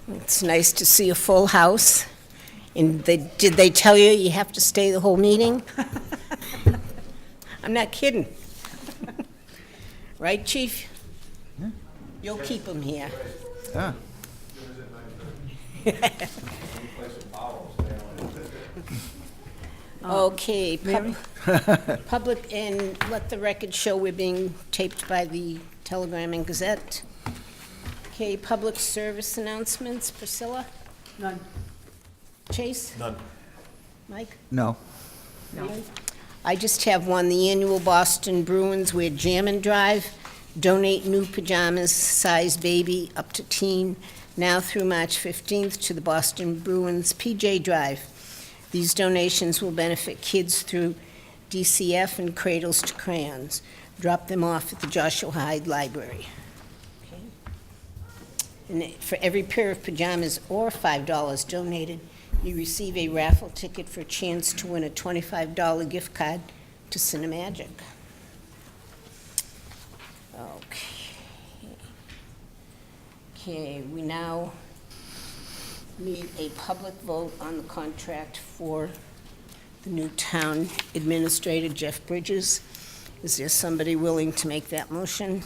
It's nice to see a full house. And did they tell you you have to stay the whole meeting? I'm not kidding. Right, Chief? You'll keep them here. Yeah. Okay, public, and let the record show we're being taped by the Telegram and Gazette. Okay, public service announcements. Priscilla? None. Chase? None. Mike? No. Really? I just have one. The annual Boston Bruins wear Jam and Drive. Donate new pajamas, size baby up to teen, now through March 15th to the Boston Bruins PJ Drive. These donations will benefit kids through DCF and Cradles to Crayons. Drop them off at the Joshua Hyde Library. Okay. And for every pair of pajamas or $5 donated, you receive a raffle ticket for a chance to win a $25 gift card to Cinemagic. Okay, we now need a public vote on the contract for the new town administrator, Jeff Bridges. Is there somebody willing to make that motion?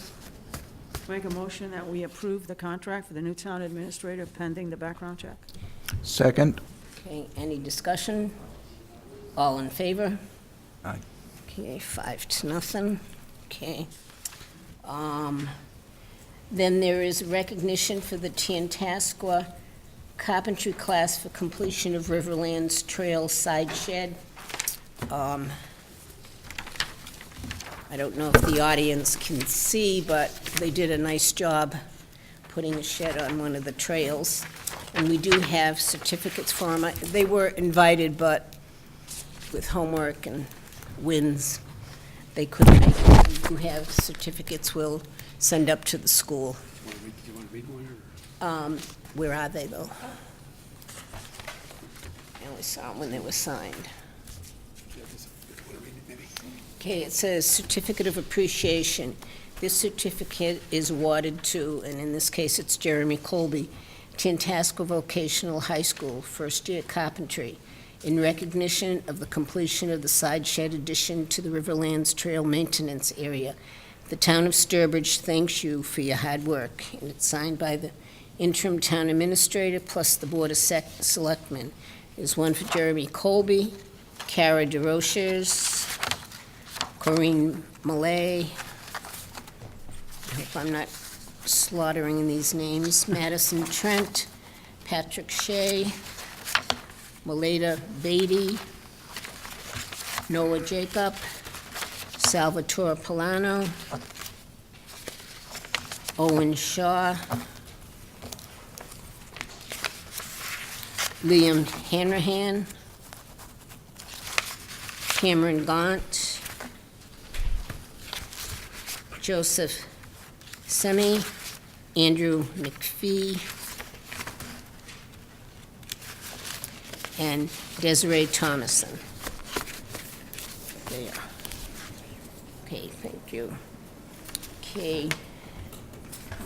Make a motion that we approve the contract for the new town administrator pending the background check. Second. Okay, any discussion? All in favor? Aye. Okay, 5-0. Okay. Then there is recognition for the Tantascwa carpentry class for completion of Riverlands Trail side shed. I don't know if the audience can see, but they did a nice job putting a shed on one of the trails. And we do have certificates for them. They were invited, but with homework and winds, they couldn't make it. We do have certificates we'll send up to the school. Do you want to read one? Or? Where are they, though? I only saw them when they were signed. Okay, it says Certificate of Appreciation. This certificate is awarded to, and in this case it's Jeremy Colby, Tantascwa Vocational High School, first year carpentry, in recognition of the completion of the side shed addition to the Riverlands Trail maintenance area. The town of Sturbridge thanks you for your hard work, and it's signed by the interim town administrator plus the Board of Selectmen. There's one for Jeremy Colby, Kara DeRochers, Corinne Millay, I hope I'm not slaughtering these names, Madison Trent, Patrick Shea, Meleda Beatty, Noah Jacob, Salvatore Polano, Owen Shaw, Liam Hanrahan, Cameron Gaunt, Joseph Semi, Andrew McPhee, and Desiree Thomason. There. Okay, thank you. Okay,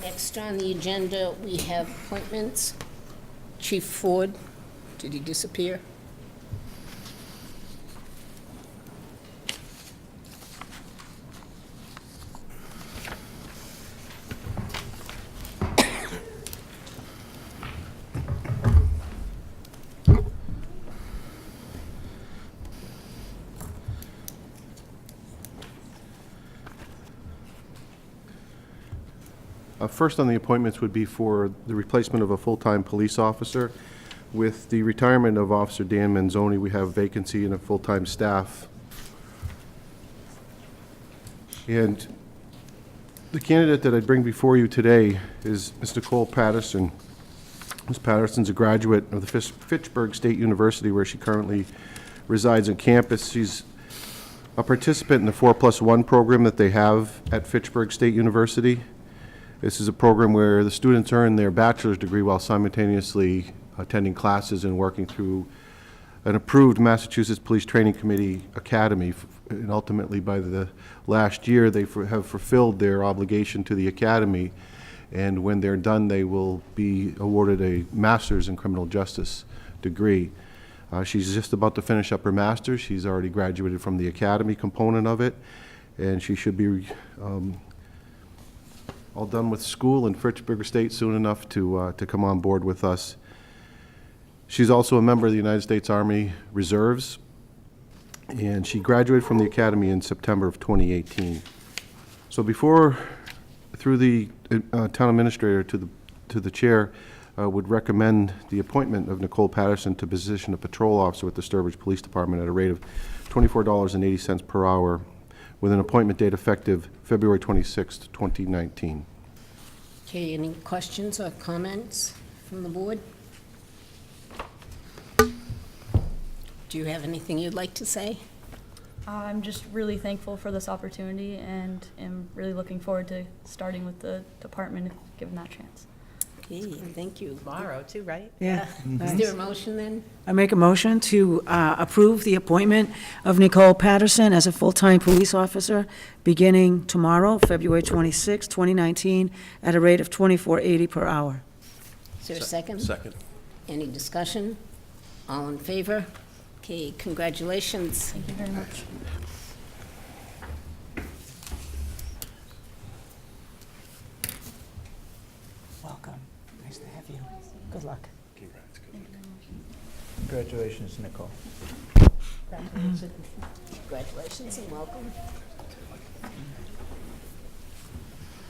next on the agenda, we have appointments. Chief Ford, did he disappear? First on the appointments would be for the replacement of a full-time police officer. With the retirement of Officer Dan Manzoni, we have vacancy in a full-time staff. And the candidate that I bring before you today is Mr. Cole Patterson. Ms. Patterson's a graduate of the Fitchburg State University, where she currently resides on campus. She's a participant in the 4+1 program that they have at Fitchburg State University. This is a program where the students earn their bachelor's degree while simultaneously attending classes and working through an approved Massachusetts Police Training Committee academy. And ultimately, by the last year, they have fulfilled their obligation to the academy and when they're done, they will be awarded a master's in criminal justice degree. She's just about to finish up her master's. She's already graduated from the academy component of it, and she should be all done with school in Fitchburg State soon enough to come on board with us. She's also a member of the United States Army Reserves, and she graduated from the academy in September of 2018. So through the town administrator to the chair, would recommend the appointment of Nicole Patterson to position of patrol officer with the Sturbridge Police Department at a rate of $24.80 per hour, with an appointment date effective February 26th, 2019. Okay, any questions or comments from the board? Do you have anything you'd like to say? I'm just really thankful for this opportunity and am really looking forward to starting with the department if given that chance. Okay, thank you. Tomorrow, too, right? Yeah. Is there a motion then? I make a motion to approve the appointment of Nicole Patterson as a full-time police officer beginning tomorrow, February 26, 2019, at a rate of $24.80 per hour. Is there a second? Second. Any discussion? All in favor? Okay, congratulations. Thank you very much. Welcome. Nice to have you. Good luck. Congratulations, Nicole. Congratulations and welcome.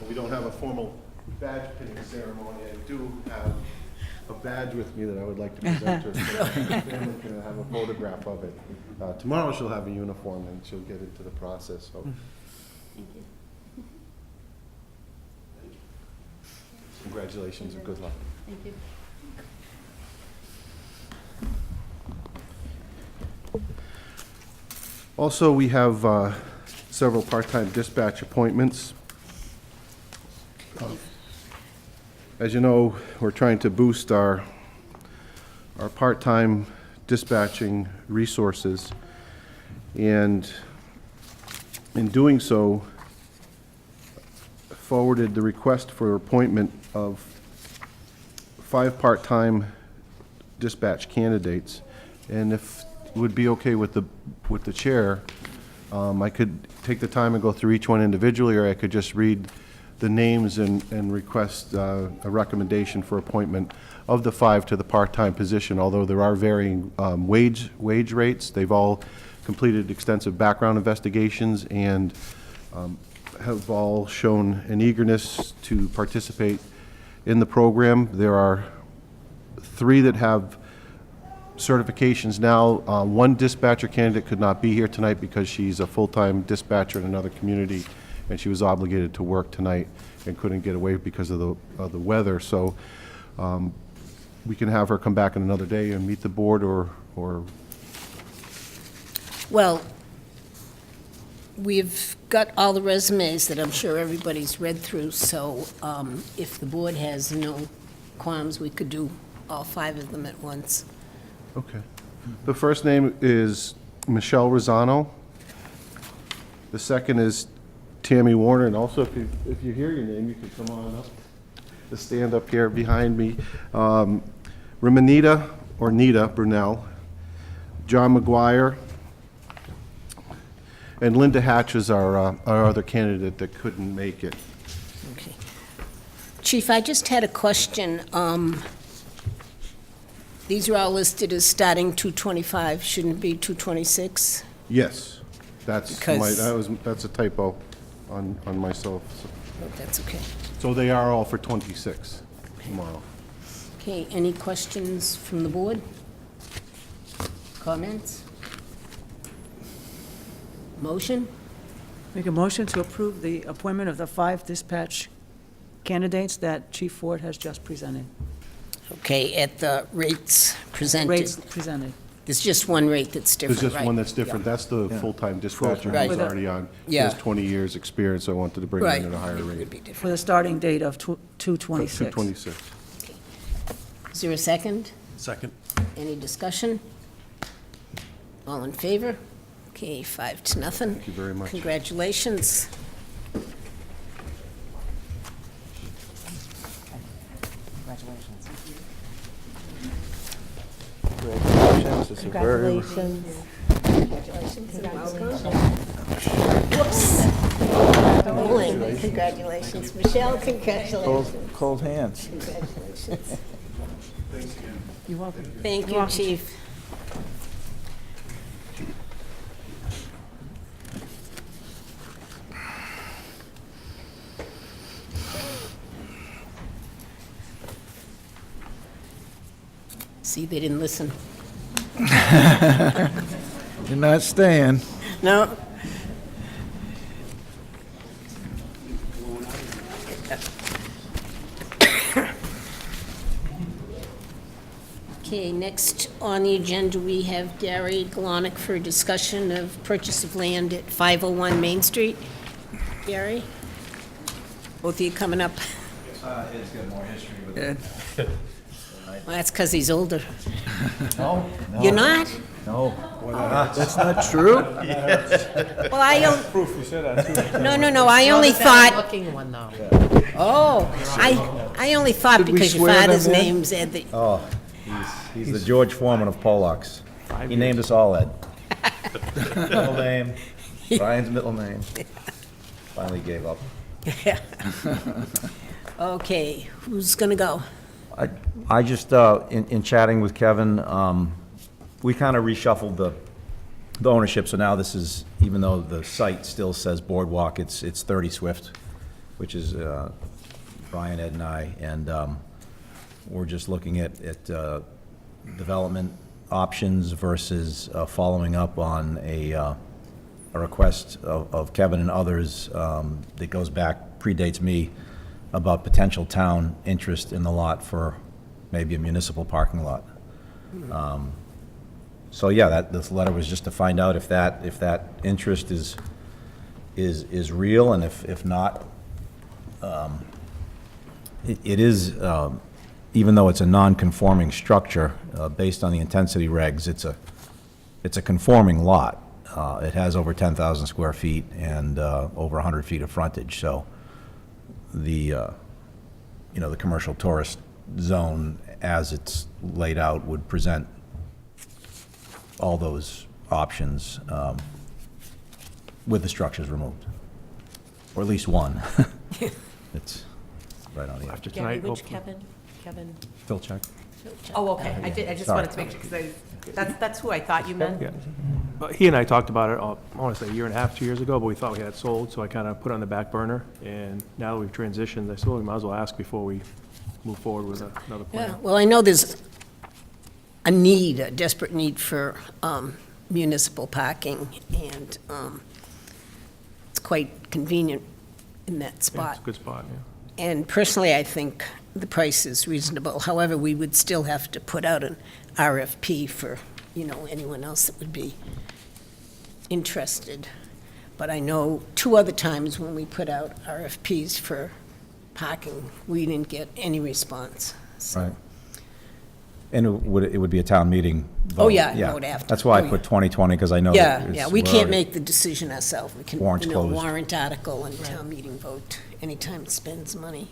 We don't have a formal badge pinning ceremony. I do have a badge with me that I would like to present her. So the family can have a photograph of it. Tomorrow she'll have a uniform and she'll get into the process, so. Congratulations and good luck. Thank you. Also, we have several part-time dispatch appointments. As you know, we're trying to boost our part-time dispatching resources, and in doing so, forwarded the request for appointment of 5 part-time dispatch candidates. And if it would be okay with the chair, I could take the time and go through each one individually, or I could just read the names and request a recommendation for appointment of the 5 to the part-time position, although there are varying wage rates. They've all completed extensive background investigations and have all shown an eagerness to participate in the program. There are 3 that have certifications now. 1 dispatcher candidate could not be here tonight because she's a full-time dispatcher in another community, and she was obligated to work tonight and couldn't get away because of the weather. So we can have her come back in another day and meet the board, or Well, we've got all the resumes that I'm sure everybody's read through, so if the board has no qualms, we could do all 5 of them at once. Okay. The first name is Michelle Rosano. The second is Tammy Warner, and also if you hear your name, you can come on up to stand up here behind me. Ramonita or Nita Brunel, John McGuire, and Linda Hatch is our other candidate that couldn't make it. Okay. Chief, I just had a question. These are all listed as starting 225, shouldn't it be 226? Yes, that's Because- that's a typo on myself. Oh, that's okay. So they are all for 26 tomorrow. Okay, any questions from the board? Comments? Motion? Make a motion to approve the appointment of the 5 dispatch candidates that Chief Ford has just presented. Okay, at the rates presented. Rates presented. There's just one rate that's different, There's right? just one that's different. That's the full-time dispatcher Right. who's already on. He Yeah. has 20 years' experience, so I wanted to bring him Right. in at a higher It rate. would be different. For the starting date of 2/26. 226. Is there a second? Second. Any discussion? All in favor? Okay, 5-0. Thank you very much. Congratulations. Congratulations. Rolling. Congratulations. Michelle, congratulations. Cold hands. Congratulations. You're welcome. Thank you, Chief. See, they didn't listen. You're not staying. No. Okay, next on the agenda, we have Gary Galonick for a discussion of purchase of land at 501 Main Street. Gary? Both of you coming up? It's got more history with Yeah. it. Well, that's because he's older. No? You're not? No. That's not true? Well, I don't. Proof you said that. No, I only thought, Looking one, though. I only thought Did we because your swear them father's in? name's Ed that, Oh, he's the George Foreman of Pollux. He named us all Ed. Middle name, Brian's middle name. Finally gave up. okay, who's gonna go? I just, in chatting with Kevin, we kind of reshuffled the ownership, so now this is, even though the site still says Boardwalk, it's 30 Swift, which is Brian, Ed, and I, and we're just looking at development options versus following up on a request of Kevin and others that goes back, predates me, about potential town interest in the lot for maybe a municipal parking lot. So yeah, this letter was just to find out if that interest is real, and if not, it is, even though it's a non-conforming structure, based on the intensity regs, it's a conforming lot. It has over 10,000 square feet and over 100 feet of frontage, so the commercial tourist zone, as it's laid out, would present all those options with the structures removed, or at least one. It's right on the edge. Gary, which Kevin? Phil check. Oh, okay. I just Sorry. wanted to make sure, because that's who I thought you meant. Yeah. But he and I talked about it, I want to say a year and a half, 2 years ago, but we thought we had it sold, so I kind of put it on the back burner. And now that we've transitioned, I thought we might as well ask before we move forward with another Yeah, plan. well, I know there's a desperate need for municipal parking, and it's quite convenient in that Yeah, it's spot. a good spot, yeah. And personally, I think the price is reasonable. However, we would still have to put out an RFP for, anyone else that would be interested. But I know 2 other times when we put out RFPs for parking, we didn't get any response. So- Right. And it would be a town meeting vote. Oh, yeah, vote after. That's why I Oh, put yeah. 2020, because I know. Yeah, it's- yeah, we we're can't already- make the decision ourselves. We can, Warrant's closed. warrant article and town meeting vote anytime it spends money.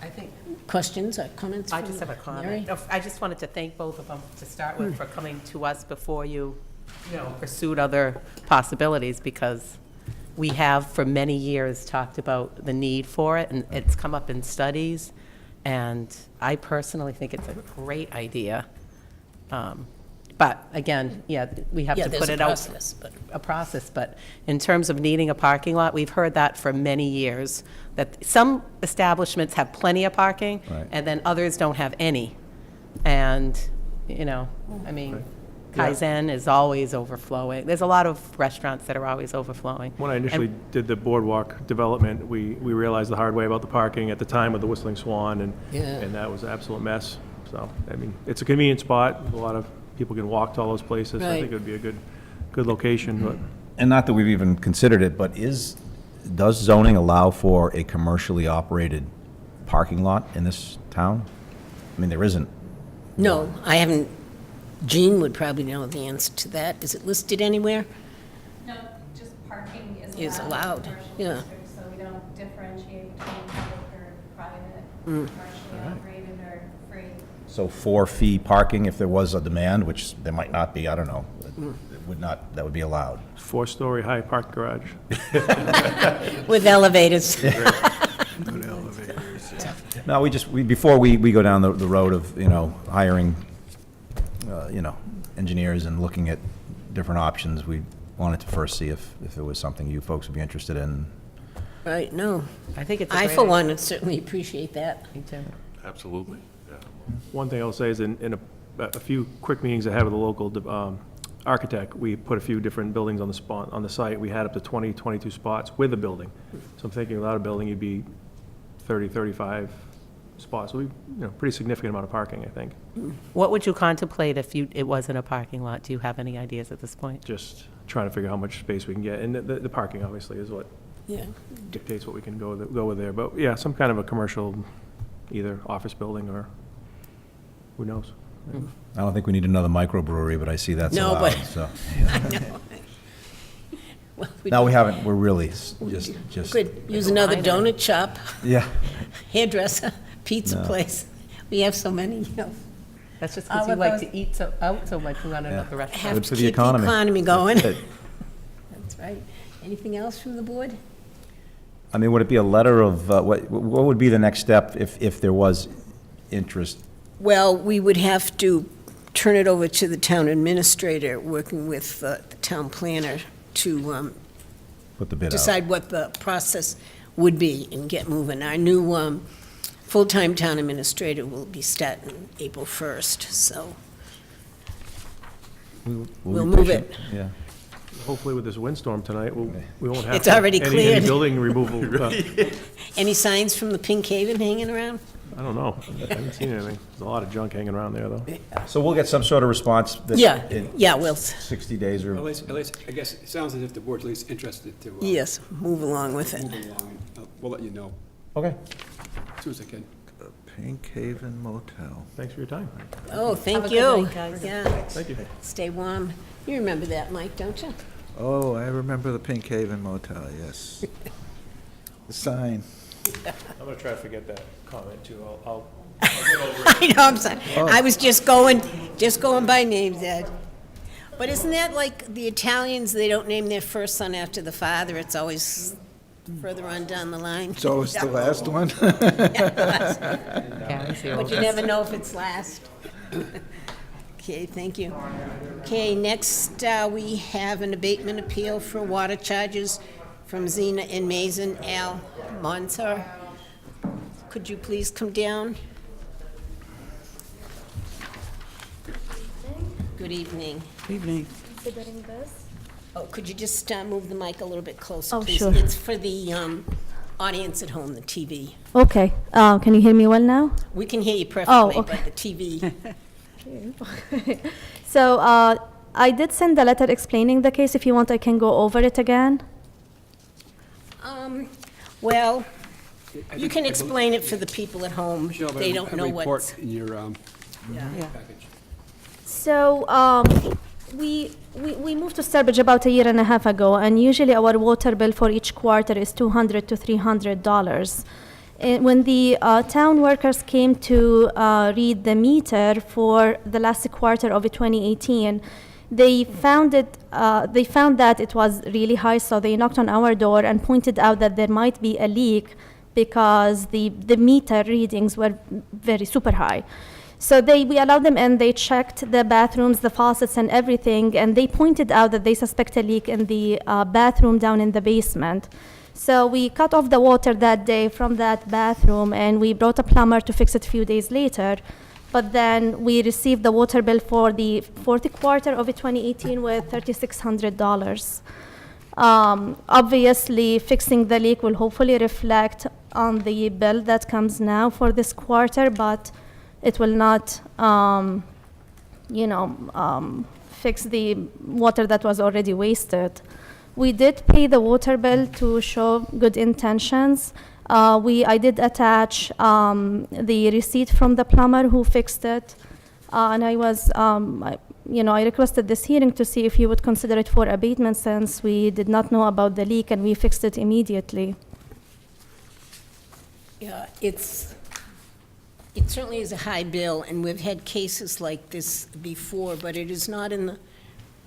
I think, Questions or comments? I from just have a comment. Mary? No, I just wanted to thank both of them to start with for coming to us before you pursued other possibilities, because we have for many years talked about the need for it, and it's come up in studies, and I personally think it's a great idea. But again, yeah, we have Yeah, to there's put a it out. process, but- A process, but in terms of needing a parking lot, we've heard that for many years, that some establishments have plenty of parking, Right. and then others don't have any. And, I mean, Kaizen is always overflowing. There's a lot of restaurants that are always overflowing. When I And- initially did the boardwalk development, we realized the hard way about the parking at the time with the Whistling Swan, Yeah. and that was an absolute mess. So, I mean, it's a convenient spot, a lot of people can walk to all those places. I Right. think it would be a good location, but And not that we've even considered it, but does zoning allow for a commercially operated parking lot in this town? I mean, there isn't. No, I haven't, Jean would probably know the answer to that. Is it listed anywhere? No, just parking Is allowed, in commercial yeah. districts, so we don't differentiate between public or private, commercially operated or free. So 4-fee parking if there was a demand, which there might not be, I don't know. It would not, that would be allowed. 4-story high park garage. With elevators. No, before we go down the road of, hiring, engineers and looking at different options, we wanted to first see if it was something you folks would be interested in. Right, no. I think it's a I, great for idea. one, would certainly appreciate that. Me too. Absolutely. One thing I'll say is in a few quick meetings I had with the local architect, we put a few different buildings on the site. We had up to 20, 22 spots with a building. So I'm thinking without a building, you'd be 30, 35 spots. So pretty significant amount of parking, I think. What would you contemplate if it wasn't a parking lot? Do you have any ideas at this point? Just trying to figure out how much space we can get. And the parking obviously is what Yeah. dictates what we can go with there. But yeah, some kind of a commercial, either office building or who knows? I don't think we need another microbrewery, but I see that's No, allowed, but- so. I know. Well, No, we haven't, we're really just, could use another donut shop, yeah. hairdresser, pizza No. place. We have so many, That's just because you with like those- to eat out so much, we want another restaurant. have Good to for the keep the economy. economy going. That's it. That's right. Anything else from the board? I mean, would it be a letter of, what would be the next step if there was interest? Well, we would have to turn it over to the town administrator, working with the town planner to Put the bid out? decide what the process would be and get moving. Our new full-time town administrator will be starting April 1st, so we'll be move patient. it. Yeah. Hopefully with this windstorm tonight, we won't have. It's already any cleared. building removal. Any signs from the Pink Haven hanging around? I don't know. I haven't seen anything. There's a lot of junk hanging around there, though. So we'll get some sort of response in Yeah, well, 60 days or? At least, I guess it sounds as if the board's at least interested to yes, move along with it. move along. We'll let you know Okay. as soon as I can. Pink Haven Motel. Thanks for your time. Oh, thank Have a good you. night, guys. Yeah, Thank you. stay warm. You remember that, Mike, don't you? Oh, I remember the Pink Haven Motel, yes. The sign. I'm gonna try to forget that comment, too. I'll I know, I'm sorry. I was just going by names, Ed. But isn't that like the Italians, they don't name their first son after the father, it's always further on down the line? So it's the last one? Karen's here. But you never know if it's last. Okay, thank you. Okay, next, we have an abatement appeal for water charges from Zena and Mason Al Monzer. Could you please come down? Good evening. Evening. Considering this. Oh, could you just move the mic a little bit closer, Oh, please? sure. It's for the audience at home, the TV. Okay, can you hear me well now? We can hear you perfectly, okay. but the TV, So, I did send a letter explaining the case. If you want, I can go over it again. well, you can explain it for the people at home. Michelle, They don't know a report what's... in your Yeah. package. So, we moved to Sturbridge about a year and a half ago, and usually our water bill for each quarter is $200 to $300. And when the town workers came to read the meter for the last quarter of 2018, they found that it was really high, so they knocked on our door and pointed out that there might be a leak because the meter readings were very super high. So we allowed them in, they checked the bathrooms, the faucets and everything, and they pointed out that they suspect a leak in the bathroom down in the basement. So we cut off the water that day from that bathroom, and we brought a plumber to fix it a few days later. But then we received the water bill for the fourth quarter of 2018 with $3,600. Obviously, fixing the leak will hopefully reflect on the bill that comes now for this quarter, but it will not, fix the water that was already wasted. We did pay the water bill to show good intentions. I did attach the receipt from the plumber who fixed it, and I requested this hearing to see if you would consider it for abatement since we did not know about the leak and we fixed it immediately. Yeah, it's It certainly is a high bill, and we've had cases like this before, but it is not in the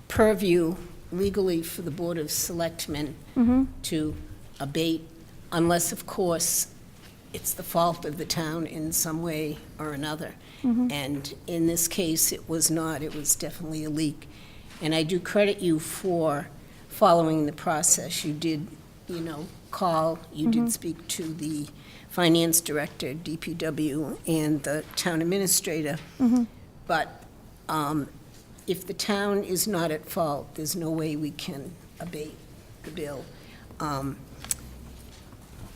purview legally for the Board of Selectmen to abate, unless, of course, it's the fault of the town in some way or another. And in this case, it was not. It was definitely a leak. And I do credit you for following the process. You did, call, you did speak to the finance director, DPW, and the town administrator. But if the town is not at fault, there's no way we can abate the bill.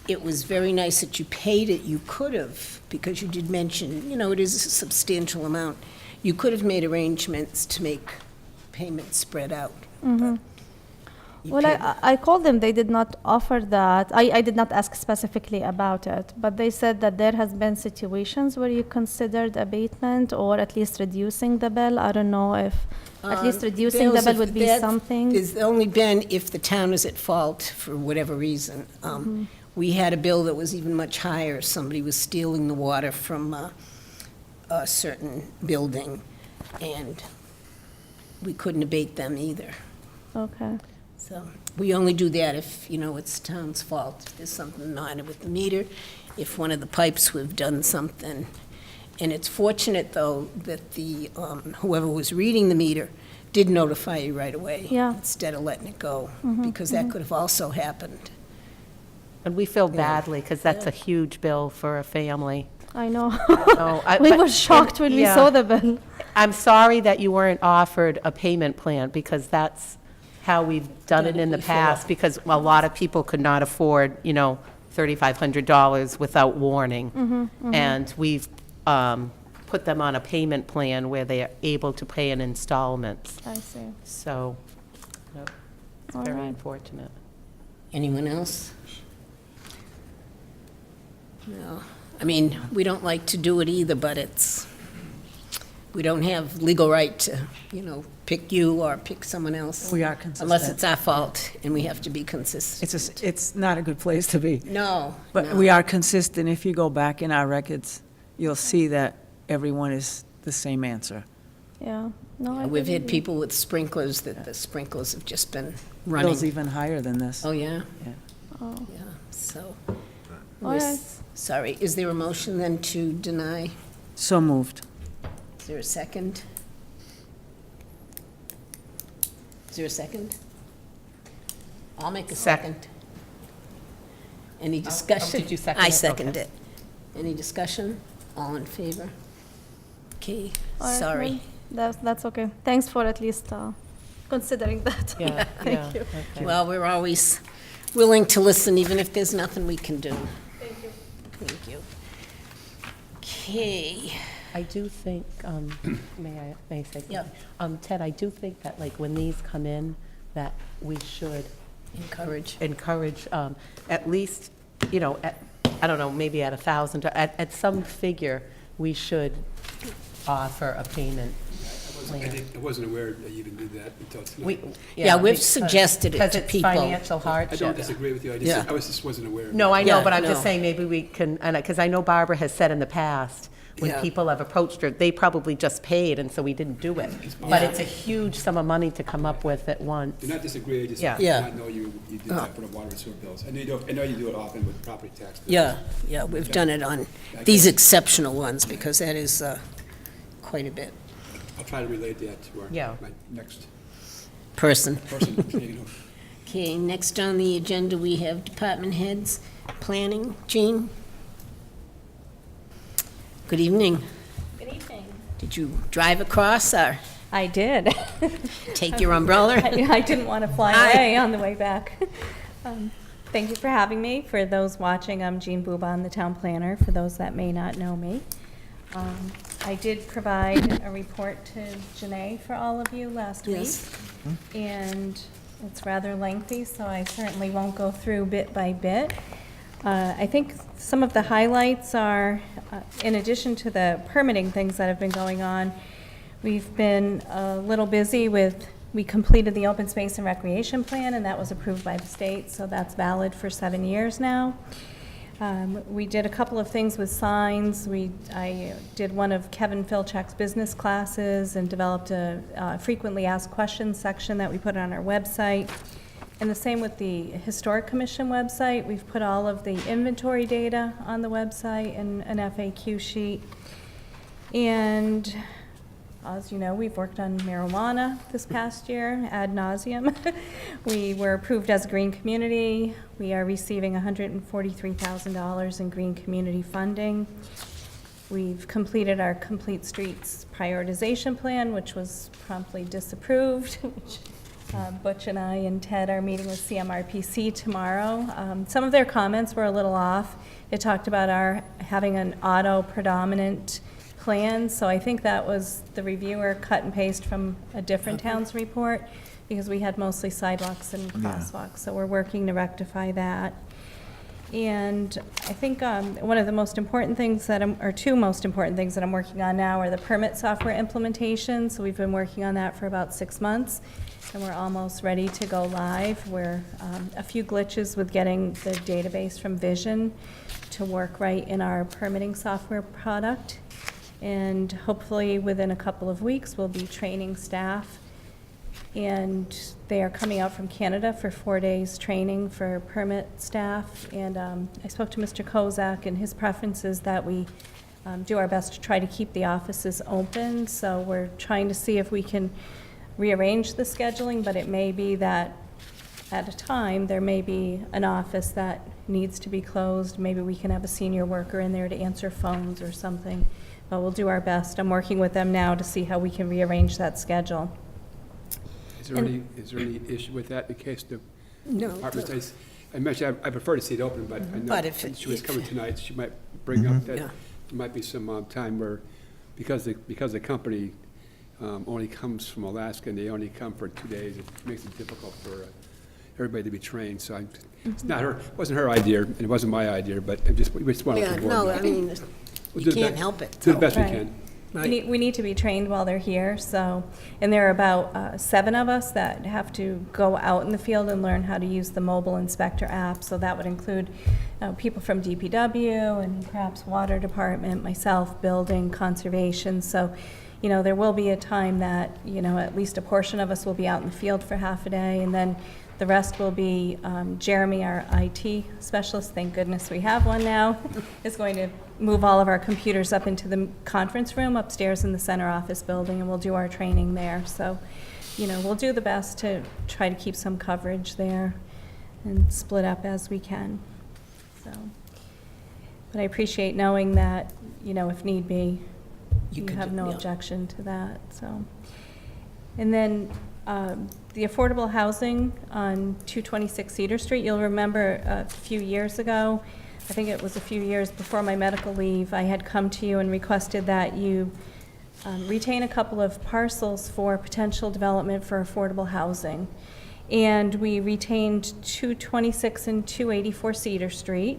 It was very nice that you paid it. You could have, because you did mention, it is a substantial amount. You could have made arrangements to make payments spread out. But you Well, paid I called them, they did not offer that. I did not ask specifically about it, but they said that there has been situations where you considered abatement or at least reducing the bill. I don't know if at least reducing the bills bill of- would be that something. It's only been if the town is at fault for whatever reason. We had a bill that was even much higher. Somebody was stealing the water from a certain building, and we couldn't abate them either. Okay. So we only do that if, it's town's fault. If there's something minor with the meter, if one of the pipes, we've done something. And it's fortunate, though, that the, whoever was reading the meter did notify you right away. Yeah. Instead of letting it go, because that could have also happened. And we feel badly, because that's a huge bill for a family. I know. So We but- were shocked when we yeah. saw the bill. I'm sorry that you weren't offered a payment plan, because that's how we've done it in the Before. past, because a lot of people could not afford, $3,500 without warning. And we've put them on a payment plan where they are able to pay in installments. I see. So, it's All very right. unfortunate. Anyone else? No. I mean, we don't like to do it either, but we don't have legal right to, pick you or pick someone else. We are consistent. Unless it's our fault, and we have to be consistent. It's not a good place to be. No. But no. we are consistent. If you go back in our records, you'll see that everyone is the same answer. Yeah. No, I We've had believe you. people with sprinklers, that the sprinklers have just been running. Bill's even higher than this. Oh, yeah? Yeah. Oh. Yeah, so. All we're right. Sorry, is there a motion then to deny? So moved. Is there a second? Is there a second? I'll make a second. Any discussion? did you second I it? second Okay. it. Any discussion? All in favor? Okay, All right, sorry. That's okay. Thanks for at least considering that. Yeah, Thank you. okay. Well, we're always willing to listen, even if there's nothing we can do. Thank you. Thank you. Okay. I do think, may I say something? Yeah. Ted, I do think that, when these come in, that we should Encourage. encourage, at least, I don't know, maybe at 1,000, at some figure, we should offer a payment plan. I wasn't aware that you even did that until We- tonight. Yeah, we've because- suggested it to Because people. it's financial I don't hardship. disagree with you, Yeah. I just wasn't aware. of No, it. I know, Yeah, but I'm just no. saying, maybe we can, because I know Barbara has said in the past, when Yeah. people have approached her, they probably just paid, and so we didn't do it. But it's a huge sum of money to come up with at once. Do not disagree, I just Yeah. did Yeah. not know you did that for the water and sewer bills. I know you do it often with property tax bills. Yeah, we've done it on these exceptional ones, because that is quite a bit. I'll try to relate that to Yeah. my next Person. person. Okay, next on the agenda, we have department heads, planning. Jean? Good evening. Good evening. Did you drive across or I did. take your umbrella? I didn't want to fly Hi. away on the way back. Thank you for having me. For those watching, I'm Jean Bouban, the town planner, for those that may not know me. I did provide a report to Janae for all of you last week. Yes. And it's rather lengthy, so I certainly won't go through bit by bit. I think some of the highlights are, in addition to the permitting things that have been going on, we've been a little busy with, we completed the open space and recreation plan, and that was approved by the state, so that's valid for 7 years now. We did a couple of things with signs. I did one of Kevin Filchak's business classes and developed a frequently asked questions section that we put on our website. And the same with the Historic Commission website. We've put all of the inventory data on the website and an FAQ sheet. And as you know, we've worked on marijuana this past year ad nauseum. We were approved as a green community. We are receiving $143,000 in green community funding. We've completed our Complete Streets prioritization plan, which was promptly disapproved. Butch and I and Ted are meeting with CMRPC tomorrow. Some of their comments were a little off. They talked about our having an auto predominant plan, so I think that was the reviewer cut and paste from a different town's report, because we had mostly sidewalks and crosswalks, so we're working to rectify that. And I think one of the most important things or two most important things that I'm working on now are the permit software implementation. So we've been working on that for about 6 months, and we're almost ready to go live. We're a few glitches with getting the database from Vision to work right in our permitting software product. And hopefully within a couple of weeks, we'll be training staff. And they are coming out from Canada for 4 days training for permit staff. And I spoke to Mr. Kozak, and his preference is that we do our best to try to keep the offices open. So we're trying to see if we can rearrange the scheduling, but it may be that at a time, there may be an office that needs to be closed. Maybe we can have a senior worker in there to answer phones or something. But we'll do our best. I'm working with them now to see how we can rearrange that schedule. Is there any issue with that in case the No. department says, I mentioned, I prefer to see it open, but I know But if she was if- coming tonight, she might bring up that Yeah. there might be some time where, because the company only comes from Alaska and they only come for 2 days, it makes it difficult for everybody to be trained. So it's not her, it wasn't her idea, and it wasn't my idea, but we just want to. Yeah, no, I mean, We'll you do the can't best- help it. Do the best we Right. can. We need to be trained while they're here, so, and there are about 7 of us that have to go out in the field and learn how to use the mobile inspector app, so that would include people from DPW and perhaps water department, myself, building, conservation, so, you know, there will be a time that, you know, at least a portion of us will be out in the field for half a day, and then the rest will be Jeremy, our IT specialist, thank goodness we have one now, is going to move all of our computers up into the conference room upstairs in the center office building, and we'll do our training there. So, you know, we'll do the best to try to keep some coverage there and split up as we can. So, but I appreciate knowing that, you know, if need be, you could have do- no yeah. objection to that, so. And then the affordable housing on 226 Cedar Street, you'll remember a few years ago, I think it was a few years before my medical leave, I had come to you and requested that you retain a couple of parcels for potential development for affordable housing. And we retained 226 and 284 Cedar Street,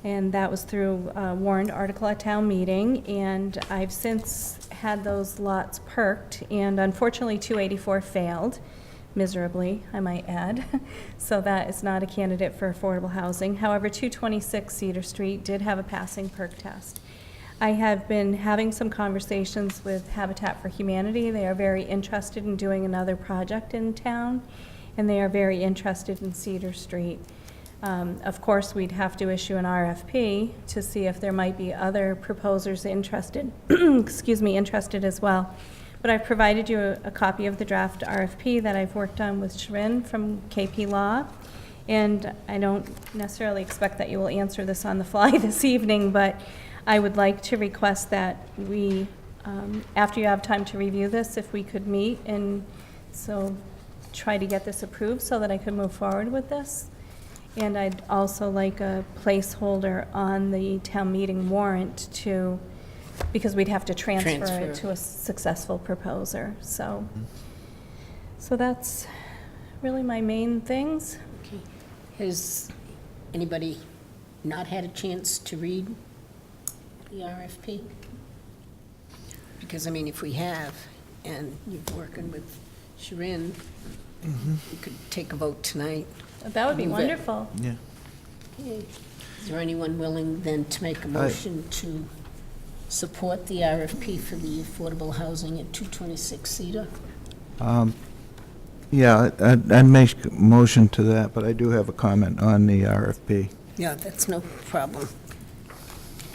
and that was through a warrant article at town meeting, and I've since had those lots perked, and unfortunately 284 failed miserably, I might add, so that is not a candidate for affordable housing. However, 226 Cedar Street did have a passing perk test. I have been having some conversations with Habitat for Humanity. They are very interested in doing another project in town, and they are very interested in Cedar Street. Of course, we'd have to issue an RFP to see if there might be other proposers interested, excuse me, interested as well. But I've provided you a copy of the draft RFP that I've worked on with Sharon from KP Law. And I don't necessarily expect that you will answer this on the fly this evening, but I would like to request that we, after you have time to review this, if we could meet and so try to get this approved so that I could move forward with this. And I'd also like a placeholder on the town meeting warrant to, because we'd have to transfer it to a successful proposer, so. So that's really my main things. Okay. Has anybody not had a chance to read the RFP? Because, I mean, if we have, and you're working with Sharon, we could take a vote tonight. That would be Move it. wonderful. Yeah. Okay. Is there anyone willing then to make a motion to support the RFP for the affordable housing at 226 Cedar? Yeah, I'd make a motion to that, but I do have a comment on the RFP. Yeah, that's no problem.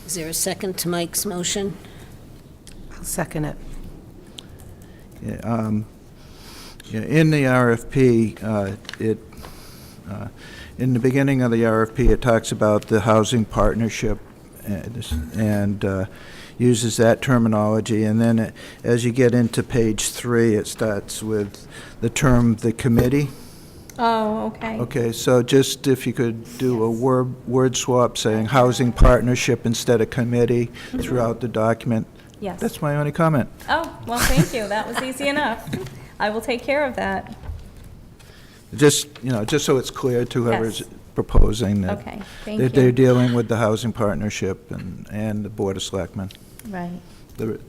Is there a second to Mike's motion? I'll second it. Yeah, in the RFP, in the beginning of the RFP, it talks about the housing partnership and uses that terminology. And then as you get into page 3, it starts with the term "the committee." Oh, okay. Okay, so just if you could do a word swap saying housing partnership instead of committee throughout the document. Yes. That's my only comment. Oh, well, thank you. That was easy enough. I will take care of that. Just, just so it's clear to whoever's Yes. proposing that Okay, thank that they're you. dealing with the housing partnership and the Board of Selectmen. Right. The-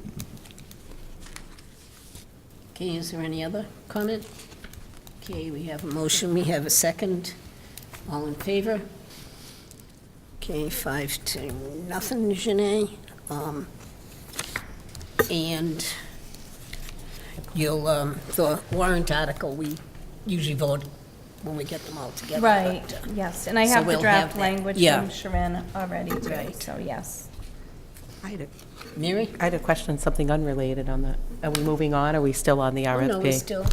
Okay, is there any other comment? Okay, we have a motion, we have a second. All in favor? Okay, 5-0, Janae. And you'll, the warrant article, we usually vote when we get them all together. Right, but, yes. And I so have the we'll draft have that. language Yeah. from Sharon already too, Right. so yes. Mary? I had a question, something unrelated on that. Are we moving on, or are we still on the Oh, RFP? no, we still,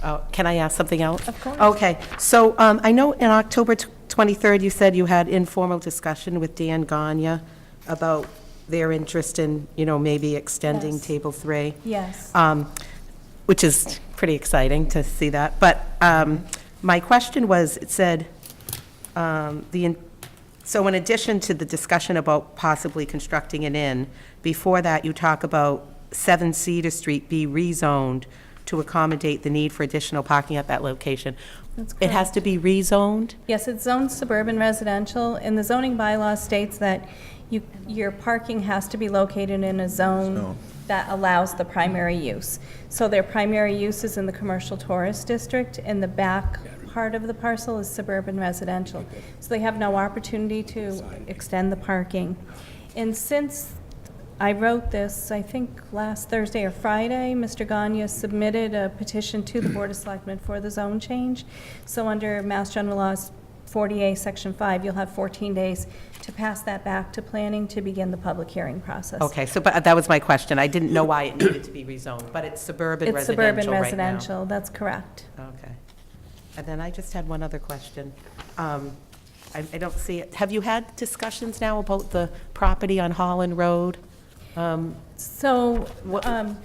Oh, can I ask something else? Of course. Okay, so I know in October 23rd, you said you had informal discussion with Dan Gagne about their interest in, maybe extending Yes. Table 3. Yes. Which is pretty exciting to see that. But my question was, it said, so in addition to the discussion about possibly constructing an inn, before that, you talk about 7 Cedar Street be rezoned to accommodate the need for additional parking at that location. That's It has correct. to be rezoned? Yes, it's zoned suburban residential, and the zoning bylaw states that your parking has to be located in a zone that allows the primary use. So their primary use is in the commercial tourist district, and the back part of the parcel is suburban residential. So they have no opportunity to extend the parking. And since I wrote this, I think last Thursday or Friday, Mr. Gagne submitted a petition to the Board of Selectmen for the zone change. So under Mass General Laws 40A, Section 5, you'll have 14 days to pass that back to planning to begin the public hearing process. Okay, so, but that was my question. I didn't know why it needed to be rezoned, but it's suburban It's residential right now. suburban residential, that's correct. Okay. And then I just had one other question. I don't see it. Have you had discussions now about the property on Holland Road? So,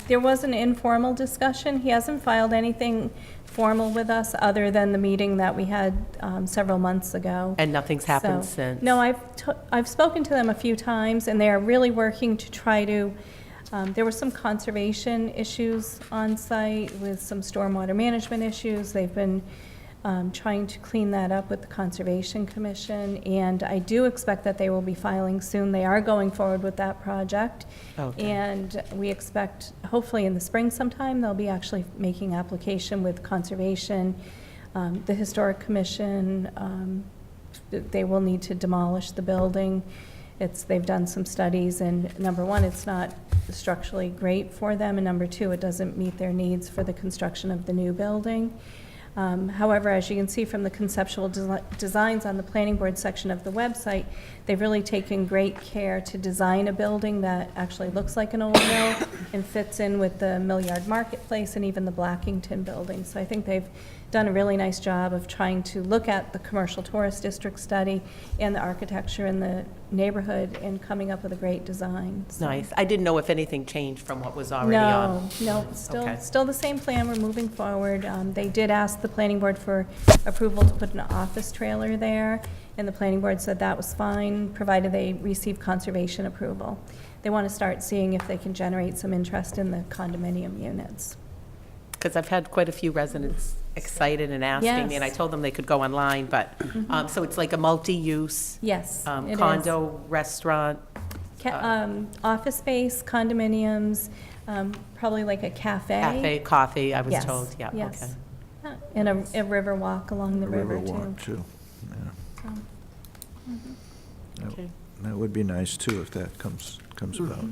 there was an informal discussion. He hasn't filed anything formal with us, other than the meeting that we had several months ago. And nothing's happened So- since? No, I've spoken to them a few times, and they are really working to try to, there were some conservation issues on site with some stormwater management issues. They've been trying to clean that up with the Conservation Commission, and I do expect that they will be filing soon. They are going forward with that project. Okay. And we expect, hopefully in the spring sometime, they'll be actually making application with Conservation, the Historic Commission. They will need to demolish the building. They've done some studies, and number one, it's not structurally great for them, and number two, it doesn't meet their needs for the construction of the new building. However, as you can see from the conceptual designs on the planning board section of the website, they've really taken great care to design a building that actually looks like an old mill and fits in with the Mill Yard Marketplace and even the Blackington building. So I think they've done a really nice job of trying to look at the commercial tourist district study and the architecture in the neighborhood and coming up with a great design. So- Nice. I didn't know if anything changed from what was already on. No, Okay. still the same plan, we're moving forward. They did ask the planning board for approval to put an office trailer there, and the planning board said that was fine, provided they receive conservation approval. They want to start seeing if they can generate some interest in the condominium units. Because I've had quite a few residents excited and asking me, and I Yes. told them they could go online, but, so it's like a multi-use Yes, it is. condo, restaurant. Office space, condominiums, probably like a cafe. Cafe, coffee, I was Yes, told, yeah, yes. okay. And a river walk along the river, too. Riverwalk, too. Yeah. Okay. That would be nice, too, if that comes about.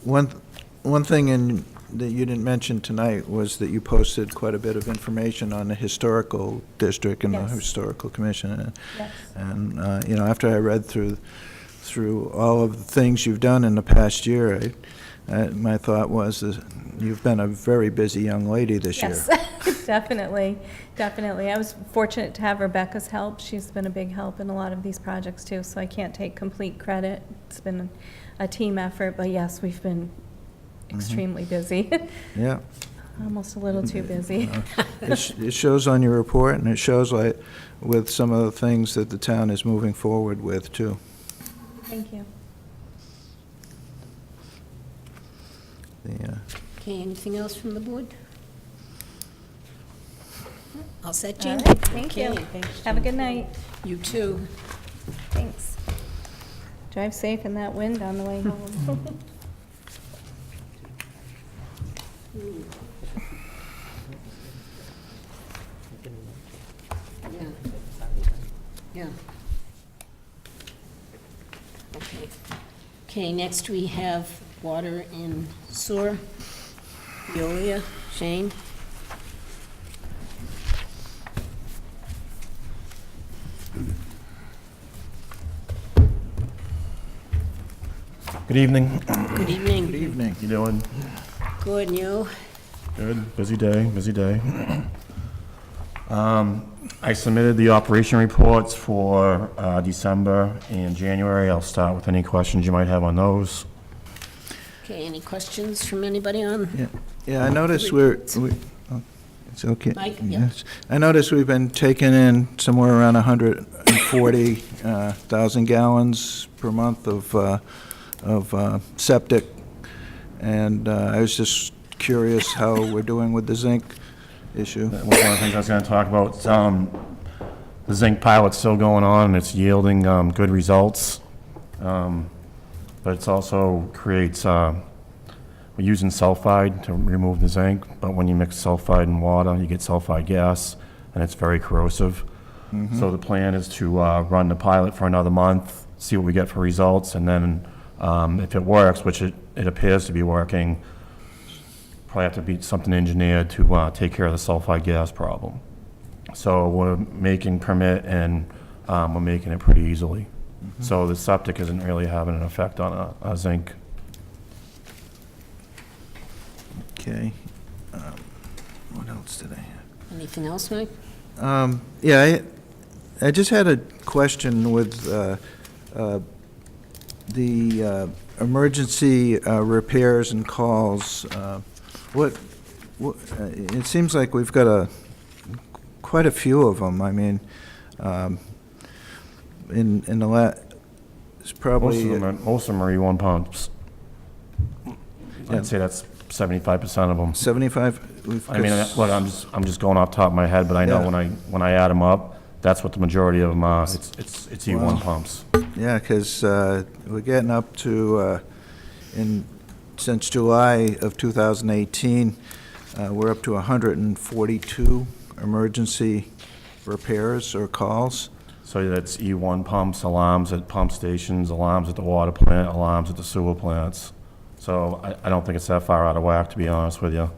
One thing that you didn't mention tonight was that you posted quite a bit of information on the historical district and the Yes. historical commission. Yes. And, after I read through all of the things you've done in the past year, my thought was that you've been a very busy young lady this year. Yes, definitely, definitely. I was fortunate to have Rebecca's help. She's been a big help in a lot of these projects too, so I can't take complete credit. It's been a team effort, but yes, we've been extremely busy. Yeah. Almost a little too busy. It shows on your report, and it shows with some of the things that the town is moving forward with, too. Thank you. Okay, anything else from the board? All set, All Jean? right, thank you. Okay. Have a good night. You too. Thanks. Drive safe in that wind on the way home. Yeah. Yeah. Okay. Okay, next we have water and sewer. Veolia, Shane? Good evening. Good evening. Good evening. You doing? Good, and you? Good. Busy day, busy day. I submitted the operation reports for December and January. I'll start with any questions you might have on those. Okay, any questions from anybody on? Yeah, I noticed it's okay. Mike, yeah. Yes. I noticed we've been taking in somewhere around 140,000 gallons per month of septic, and I was just curious how we're doing with the zinc issue. That was one of the things I was going to talk about. The zinc pilot's still going on, and it's yielding good results. But it's also creates, we're using sulfide to remove the zinc, but when you mix sulfide and water, you get sulfide gas, and it's very corrosive. So the plan is to run the pilot for another month, see what we get for results, and then if it works, which it appears to be working, probably have to be something engineered to take care of the sulfide gas problem. So we're making permit, and we're making it pretty easily. So the septic isn't really having an effect on a zinc. Okay. What else did I have? Anything else, Mike? Yeah, I just had a question with the emergency repairs and calls. It seems like we've got quite a few of them. I mean, in the it's probably Most of them are E1 pumps. Yeah. I'd say that's 75% of them. 75. I mean, look, I'm just going off the top of my head, but I know Yeah. when I add them up, that's what the majority of them are. It's E1 Wow. pumps. Yeah, because we're getting up to, since July of 2018, we're up to 142 emergency repairs or calls. So that's E1 pumps, alarms at pump stations, alarms at the water plant, alarms at the sewer plants. So I don't think it's that far out of whack, to be honest with you.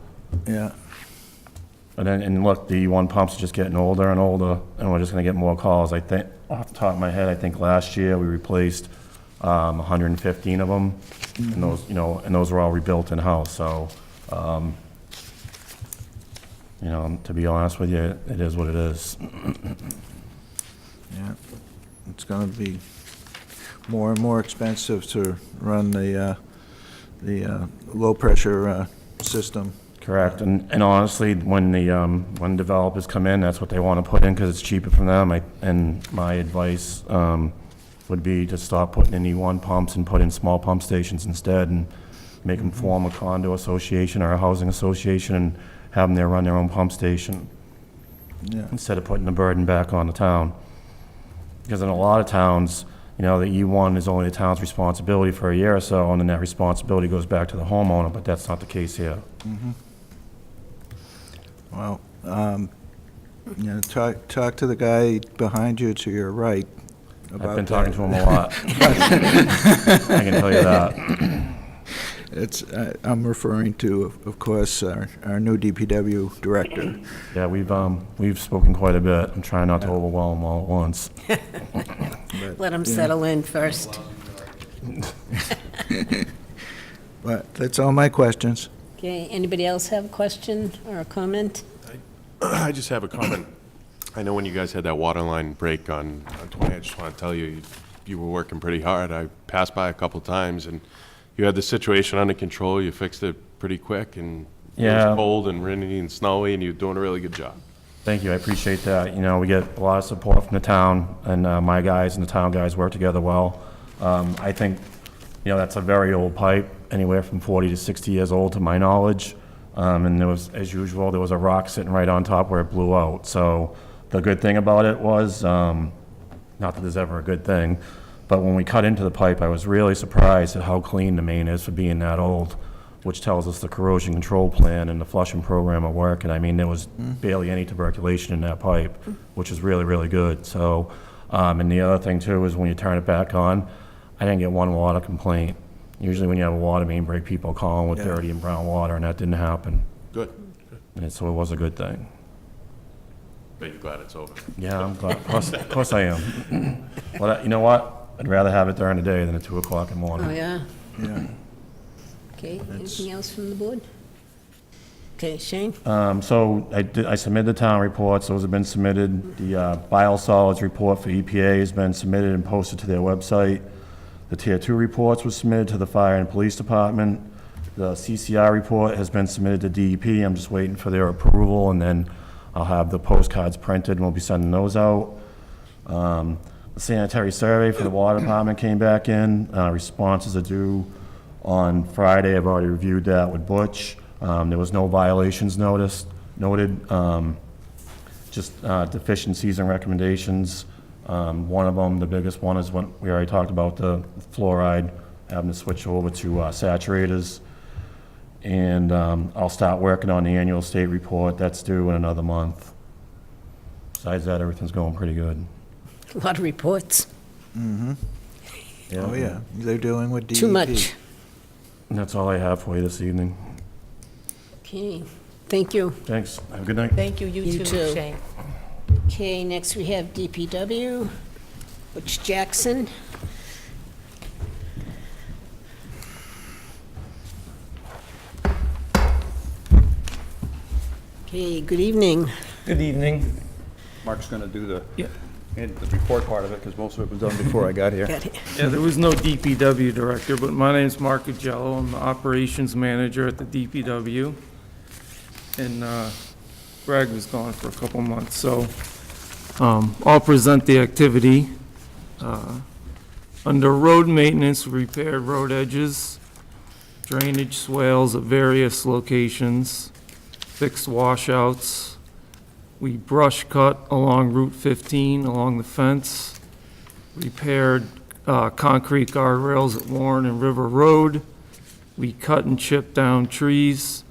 Yeah. And look, the E1 pumps are just getting older and older, and we're just gonna get more calls. I think, off the top of my head, I think last year we replaced 115 of them, and those were all rebuilt in-house, so, to be honest with you, it is what it is. Yeah, it's going to be more and more expensive to run the low-pressure system. Correct, and honestly, when developers come in, that's what they want to put in, because it's cheaper for them, and my advice would be to stop putting in E1 pumps and put in small pump stations instead, and make them form a condo association or a housing association, and have them there run their own pump station, Yeah. instead of putting the burden back on the town. Because in a lot of towns, the E1 is only the town's responsibility for a year or so, and then that responsibility goes back to the homeowner, but that's not the case here. Well, talk to the guy behind you to your right, about I've been talking to that. him a lot. I can tell you that. It's, I'm referring to, of course, our new DPW director. Yeah, we've spoken quite a bit. I'm trying not to overwhelm them all at once. Let them settle in first. But that's all my questions. Okay, anybody else have a question or a comment? I just have a comment. I know when you guys had that water line break on 20, I just want to tell you, you were working pretty hard. I passed by a couple times, and you had the situation under control. You fixed it pretty quick, and it Yeah. was cold and rainy and snowy, and you're doing a really good job. Thank you, I appreciate that. You know, we get a lot of support from the town, and my guys and the town guys work together well. I think, you know, that's a very old pipe, anywhere from 40 to 60 years old to my knowledge. And there was, as usual, there was a rock sitting right on top where it blew out. So the good thing about it was, not that there's ever a good thing, but when we cut into the pipe, I was really surprised at how clean the main is for being that old, which tells us the corrosion control plan and the flushing program are working. I mean, there was barely any tuberculation in that pipe, which is really, really good. So, and the other thing too is when you turn it back on, I didn't get one water complaint. Usually when you have a water main break, people call in with dirty and brown water, and that didn't happen. Good. And so it was a good thing. But you're glad it's over. Yeah, I'm glad. Of course I am. But you know what? I'd rather have it during the day than at 2 o'clock in the morning. Oh, yeah. Yeah. Okay, anything else from the board? Okay, Shane? So I submitted the town reports, those have been submitted. The biosolids report for EPA has been submitted and posted to their website. The Tier 2 reports were submitted to the Fire and Police Department. The CCR report has been submitted to DEP. I'm just waiting for their approval, and then I'll have the postcards printed, and we'll be sending those out. The sanitary survey for the water department came back in. Responses are due on Friday. I've already reviewed that with Butch. There was no violations noted, just deficiencies and recommendations. One of them, the biggest one, is when we already talked about the fluoride, having to switch over to saturators. And I'll start working on the annual state report. That's due in another month. Besides that, everything's going pretty good. A lot of reports. Oh, yeah, they're dealing with DEP. Too much. And that's all I have for you this evening. Okay, thank you. Thanks. Have a good night. Thank you, You you too. too, Shane. Okay, next we have DPW, Butch Jackson. Okay, good evening. Good evening. Mark's going to do the report part of it, because most of it was done before I got here. Got it. Yeah, there was no DPW director, but my name's Mark Agello. I'm the operations manager at the DPW. And Greg was gone for a couple months, so I'll present the activity. Under road maintenance, we repaired road edges, drainage swales at various locations, fixed washouts. We brush cut along Route 15 along the fence, repaired concrete guardrails at Warren and River Road. We cut and chipped down trees,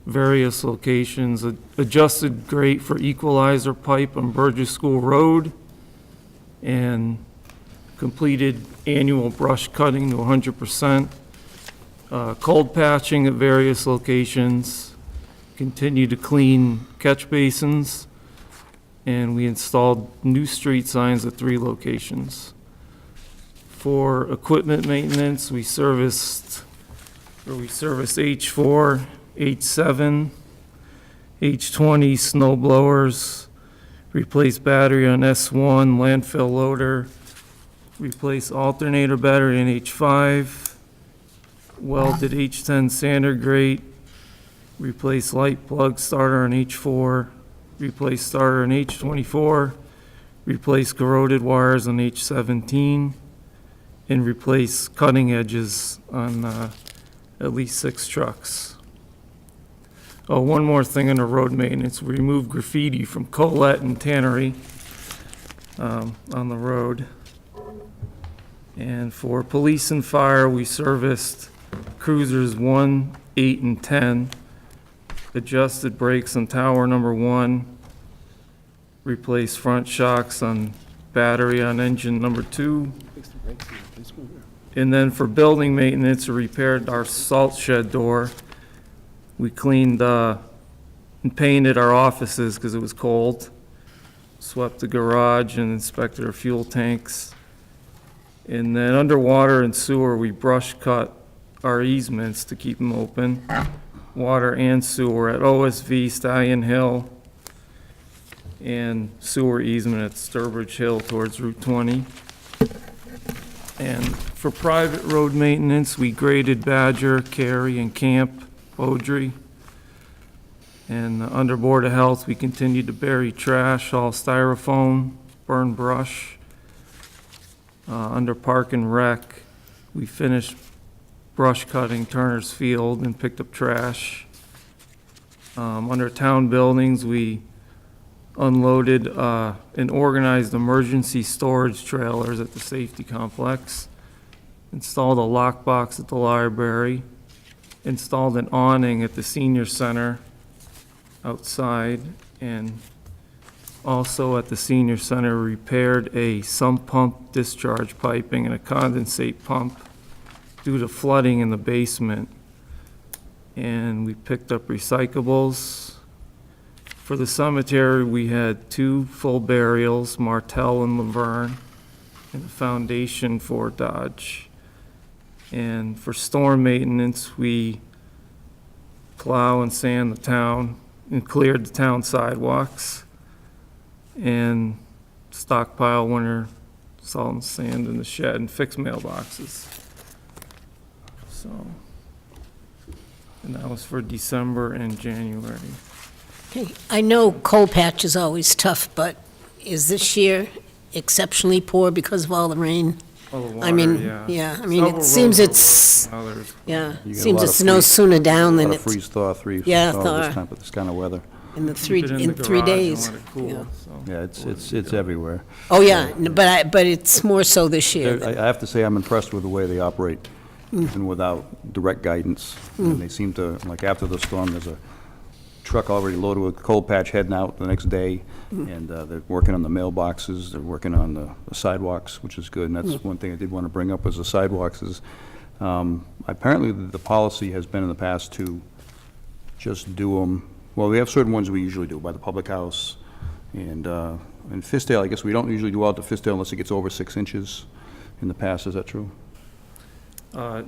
various locations, adjusted grate for equalizer pipe on Burgess School Road, and completed annual brush cutting to 100%. Cold patching at various locations, continue to clean catch basins, and we installed new street signs at 3 locations. For equipment maintenance, we serviced H4, H7, H20 snow blowers, replaced battery on S1 landfill loader, replaced alternator battery in H5, welded H10 sander grate, replace light plug starter on H4, replace starter on H24, replace corroded wires on H17, and replace cutting edges on at least 6 trucks. Oh, one more thing on the road maintenance, we removed graffiti from Colette and Tannery on the road. And for police and fire, we serviced cruisers 1, 8, and 10. Adjusted brakes on tower number 1, replaced front shocks on battery on engine number 2. And then for building maintenance, we repaired our salt shed door. We cleaned and painted our offices because it was cold. Swept the garage and inspected our fuel tanks. And then underwater and sewer, we brush cut our easements to keep them open. Water and sewer at OSV Stallion Hill and sewer easement at Sturbridge Hill towards Route 20. And for private road maintenance, we graded Badger, Cary, and Camp, Beaudry. And under Board of Health, we continued to bury trash, haul styrofoam, burn brush. Under Park and Rec, we finished brush cutting Turner's Field and picked up trash. Under Town Buildings, we unloaded and organized emergency storage trailers at the safety complex, installed a lockbox at the library, installed an awning at the senior center outside, and also at the senior center repaired a sump pump discharge piping and a condensate pump due to flooding in the basement. And we picked up recyclables. For the cemetery, we had 2 full burials, Martell and Laverne, and the foundation for Dodge. And for storm maintenance, we plow and sand the town and cleared the town sidewalks and stockpile winter salt and sand in the shed and fix mailboxes. So, and that was for December and January. Okay, I know coal patch is always tough, but is this year exceptionally poor because of all the rain? All the I water, mean, yeah. I mean, Several it seems roads it's, are- others- yeah, You get a seems lot of it's no freeze- sooner down than A lot of it's freeze-thaw, Yeah, thaw this kind of weather. in the Keep it in the 3 garage and days. let it cool, Yeah. so. Yeah, it's everywhere. Oh, yeah, but it's more so this year. I have to say, I'm impressed with the way they operate, even without direct guidance. And they seem to, like after the storm, there's a truck already loaded with coal patch heading out the next day, and they're working on the mailboxes, they're working on the sidewalks, which is good. And that's one thing I did want to bring up was the sidewalks is, apparently the policy has been in the past to just do them, well, we have certain ones we usually do by the public house, and in Fiskdale, I guess we don't usually do out to Fiskdale unless it gets over 6 inches in the past, is that true?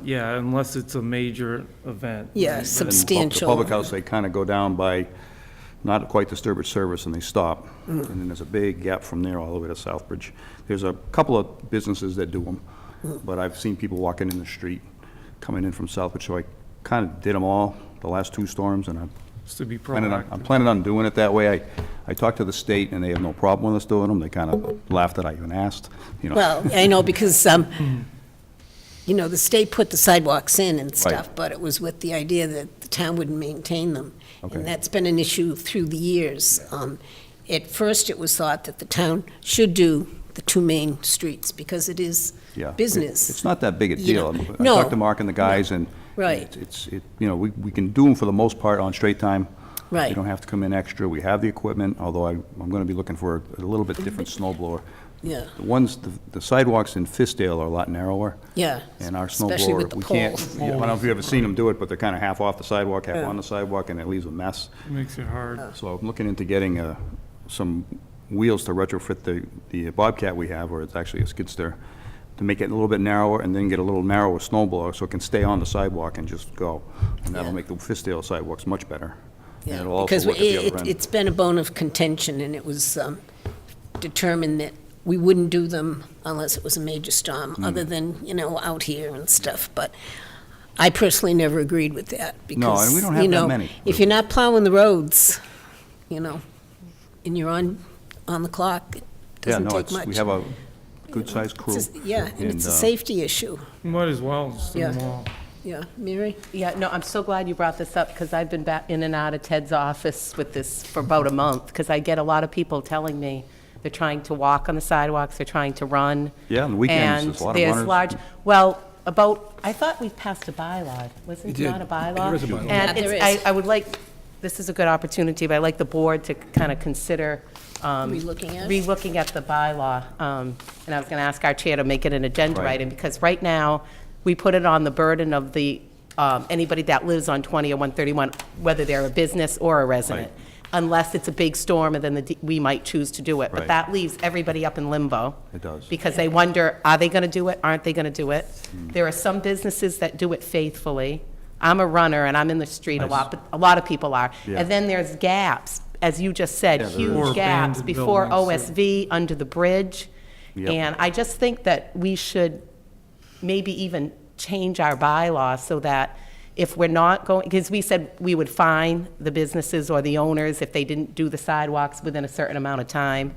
Yeah, unless it's a major event. Yeah, right? And substantial. The public house, they kind of go down by, not quite the Sturbridge service, and they stop. And then there's a big gap from there all the way to Southbridge. There's a couple of businesses that do them, but I've seen people walking in the street, coming in from Southbridge, so I kind of did them all, the last 2 storms, and I'm Just to be planning on, I'm proactive. planning on doing it that way. I talked to the state, and they have no problem with us doing them. They kind of laughed that I even asked, you know. Well, I know because, you know, the state put the sidewalks in and stuff, but it was with the idea that the town wouldn't maintain them. Okay. And that's been an issue through the years. At first, it was thought that the town should do the 2 main streets because it is Yeah. business. It's not that big a You deal. know, I no. talked to Mark and the guys, and Right. you know, we can do them for the most part on straight time. Right. You don't have to come in extra. We have the equipment, although I'm going to be looking for a little bit different snow blower. Yeah, The sidewalks in Fiskdale are a lot narrower, yeah. and our snow Especially blower, with the we can't, poles. I don't know if you've ever seen them do it, but they're kind of half off the sidewalk, half Yeah. on the sidewalk, and it leaves a mess. Makes it hard. So I'm looking into getting some wheels to retrofit the Bobcat we have, or it's actually a skid steer, to make it a little bit narrower, and then get a little narrower snow blower so it can stay on the sidewalk and just go. And that'll Yeah. make the Fiskdale sidewalks much better. And Yeah, it'll also because work at the other end. it's been a bone of contention, and it was determined that we wouldn't do them unless it was a major storm, Mm. other than, you know, out here and stuff. But I personally never agreed with that because, and we don't have you that know, many. if you're not plowing the roads, you know, and you're on the clock, it Yeah, doesn't no, take much. we have a good-sized crew. Yeah, and it's a safety issue. Might as well just do them Yeah. all. Yeah, Mary? Yeah, no, I'm so glad you brought this up, because I've been back in and out of Ted's office with this for about a month, because I get a lot of people telling me they're trying to walk on the sidewalks, they're trying to run. Yeah, on the weekends, there's a lot of And runners. there's well, I thought we passed a bylaw, wasn't We it did. not a bylaw? There is a bylaw. And Yeah, there it's, is. I would like, this is a good opportunity, but I'd like the board to kind of consider relooking at the bylaw. And I was going to ask our chair to make it an agenda Right. item, because right now, we put it on the burden of the, anybody that lives on 20 or 131, whether they're a business or a resident, unless it's a big storm, and then we might choose to do it. But Right. that leaves everybody up in limbo. It does. Because they wonder, are they going to do it? Aren't they going to do it? There are some businesses that do it faithfully. I'm a runner, and I'm in the street a lot, but a lot of people are. Yeah. And then there's gaps, as you just said, Yeah, there huge is. gaps Abandoned before buildings, OSV, under the bridge. Yep. And I just think that we should maybe even change our bylaw so that if we're not going, because we said we would fine the businesses or the owners if they didn't do the sidewalks within a certain amount of time.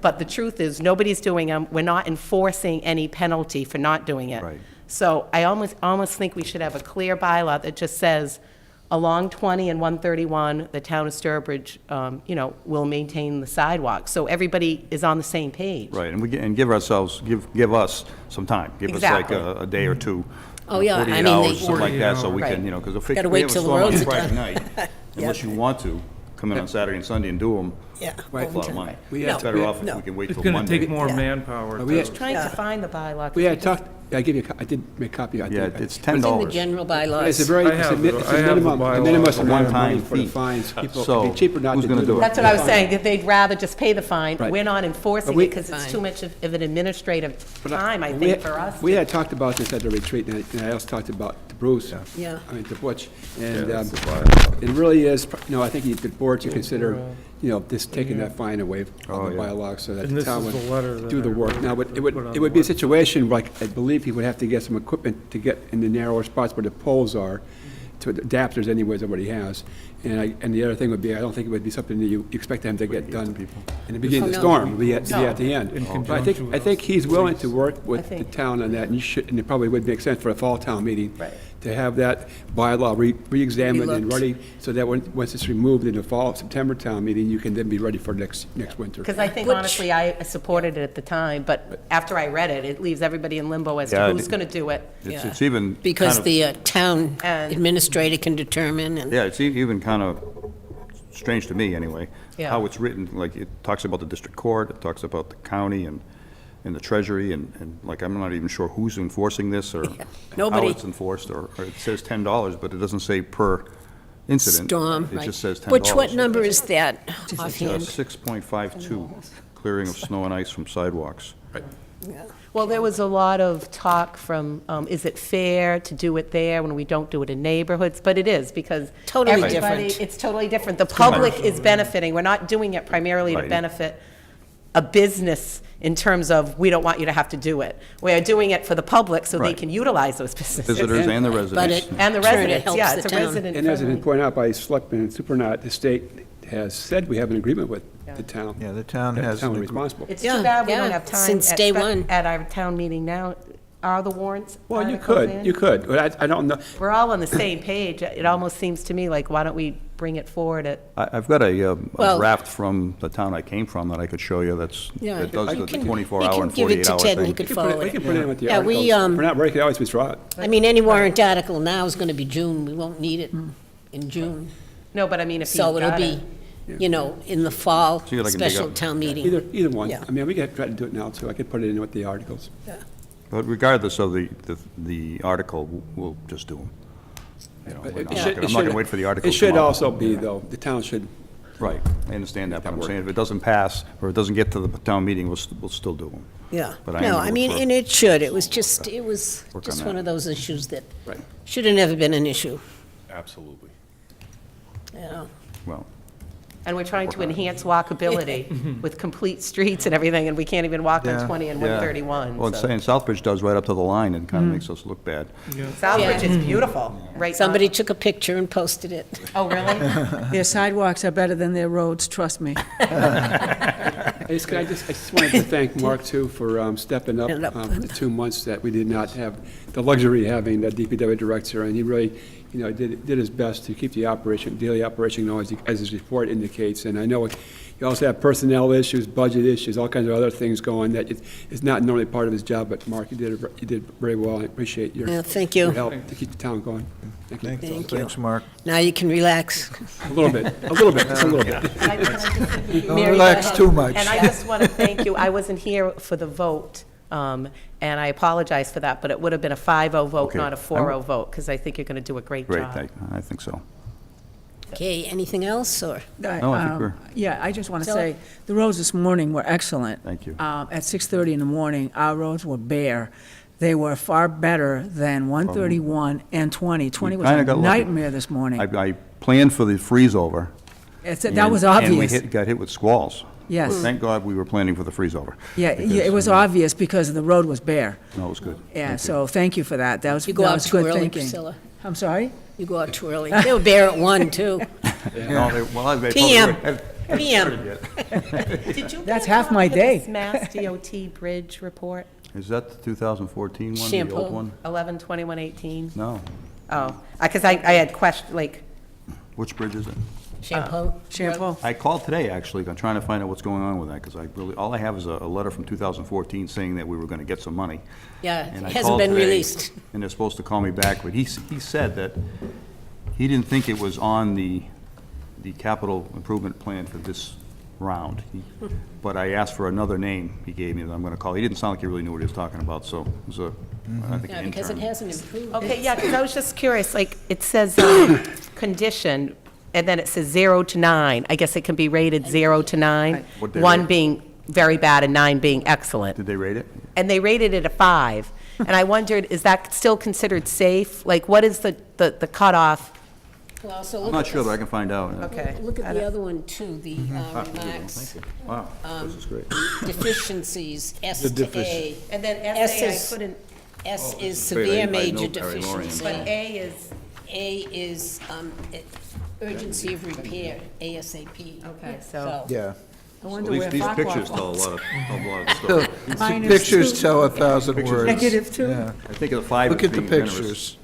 But the truth is, nobody's doing them. We're not enforcing any penalty for not doing it. Right. So I almost think we should have a clear bylaw that just says, along 20 and 131, the town of Sturbridge, will maintain the sidewalks. So everybody is on the same page. Right, and give ourselves, give us some time. Give us like Exactly. a day or two. Oh, yeah, 48 I mean, hours, they- something like that, so we Right. can, because if Gotta we wait have a till the storm on roads are Friday done. night, unless you want to, come in on Saturday and Sunday and do them, Yeah. Right. a lot of money. We It's had- better off if no. we can wait It's till gonna Monday. take more Yeah. manpower. We had- to- Trying to find the bylaw. 'cause We had just- talked, I give you, I did make a copy, I Yeah, think. it's It's in the $10. general It's a bylaws. very, I it's a have mi- the- it's I a have the minimum, a bylaw. minimum It's a amount of money one-time for the fee. fines. People, So, it'd be cheaper not who's to gonna do do the it? That's what I was fine. saying, that they'd rather just pay the fine. Right. We're not enforcing we- it because it's too much of an administrative time, I We think, had- for us. We to- had talked about this at the retreat, and I also talked about to Bruce. Yeah. I mean, to Butch, and that's the bylaw. it really is, I think the board should consider, just taking that fine away Oh, from the yeah. bylaw, so that And the this town is the letter that would do the I work. wrote Now, but it would, put on it would be a the- situation, like, I believe he would have to get some equipment to get in the narrower spots where the poles are, to adapters anyways, that what he has. And the other thing would be, I don't think it would be something that you expect him to get done in the beginning of the Oh, no. storm, it'd be at the end. In But conjunction with I think us. he's willing to work with the think- town on that, and and it probably would make sense for a fall town meeting. Right. To have that bylaw re-examined and Relooked. ready, so that once it's removed in the fall, September town meeting, you can then be ready for next winter. Because I think Which- honestly, I supported it at the time, but after I read it, it leaves everybody in limbo as to Yeah, who's it- going to do it. It's even Because kind of- the town And- administrator can determine, and Yeah, it's even kind of strange to me, anyway, Yeah. how it's written, like, it talks about the district court, it talks about the county and the treasury, and like, I'm not even sure who's enforcing this, or how Nobody. it's enforced, or it says $10, but it doesn't say per incident. storm. It right. just says $10. Butch, what number is that offhand? 6.52, clearing of snow and ice from sidewalks. Well, there was a lot of talk from, is it fair to do it there when we don't do it in neighborhoods? But it is, because Totally everybody, different. it's totally different. The public is benefiting. We're not doing it primarily to Right. benefit a business in terms of, we don't want you to have to do it. We're doing it for the public so they Right. can utilize those businesses. Visitors and the But residents. it, And the Sure, it residents, helps yeah, the it's a town. resident And as has been friendly. pointed out by Selectmen and Supernaut, the state has said we have an agreement with the town. Yeah, the town That has The town an is responsible. It's Yeah, too bad we don't yeah, have time. since at day spe- one. At our town meeting now. Are the warrants Well, you articles in? could, but I don't know. We're all on the same page. It almost seems to me like, why don't we bring it forward at, I've got a Well- draft from the town I came from that I could show you that Yeah, does you the can- 24-hour and You can give it to 48-hour Ted and he thing. could follow We it. can put it in with the Yeah, we, articles. If we're not ready, we can always withdraw it. I mean, any warrant article now is going to be June. We won't need it in June. no, but I mean, if he's So it'll got be, it. in the fall, See what I can dig special up. town meeting. Either one. Yeah. I mean, we could try to do it now, too. I could put it in with the articles. But regardless of the article, we'll just do them. But I'm it not should- gonna- it I'm not going should- to wait for the article It to should come out. also be, though, the town should, Right, I understand that, but I'm saying if it doesn't pass, or it doesn't get to the town meeting, we'll still do them. Yeah. But I No, am I gonna mean, look for- and it should. It was just Work on one that. of those issues that right. should have never been an issue. Absolutely. Yeah. Well, And we're trying to enhance walkability with complete streets and everything, and we can't even walk on Yeah. 20 and yeah. 131. Well, it's so. saying Southbridge does right up to the line and kind of makes us look bad. Southbridge is beautiful, right? Somebody took a picture and posted it. Oh, really? Their sidewalks are better than their roads, trust me. I just wanted to thank Mark, too, for stepping up Stand up. for the 2 months that we did not have the luxury of having the DPW director, and he really, did his best to keep the daily operation going, as his report indicates. And I know, you also have personnel issues, budget issues, all kinds of other things going that is not normally part of his job, but Mark, you did very well. I appreciate your Yeah, thank you. your help to keep the town going. Thank you. Thank you. Thanks, Mark. Now you can relax. A little bit, just a little bit. Don't Mary, relax go ahead. too much. And I just want to thank you. I wasn't here for the vote, and I apologize for that, but it would have been a 5-0 vote, Okay. not a 4-0 vote, because I think you're going to do a great Great, job. I think so. Okay, anything else, or? No, I think we're- Yeah, I just want to Stella? say, the roads this morning were excellent. Thank you. At 6:30 in the morning, our roads were bare. They were far better than 131 and 20. 20 was kinda a got lucky. nightmare this morning. I planned for the freeze-over. That was and we obvious. got hit with squalls. Yes. Thank God we were planning for the freeze-over. Yeah, it was obvious because the road was bare. No, it was good. Yeah, Thank you. so thank you for that. That was You go that out was too good early, thinking. Priscilla. I'm sorry? You go out too early. They were bare at 1, too. No, they PM. probably PM. Did you That's get a half my copy of day. this Mass DOT bridge report, Is that the 2014 one, the Shampoo. old one? 11/21/18? No. Oh, because I had questioned, like, Which bridge is it? Shampoo? Shampoo. I called today, actually. I'm trying to find out what's going on with that, because all I have is a letter from 2014 saying that we were going to get some money. Yeah, And it I hasn't called been today, released. And they're supposed to call me back, but he said that he didn't think it was on the capital improvement plan for this round. But I asked for another name he gave me that I'm going to call. He didn't sound like he really knew what he was talking about, so it was I think, Yeah, an because it intern. hasn't improved. okay, yeah, because I was just curious, like, it says condition, and then it says 0 to 9. I guess it can be rated 0 to 9, What'd they 1 rate? being very bad and 9 being excellent. Did they rate it? And they rated it a 5. And I wondered, is that still considered safe? Like, what is the cutoff? Well, so I'm look not at sure, but I this. can find out. Okay. Look I at the don't- other one, too, the remarks, Wow, this is great. deficiencies, S The to A. And then S SA, I is- couldn't, S is great. severe I know major Barry Lorian. deficiency. but A is, A is urgency of repair, ASAP. okay, so. Yeah. I wonder where These Farquhar pictures tell a falls. lot of stories. Minus Pictures 2. tell 1,000 words. Negative 2. Yeah. I think of the 5 Look as at the being generous. pictures.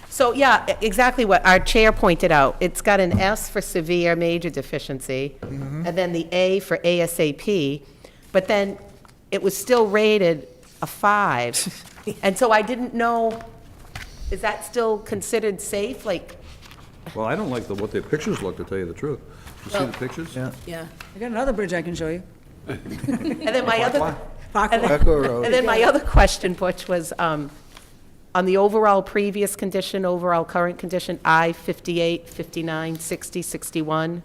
So, yeah, exactly what our chair pointed out. It's got an S for severe major deficiency, and then the A for ASAP, but then it was still rated a 5. And so I didn't know, is that still considered safe? Like, Well, I don't like what their pictures look, to tell you the truth. You see the pictures? Yeah. Yeah. I got another bridge I can show you. and then my other, Farquhar. Echo Road. and then my other question, Butch, was, on the overall previous condition, overall current condition, I 58, 59, 60, 61,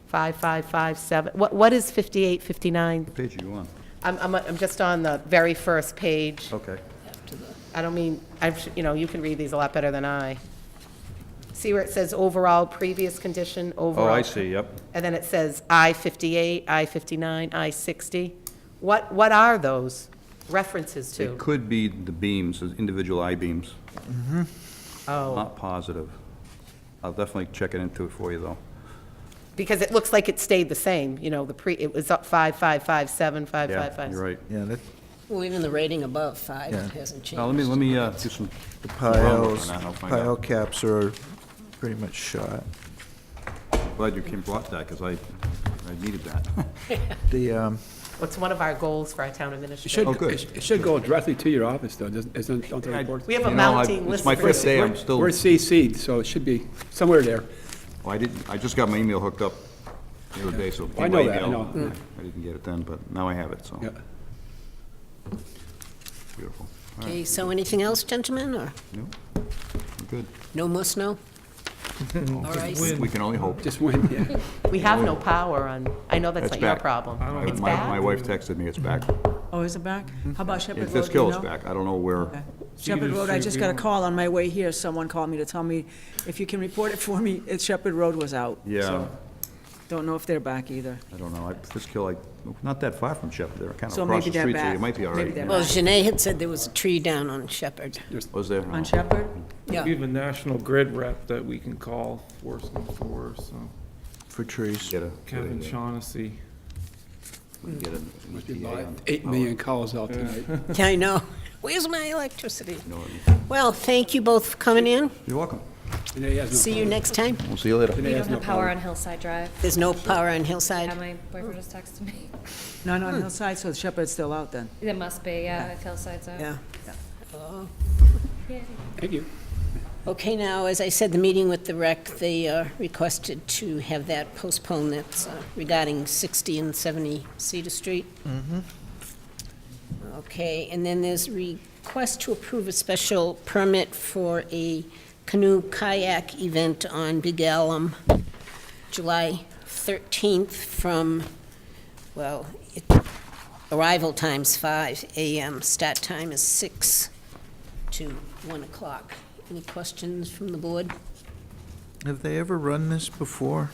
55, 57. What is 58, 59? What page are you on? I'm just on the very first page. Okay. I don't mean, you can read these a lot better than I. See where it says overall previous condition, overall? Oh, I see, yep. And then it says I 58, I 59, I 60. What are those references to? It could be the beams, the individual I-beams. Oh, Not positive. I'll definitely check it into it for you, though. because it looks like it stayed the same, it was up 5, 5, 5, 7, 5, 5, Yeah, 5. you're right. Yeah, Well, even the rating above 5 Yeah. hasn't changed. Now, let me do some the groundwork piles, on that, I'll find out. pile caps are pretty much shot. Glad you brought that, because I needed that. The, What's one of our goals for our town administrator? Oh, good. It should go directly to your office, though, don't the reports? We have a You know, mounting list. It's my of fifth day, I'm reports. still, We're CC'd, so it should be somewhere there. I just got my email hooked up the other day, so. I know by that, I email, know. I didn't get it then, but now I have it, so. Yeah. Beautiful. All Okay, right, so anything else, gentlemen, or we're good. no more snow? All right. We can only hope. Just win, yeah. We have no power on, I know that's It's not your back. problem. It's My bad? wife texted me, it's back. Oh, is it back? How about Shepherd In Road? Fisk do you Hill, it's know? back. I don't know where. Okay. Shepherd Road, I just got a call on my way here. Someone called me to tell me, if you can report it for me, Shepherd Road was out. Yeah. So, don't know if they're back either. I don't know. Fisk Hill, not that far from Shepherd. They're kind of So across maybe the they're street, so back. you might be all Maybe right. they're Well, back. Janae had said there was a tree down on Shepherd. Was there? On Shepherd? Yeah. We have a National Grid rep that we can call for, so for trees. Kevin Shaughnessy. Must be about 8 million calls out tonight. Yeah, I know. Where's my electricity? Well, thank you both for coming in. You're welcome. Today has no See you power. next time. We'll see you later. Today We has don't no have power power. on Hillside Drive. There's no power on Yeah, Hillside. my boyfriend just texted me. Not on Hillside, so the Shepherd's still out then? It must be, yeah, if Hillside's out. Yeah. Thank you. Okay, now, as I said, the meeting with the rec, they requested to have that postponed. That's regarding 60 and 70 Cedar Street. Okay, and then there's request to approve a special permit for a canoe kayak event on Big Alum, July 13th from, well, arrival time's 5 a.m., start time is 6 to 1 o'clock. Any questions from the board? Have they ever run this before?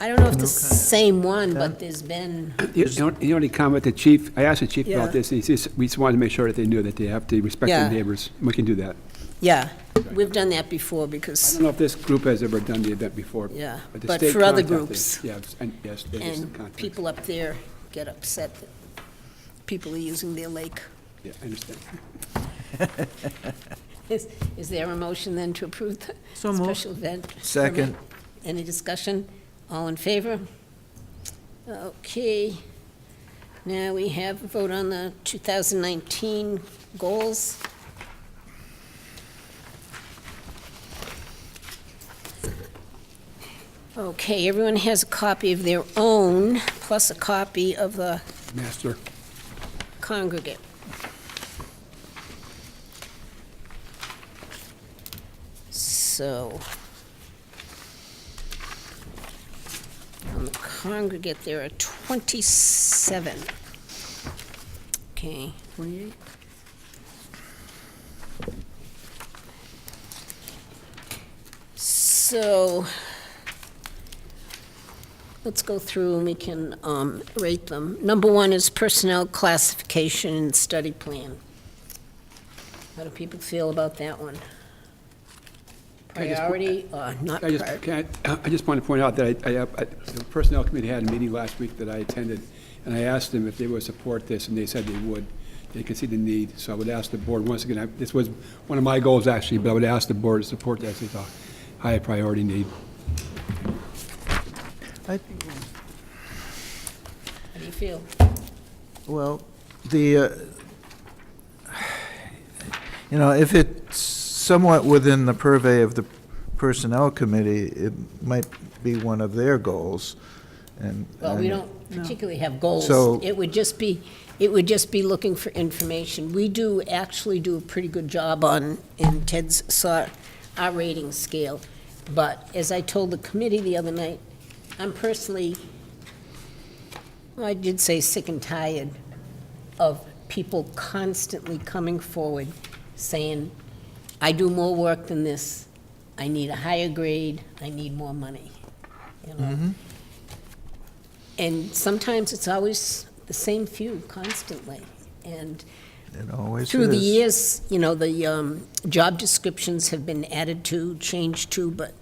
I don't know if Canoe it's the kayak. same one, but there's been, The only comment, the chief, I asked the chief Yeah. about this, and he says, we just wanted to make sure that they knew that they have to respect Yeah. their neighbors. We can do that. yeah, we've done that before I because, don't know if this group has ever done the event before. yeah, the but state for other contacted- groups. Yeah, and yes, they just And contacted. people up there get upset that people are using their lake. Yeah, I understand. Is there a motion then to approve the So moved. special event? Second. permit? Any discussion? All in favor? Okay. Now we have a vote on the 2019 goals. Okay, everyone has a copy of their own, plus a copy of the Master. congregate. So, on the congregate, there are 27. Okay. 28? So, let's go through and we can rate them. Number one is personnel classification and study plan. How do people feel about that one? I just- Priority or not I just, priority? I just want to point out that the Personnel Committee had a meeting last week that I attended, and I asked them if they would support this, and they said they would. They could see the need, so I would ask the board, once again, this was one of my goals, actually, but I would ask the board to support that, it's a high priority need. I- How do you feel? Well, if it's somewhat within the purvey of the Personnel Committee, it might be one of their goals. And Well, we don't particularly have goals. So- It would just be looking for information. We actually do a pretty good job in Ted's our rating scale. But as I told the committee the other night, I'm personally, well, I did say sick and tired of people constantly coming forward saying, I do more work than this, I need a higher grade, I need more money, you know? And sometimes it's always the same few constantly. And It always through the is. years, the job descriptions have been added to, changed to, but,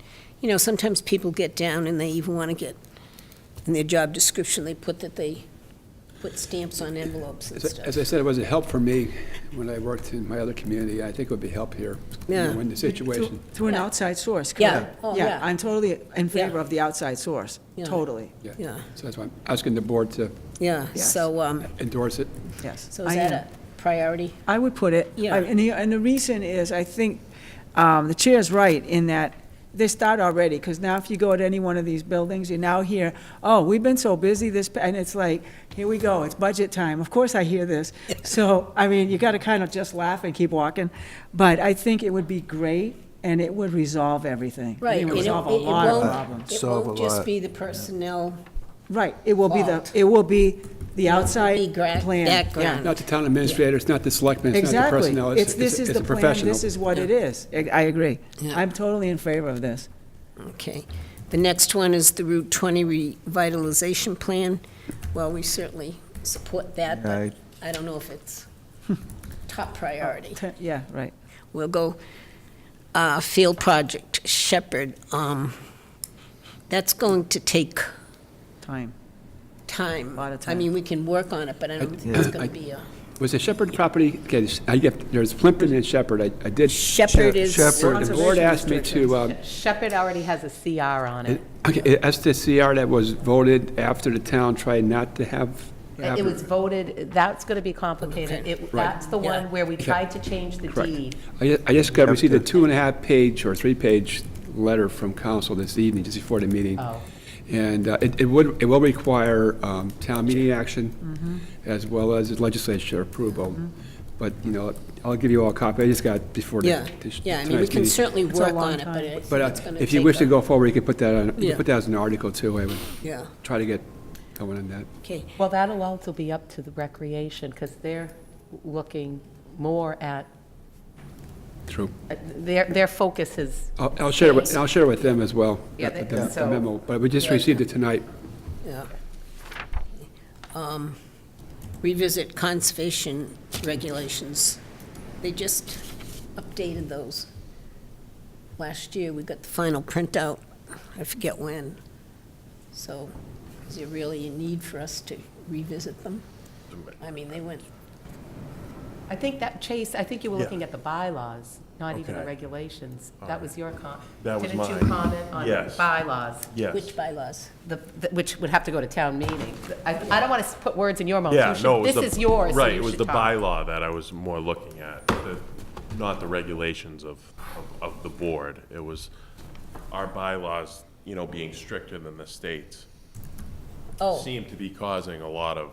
sometimes people get down and they even want to get, in their job description, they put that they put stamps on envelopes and stuff. As I said, it was a help for me when I worked in my other community. I think it would be help here, Yeah. in the situation. Through an outside source, Yeah. correct? Oh, yeah. I'm totally in favor Yeah. of the outside source, Yeah. totally, Yeah, So that's why I'm asking the board to yeah, Yes. so, endorse it. yes. so is I that am. a priority? I would put it, Yeah. and the reason is, I think, the chair's right in that they start already, because now if you go to any one of these buildings, you now hear, oh, we've been so busy and it's like, here we go, it's budget time. Of course I hear this. So, you got to kind of just laugh and keep walking. But I think it would be great, and it would resolve everything. Right. It would and resolve a it lot of won't- problems. It Solve a won't just lot. be the personnel, Right, it will be Fault. it will be the outside be plan. Yeah. background. Not the town administrator, it's not the selectmen, it's not the Exactly. personnel. This is it's the a plan, professional. this is what it is. I agree. Yeah. I'm totally in favor of this. Okay. The next one is the Route 20 revitalization plan. Well, we certainly support that, but Right. I don't know if it's top priority. Yeah, right. We'll go, field project, Shepherd. That's going to take Time. time. Lot of I time. mean, we can work on it, but I don't think it's going to be a Was the Shepherd property, okay, there's Plimpton and Shepherd, I did. Shepherd is. Shepherd. The board asked me to, Shepherd already has a CR on it. okay, that's the CR that was voted after the town tried not to have. It was voted, that's going to be complicated. That's the one where we tried to change the Correct. deed. I just got, received a 2.5-page or 3-page letter from council this evening, just before the meeting. Oh. And it will require town meeting action, as well as legislature approval. But, you know, I'll give you all a copy, I just got before the. Yeah, yeah, I mean, we can certainly It's a work long on it, time. but it's But gonna if you take wish to a- go forward, you can put that on, you Yeah. can put that as an article too, I would Yeah, try to get going on that. okay. Well, that'll also be up to the recreation, because they're looking more at, True. their focus is, I'll share it with them as well, Yeah, the so- memo, but we just Yeah. received it tonight. Yeah. Revisit conservation regulations. They just updated those. Last year, we got the final printout, I forget when. So is there really a need for us to revisit them? I mean, they went, I think that, Chase, I think you were Yeah. looking at the bylaws, not even the Okay. regulations. That was your comment. That was Didn't you mine. comment on Yes. bylaws? Yes. which bylaws? Which would have to go to town meeting. I don't want to put words in your mouth. You Yeah, should- no, it was This the. is yours, so Right, you it was should the talk. bylaw that I was more looking at, not the regulations of the board. It was our bylaws, you know, being stricter than the state's. Oh, Seem to be causing a lot of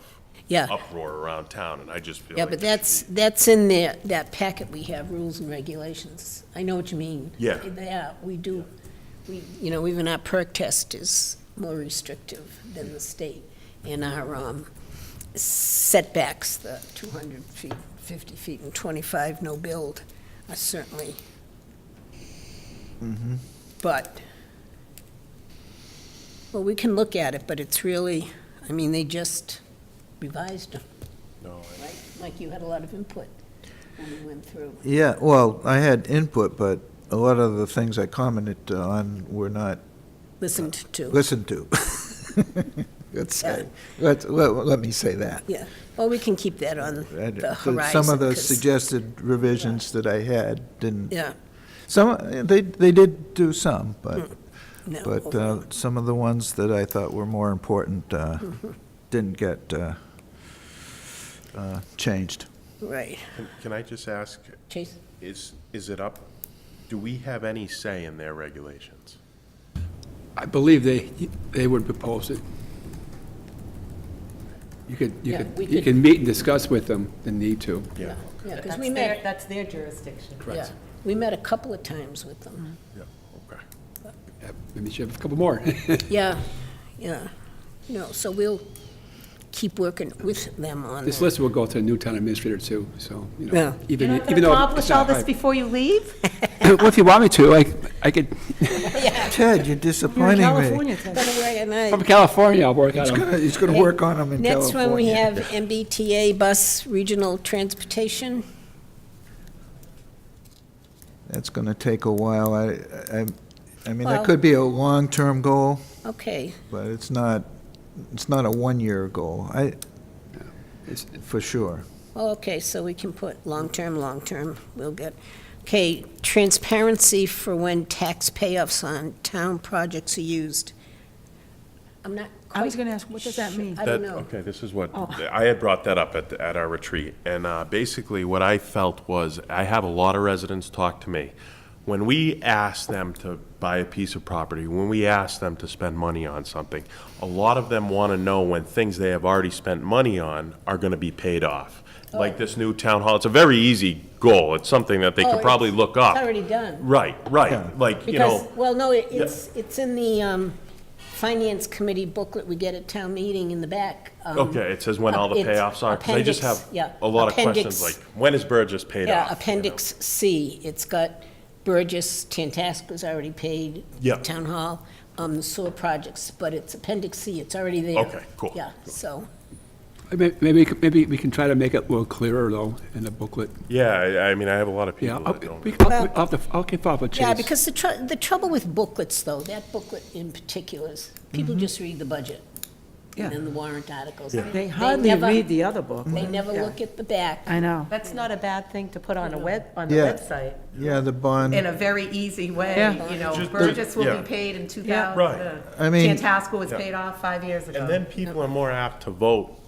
yeah. uproar around town, and I just feel Yeah, like. but it should be- that's in there, that packet we have, rules and regulations. I know what you mean. Yeah. Yeah, we do, you know, even our perk test is more restrictive than the state. And our setbacks, the 200 feet, 50 feet, and 25 no build are certainly. But, well, we can look at it, but it's really, I mean, they just revised them. No, Right, Mike, you had a lot of input when we went through. Yeah, well, I had input, but a lot of the things I commented on were not Listened to. listened to. Let's say, let me say that. Yeah, well, we can keep that on the horizon. Some of the 'cause- suggested revisions that I had didn't, Yeah, some, they did do some, but, no. but some of the ones that I thought were more important didn't get changed. Right. Can I just ask, Chase? is it up, do we have any say in their regulations? I believe they would propose it. You Yeah, we you could- can meet and discuss with them the need to. Yeah, because That's we met, that's their jurisdiction. yeah, we met a couple of times with them. Yeah, okay. Yeah, maybe you should have a couple more. Yeah, yeah. No, so we'll keep working with them on This that. list will go to the new town administrator too, so, you know. Yeah. even You're not even going to though accomplish it's all not this high- before you leave? Well, if you want me to, I could, Ted, you're You're in disappointing me. California, Ted. Gonna work on that. from California, I'll work on them. He's gonna work on them in California. Next one, we have MBTA bus regional transportation. That's gonna take a while. I mean, Well- that could be a long-term goal, Okay, but it's not a one-year goal, It's- for sure. well, okay, so we can put long-term, we'll get. Okay, transparency for when tax payoffs on town projects are used. I'm not quite. I was going to ask, what does that mean? I don't That- know. Okay, this is what, Oh. I had brought that up at our retreat, and basically what I felt was, I have a lot of residents talk to me. When we ask them to buy a piece of property, when we ask them to spend money on something, a lot of them want to know when things they have already spent money on are going to be paid off. Like this new town hall, it's a very easy goal, it's something that they Oh, could probably it's- look up. It's already done. Right, Yeah. right, like, you Because, know. well, no, it's in the finance committee booklet we get at town meeting in the back. Okay, it says when all the it's payoffs are, because I just have appendix- yeah, a lot of appendix- questions, like, when is Burgess paid off? Yeah, you know? Appendix C, it's got Burgess, Tantasco's already paid. Yeah. Town Hall, the sewer projects, but it's Appendix C, it's already there. Okay, cool. Yeah, so, Maybe we can try to make it a little clearer though in the booklet. Yeah, I mean, I have a lot of Yeah, people I'll, that don't. we- I'll keep up with Chase. yeah, because the trouble with booklets, though, that booklet in particular is, people just read the budget. Yeah. and then the warrant articles. They hardly never- read the other book. They never Yeah. look at the back. I know. That's not a bad thing to put on the Yeah. website. Yeah, the bond. In a very easy way, Yeah. you know, Just Burgess will yeah. be paid in 2000. Yeah. Right. I mean- Tantasco was Yeah. paid off 5 years ago. And then people are more apt to vote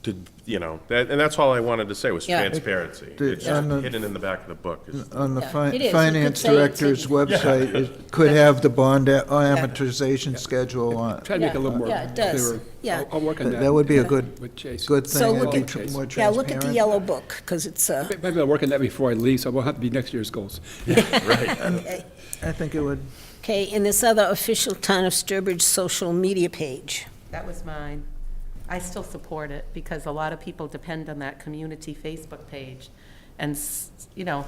to, you know, and that's all I wanted to say was Yeah. transparency. The- It's on the- hidden in the back of the book. On the Yeah, it is. You finance could say it's director's hidden. website, it could have the bond amortization schedule on. Try to make it a little more Yeah, it does. clearer. Yeah. I'll work on that. That would be a good, With Chase. good So thing. look It'd be at- more Yeah, transparent. look at the yellow book, because it's, Maybe I'll work on that before I leave, so it won't have to be next year's goals. okay. I think it would. Okay, and this other official Town of Sturbridge social media page. That was mine. I still support it because a lot of people depend on that community Facebook page. And, you know,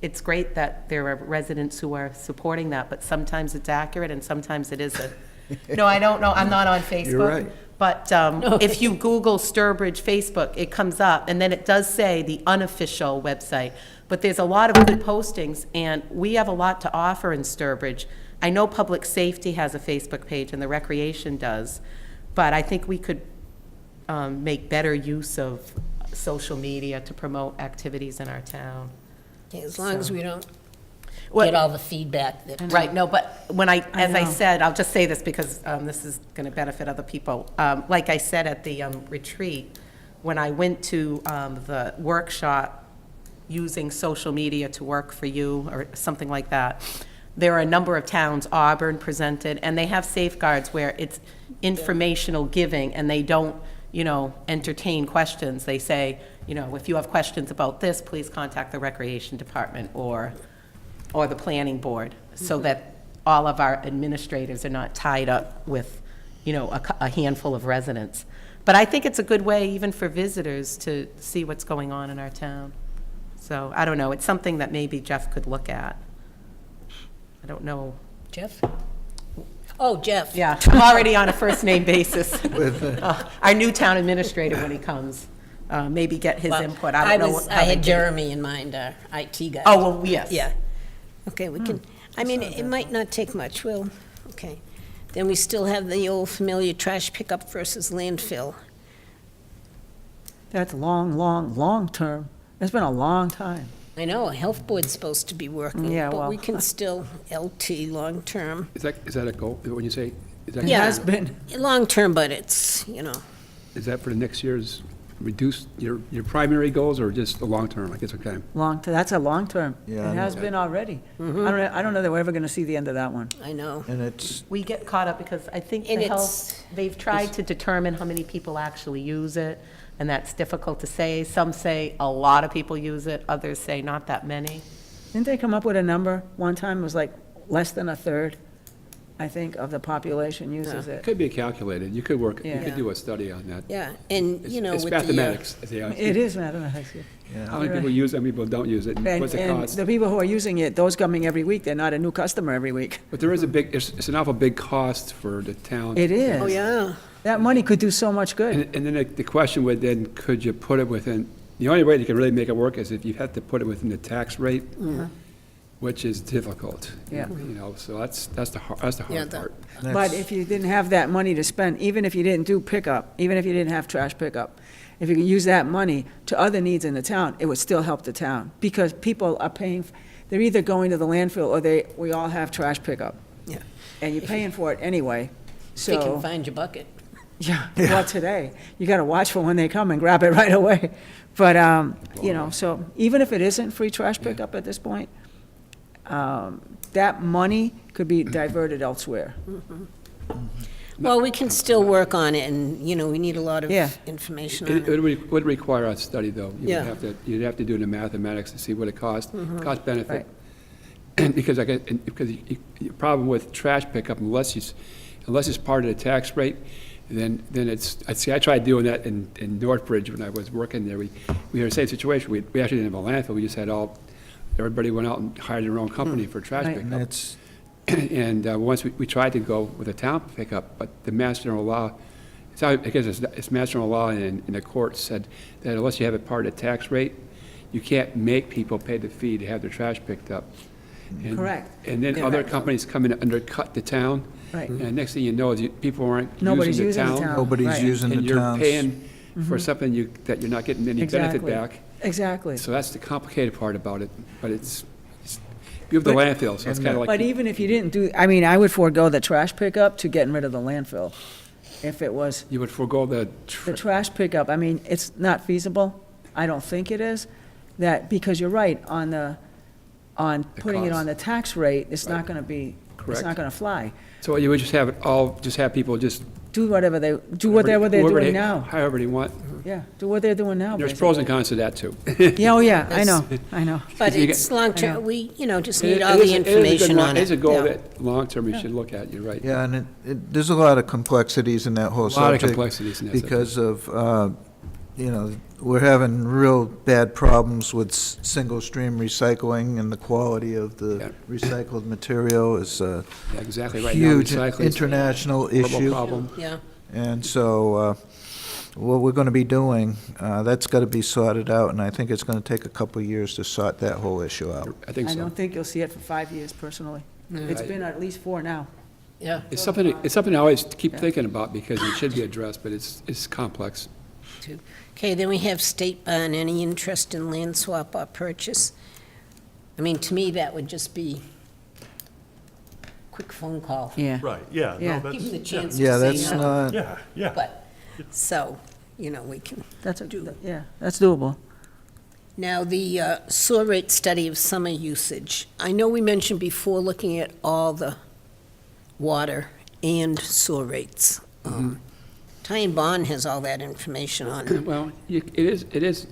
it's great that there are residents who are supporting that, but sometimes it's accurate and sometimes it isn't. No, I don't know, I'm not on Facebook. right. But if you Google Sturbridge Facebook, it comes up, and then it does say the unofficial website. But there's a lot of good postings, and we have a lot to offer in Sturbridge. I know Public Safety has a Facebook page, and the Recreation does, but I think we could make better use of social media to promote activities in our town. Okay, as long as we don't What- get all the feedback that. Right, no, but when as I know. said, I'll just say this because this is going to benefit other people. Like I said at the retreat, when I went to the workshop using social media to work for you or something like that, there are a number of towns, Auburn presented, and they have safeguards where it's informational giving and they don't, you know, entertain questions. They say, you know, if you have questions about this, please contact the Recreation Department or the Planning Board, so that all of our administrators are not tied up with, you know, a handful of residents. But I think it's a good way, even for visitors, to see what's going on in our town. So, I don't know, it's something that maybe Jeff could look at. I don't know. Jeff? Oh, Jeff. Yeah, I'm already on a first-name basis. With, Our new town administrator, when he comes, maybe get his Well, input. I don't know. I had Jeremy in mind, our IT guy. Oh, well, yes. Yeah. Okay, we can, I mean, it might not take much, okay. Then we still have the old familiar trash pickup versus landfill. That's long term. It's been a long time. I know, a health board's supposed to be working, Yeah, but well. we can still LT long-term. Is that a goal, when you say, is that? It Yeah. has been. Long-term, but it's, you know, Is that for the next year's reduce your primary goals or just the long term? I guess, okay. That's a long term. Yeah, It has been already. Mm-hmm. I don't know that we're ever going to see the end of that one. I know. and it's, We get caught up because I think And the it's- health, they've tried to determine how many people actually use it, and that's difficult to say. Some say a lot of people use it, others say not that many. Didn't they come up with a number one time? It was like less than a third, I think, of the population uses It it. could be calculated. You could work, you Yeah. could do a study on that. Yeah, and, you know, It's with the. mathematics. as they always It say. is mathematics. How many people use it, how many people don't use it, and And what's it and cost? the people who are using it, those coming every week, they're not a new customer every week. But there is it's an awful big cost for the town. It is. Oh, yeah. That money could do so much good. And then the question would then, could you put it within, the only way you can really make it work is if you have to put it within the tax rate, which is difficult. Yeah. You know, so that's the hard Yeah, part. But if you didn't have that money to spend, even if you didn't do pickup, even if you didn't have trash pickup, if you could use that money to other needs in the town, it would still help the town. Because people are paying, they're either going to the landfill or we all have trash pickup. Yeah. And you're paying for it anyway, If you can so. find your bucket. Yeah, well, today, you gotta watch for when they come and grab it right away. But, you know, so even if it isn't free trash pickup at this point, that money could be diverted elsewhere. Well, we can still work on it, and, you know, we need a lot of Yeah. information on It it. would require a study, though. Yeah. You'd have to do the mathematics to see what it costs, cost benefit. Right. Because your problem with trash pickup, unless it's part of the tax rate, then I tried doing that in Northbridge when I was working there. We had the same situation. We actually didn't have a landfill. We just had everybody went out and hired their own company for trash Right. and pickup. it's, And once we tried to go with a town pickup, but the Mass General Law, I guess it's Mass General Law, and the court said that unless you have it part of the tax rate, you can't make people pay the fee to have their trash picked up. And- Correct. And then other companies come in and undercut the town. Right. And next thing you know, is people aren't Nobody's using the using the town. town. Nobody's Right. using the And you're town's. paying for something that you're not getting any benefit Exactly. back. Exactly. So that's the complicated part about it, but it's you have the But- landfill, so it's kind of like. But even if you didn't do, I mean, I would forego the trash pickup to getting rid of the landfill. If it was You would forego the, the trash pickup, I mean, it's not feasible. I don't think it is. That, because you're right, on putting it cost. on the tax rate, it's not gonna be, it's Correct. not gonna fly. so you would just have it all, just have people just. Do whatever they're doing now. However they want. Yeah, do what they're doing now, There's basically. pros and cons to that, too. Yeah, oh, yeah, I know. But You it's get- I know. long-term, we, just It- need it all is the a- it is a good information long- on it. It's a goal Yeah. that, long-term, we should look at, you're right. Yeah, and there's a lot of complexities in that whole A subject. lot of complexities in that subject. Because of, we're having real bad problems with single stream recycling, and the quality of the Yeah. recycled material is a Yeah, exactly right. Now, huge recycling's a international horrible issue. problem. Yeah. And so, what we're gonna be doing, that's gotta be sorted out, and I think it's gonna take a couple of years to sort that whole issue out. I think I so. don't think you'll see it for 5 years, personally. It's Right. been at least 4 now. Yeah. It's something I always keep thinking about because it should be addressed, but it's complex. Okay, then we have state bond, any interest in land swap or purchase? I mean, to me, that would just be quick phone call. Yeah. Right, yeah. Yeah. No, Give them the that's, chance to Yeah, say that's no. not, yeah, yeah. But, so, we can That's do. yeah, that's doable. Now, the sewer rate study of summer usage. I know we mentioned before looking at all the water and sewer rates. Ty and Bond has all that information on it. Well, it is,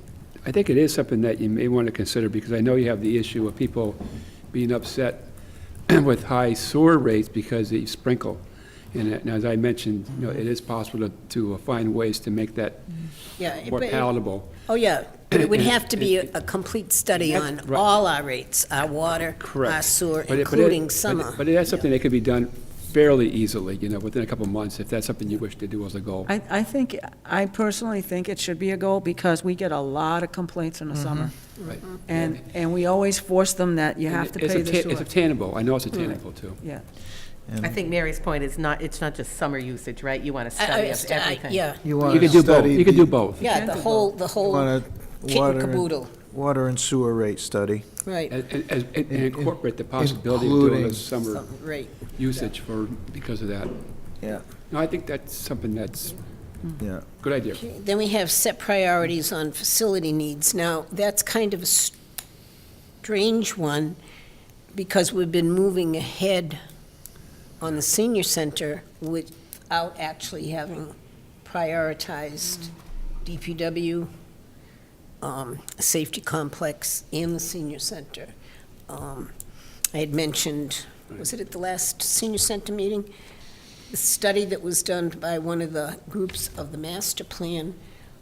I think it is something that you may want to consider, because I know you have the issue of people being upset with high sewer rates because they sprinkle. And as I mentioned, it is possible to find ways to make that Yeah, more but- palatable. Oh, yeah, but it would have to be a complete study on Right. all our rates, our water, Correct. our sewer, But it- including summer. But that's something that could be done fairly easily, within a couple of months, if that's something you wish to do as a goal. I personally think it should be a goal, because we get a lot of complaints in the summer. Right. And we always force them that you have to It's pay a the ta- sewer. It's obtainable. I know it's attainable, too. Yeah. I think Mary's point is it's not just summer usage, right? You want a study of everything. Yeah, you wanna You could do both. study You could do the- both. yeah, the whole want kit and caboodle, water and sewer rate study. right. And incorporate the possibility of doing Including- a summer Right. usage because of that. Yeah, No, I think that's something that's yeah. a good idea. Then we have set priorities on facility needs. Now, that's kind of a strange one, because we've been moving ahead on the senior center without actually having prioritized DPW, safety complex, and the senior center. I had mentioned, was it at the last senior center meeting? The study that was done by one of the groups of the master plan.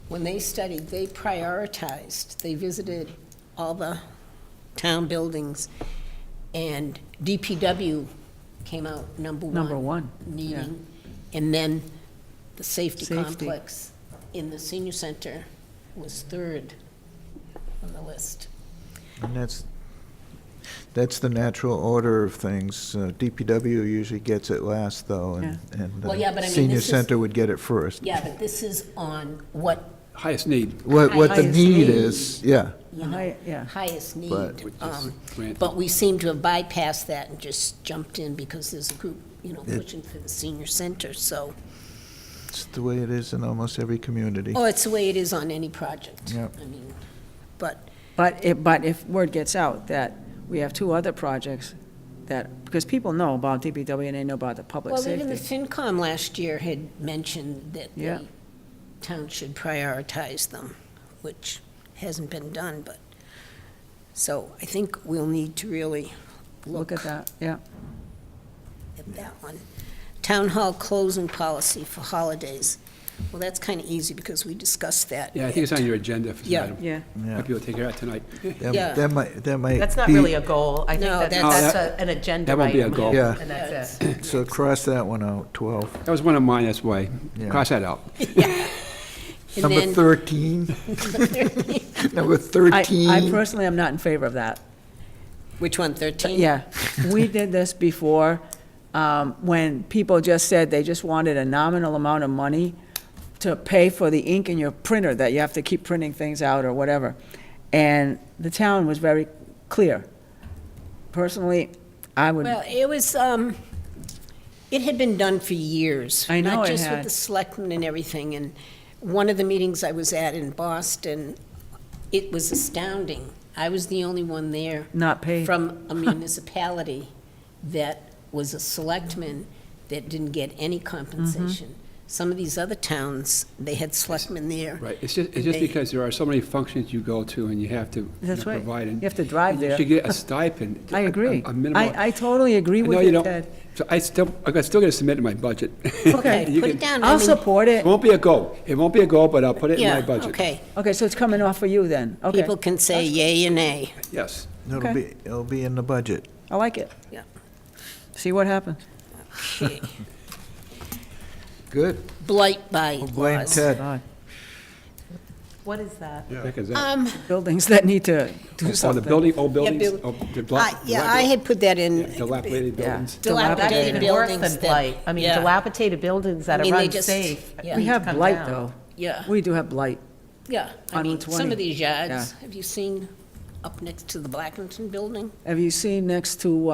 When they studied, they prioritized, they visited all the town buildings, and DPW came out number one. Needing, and then the safety Safety. complex in the senior center was third on the list. And that's the natural order of things. DPW usually gets it last, though, and Well, yeah, but I the mean, senior this is- center would get it first. Yeah, but this is on what, Highest need. What the Highest need need. is, yeah. Yeah. highest need. But- Which is granted. But we seem to have bypassed that and just jumped in because there's a group, pushing for the senior center, so. It's the way it is in almost every community. Oh, it's the way it is on any project. Yep. I mean, but, But if word gets out that we have 2 other projects that, because people know about DPW and they know about the public well, even the safety. FinCom last year had mentioned that Yeah. the town should prioritize them, which hasn't been done, but, so I think we'll need to really Look at that, yeah. at that one. Town hall closing policy for holidays. Well, that's kind of easy because we discussed that. Yeah, I think it's on your agenda for Yeah. tonight. Yeah. Yeah. Might be able to take care of that tonight. Yeah. That might That's not be- really a goal. I think No, that's that's- an agenda that won't be a item. goal. Yeah. And that's it. So cross that one out, 12. That was one of mine, that's why. Yeah. Cross that out. And Number then- 13. Number I 13. personally am not in favor of that. Which one, 13? Yeah, we did this before, when people just said they just wanted a nominal amount of money to pay for the ink in your printer, that you have to keep printing things out or whatever. And the town was very clear. Personally, I would, Well, it was, it had been done for years. I know Not it just with had. the selectmen and everything, and one of the meetings I was at in Boston, it was astounding. I was the only one there not paid. from a municipality that was a selectman that didn't get any compensation. Some of these other towns, they had selectmen there. Right, it's just they- because there are so many functions you go to and you have to That's right. provide. You have to drive You there. should get a stipend. I agree. A minimum. I totally agree I know with you you, don't, Ted. so I'm still gonna submit in my budget. Okay, You Put can- it down. I I'll mean, support it. It won't be a go. It won't be a go, but I'll put it in my Yeah, budget. okay. Okay, so it's coming off for you then, okay. People can say yay or nay. Yes. Okay. It'll be in the budget. I like it. Yeah. See what happens. Okay. Good. Blight by We'll blame laws. Ted. God. What is that? Heck is that? Buildings that need to do Oh, the something. building, old buildings? build- Oh, the bla- Yeah, I had put that in. Dilapidated Yeah. buildings. That's Dilapidated even worse buildings than that- blight. I mean, yeah. dilapidated buildings that I mean, are they just- unsafe. yeah. We need to have come blight, down. though. Yeah, We do have blight. yeah. I On mean, Route some 20. of these Yeah. yards, have you seen up next to the Blackington building? Have you seen next to,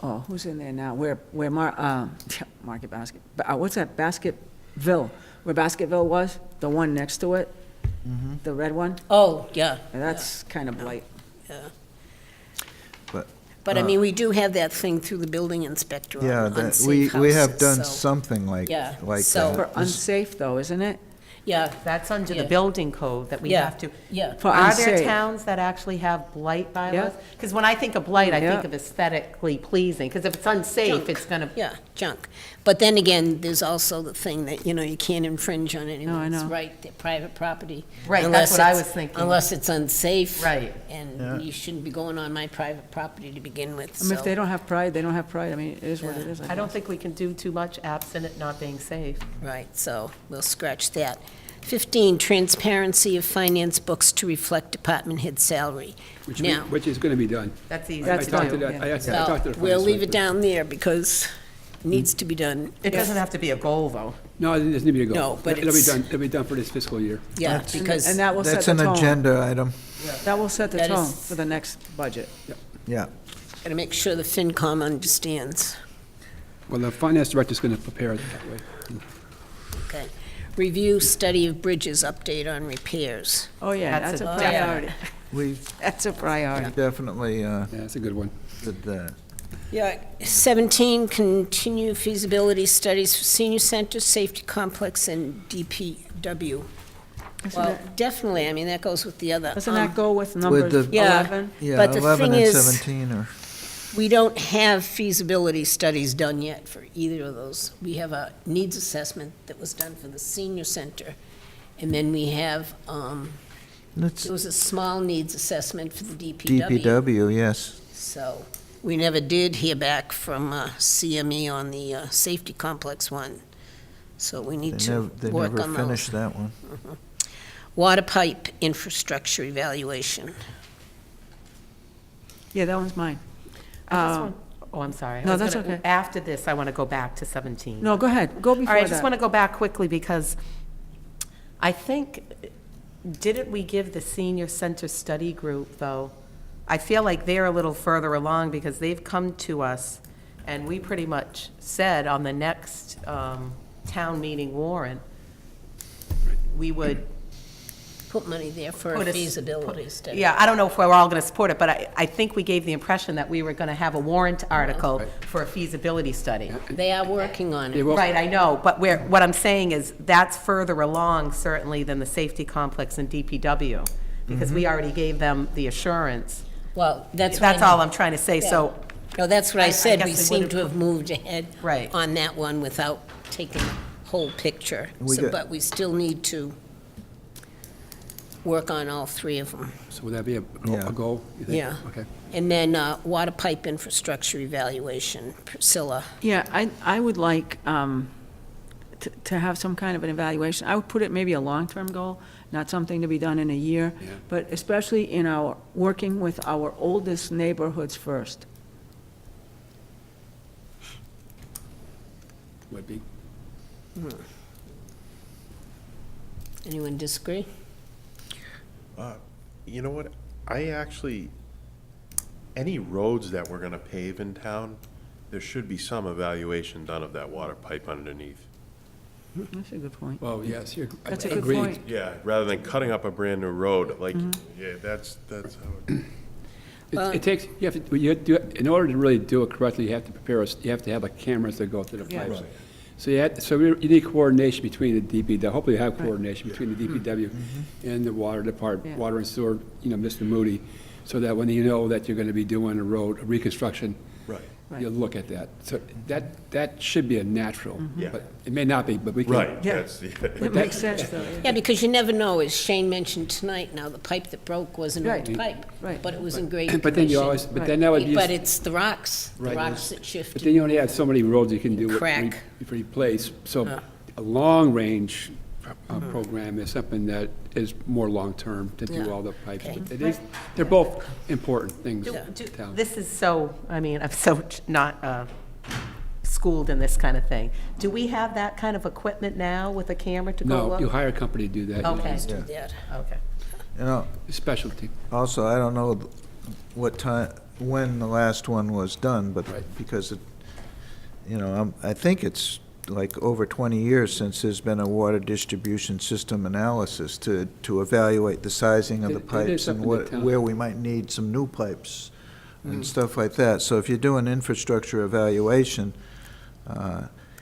oh, who's in there now? Market Basket, what's that, Basketville? Where Basketville was? The one next to it? The red one? Oh, yeah. And that's kind of blight. Yeah. But, But I mean, we do have that thing through the building inspector yeah, on that, unsafe we have houses, done so- something like Yeah, that. so- For unsafe though, isn't it? Yeah, That's under the Yeah. building code that we Yeah. have to. yeah. For Are there unsafe. towns that actually have blight bylaws? Yeah. Because when I think of blight, I Yeah. think of aesthetically pleasing, because if it's unsafe, Junk. it's gonna, Yeah, junk. But then again, there's also the thing that, you can't infringe on anyone's know. right, their private property. Right, that's unless what I it's- was thinking. Unless it's unsafe. Right. And you shouldn't be going on my private property to begin with, I mean, if so- they don't have pride, they don't have pride. I mean, it is what it is. I don't think we can do too much absent it not being safe. Right, so we'll scratch that. 15, transparency of finance books to reflect department head salary. Now, Which is gonna be done. That's easy I That's to talked to do. that, I so talked to the we'll finance leave it director. down there because it needs to be done. It doesn't have to be a goal, though. No, it doesn't need to be a goal. No, but It'll be it's- done, it'll be done for this fiscal year. Yeah, because, And that will set That's the an tone. agenda item, That will set the That is- tone for the next budget. yeah. gotta make sure the FinCom understands. Well, the finance director's gonna prepare it that way. Okay. Review study of bridges, update on repairs. Oh, yeah, That's that's a a- priority. We've That's a priority. definitely, Yeah, that's a good one. did that. Yeah, 17, continue feasibility studies for senior center, safety complex, and DPW. Well, definitely, I mean, that goes with the other. Doesn't that go with numbers the- Yeah. 11? Yeah, But the 11 thing and is- 17 are, We don't have feasibility studies done yet for either of those. We have a needs assessment that was done for the senior center, and then we have, let's, there was a small needs assessment for the DPW. DPW, yes. So, we never did hear back from CME on the safety complex one, so we need to They work never on those. finished that one. Water pipe infrastructure evaluation. Yeah, that one's mine. I just Um, want- Oh, I'm sorry. I no, was that's gonna- okay. After this, I want to go back to 17. No, go ahead, go All before right, I that. just want to go back quickly because I think, didn't we give the senior center study group, though? I feel like they're a little further along because they've come to us and we pretty much said on the next town meeting warrant, we would Put money there for put a a feasibility study. Yeah, I don't know if we're all going to support it, but I think we gave the impression that we were going to have a warrant article for a feasibility study. They are working on They it. will- Right, I know, but what I'm saying is, that's further along certainly than the safety complex and DPW, because we already gave them the assurance. Well, that's what I That's all mean. I'm trying to say, so, No, that's what I I said. guess We they seem would've to have moved ahead Right. on that one without taking the whole picture. We So, got- but we still need to work on all three of them. So would that be a Yeah. goal, you think? Yeah. Okay. And then water pipe infrastructure evaluation, Priscilla. Yeah, I would like to have some kind of an evaluation. I would put it maybe a long-term goal, not something to be done in a year, Yeah. but especially in our, working with our oldest neighborhoods first. Would be. Anyone disagree? You know what? I actually, any roads that we're gonna pave in town, there should be some evaluation done of that water pipe underneath. That's a good point. Well, yes, you're That's a good agreed. point. Yeah, rather than cutting up a brand-new road, like, yeah, that's how it. It takes, in order to really do it correctly, you have to you have to have like cameras that go through the Yeah. pipes. Right. So you need coordination between the DPW, hopefully you have coordination between the DPW and the water department, Yeah. water and sewer, Mr. Moody, so that when you know that you're gonna be doing a road, a reconstruction, Right. you'll look at that. So that should be a natural, Yeah. but it may not be, but we can. Right, Yeah. that's, It makes sense, though. Yeah, because you never know, as Shane mentioned tonight, now, the pipe that broke was an old Right. pipe, Right. but it was in great condition. But then you always, but then that would be. But it's the rocks Right. that But shifted. then you only have so many roads you can do. Crack. Replace, so Yeah. a long-range program is something that is more long-term to do Yeah. all the pipes. Okay. But they're both important things Do- to do- town. This is so, I mean, I'm so not schooled in this kind of thing. Do we have that kind of equipment now with a camera to go No, look? you hire a company to do that. Okay. Do that. Okay. You know, Specialty. also, I don't know what time, when the last one was done, but Right. because it, I think it's like over 20 years since there's been a water distribution system analysis to evaluate the sizing of the It is pipes and something that town- where we might need some new pipes and stuff like that. So if you're doing infrastructure evaluation,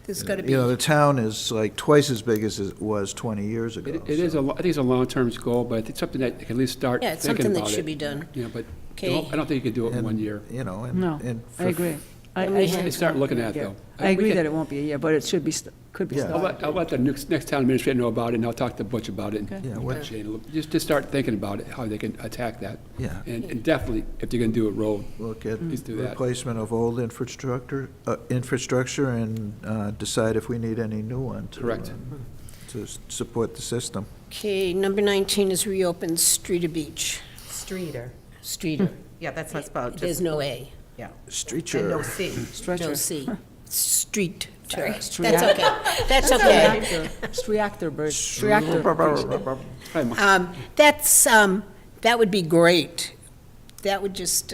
There's got to be, the town is like twice as big as it was 20 years ago. It is, I think it's a long-term goal, but it's something that you can at least start yeah, it's thinking something about that it. should be done. But Okay. I don't think you can do it in And, 1 year. No, and I for agree. I And we agree. have- Start looking at it, though. I agree We can- that it won't be a year, but it should be, could be Yeah. started. I'll let the next town administrator know about it, and I'll talk to Butch about it. Okay. Yeah, what- Just start thinking about it, how they can attack that. Yeah. And definitely, if they're gonna do a road, Look at Please do that. replacement of old infrastructure, and decide if we need any new one Correct. to support the system. Okay, number 19 is reopened Streeter Beach. Streeter. Streeter. Yeah, that's not spelled, There's just, no A, yeah. Streeter. And no C. no Stretcher. C. Street. That's Street- okay. That's okay. Streactor bird, streactor. That would be great. That would just,